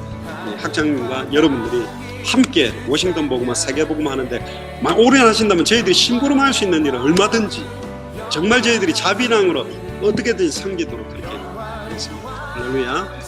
S1: 학장님과 여러분들이 함께 워싱턴 복음화 세계 복음화 하는데 올인하신다면 저희들이 심부름할 수 있는 일은 얼마든지 정말 저희들이 자비랑으로 어떻게든 섬기도록 그렇게 하겠습니다. 할렐루야.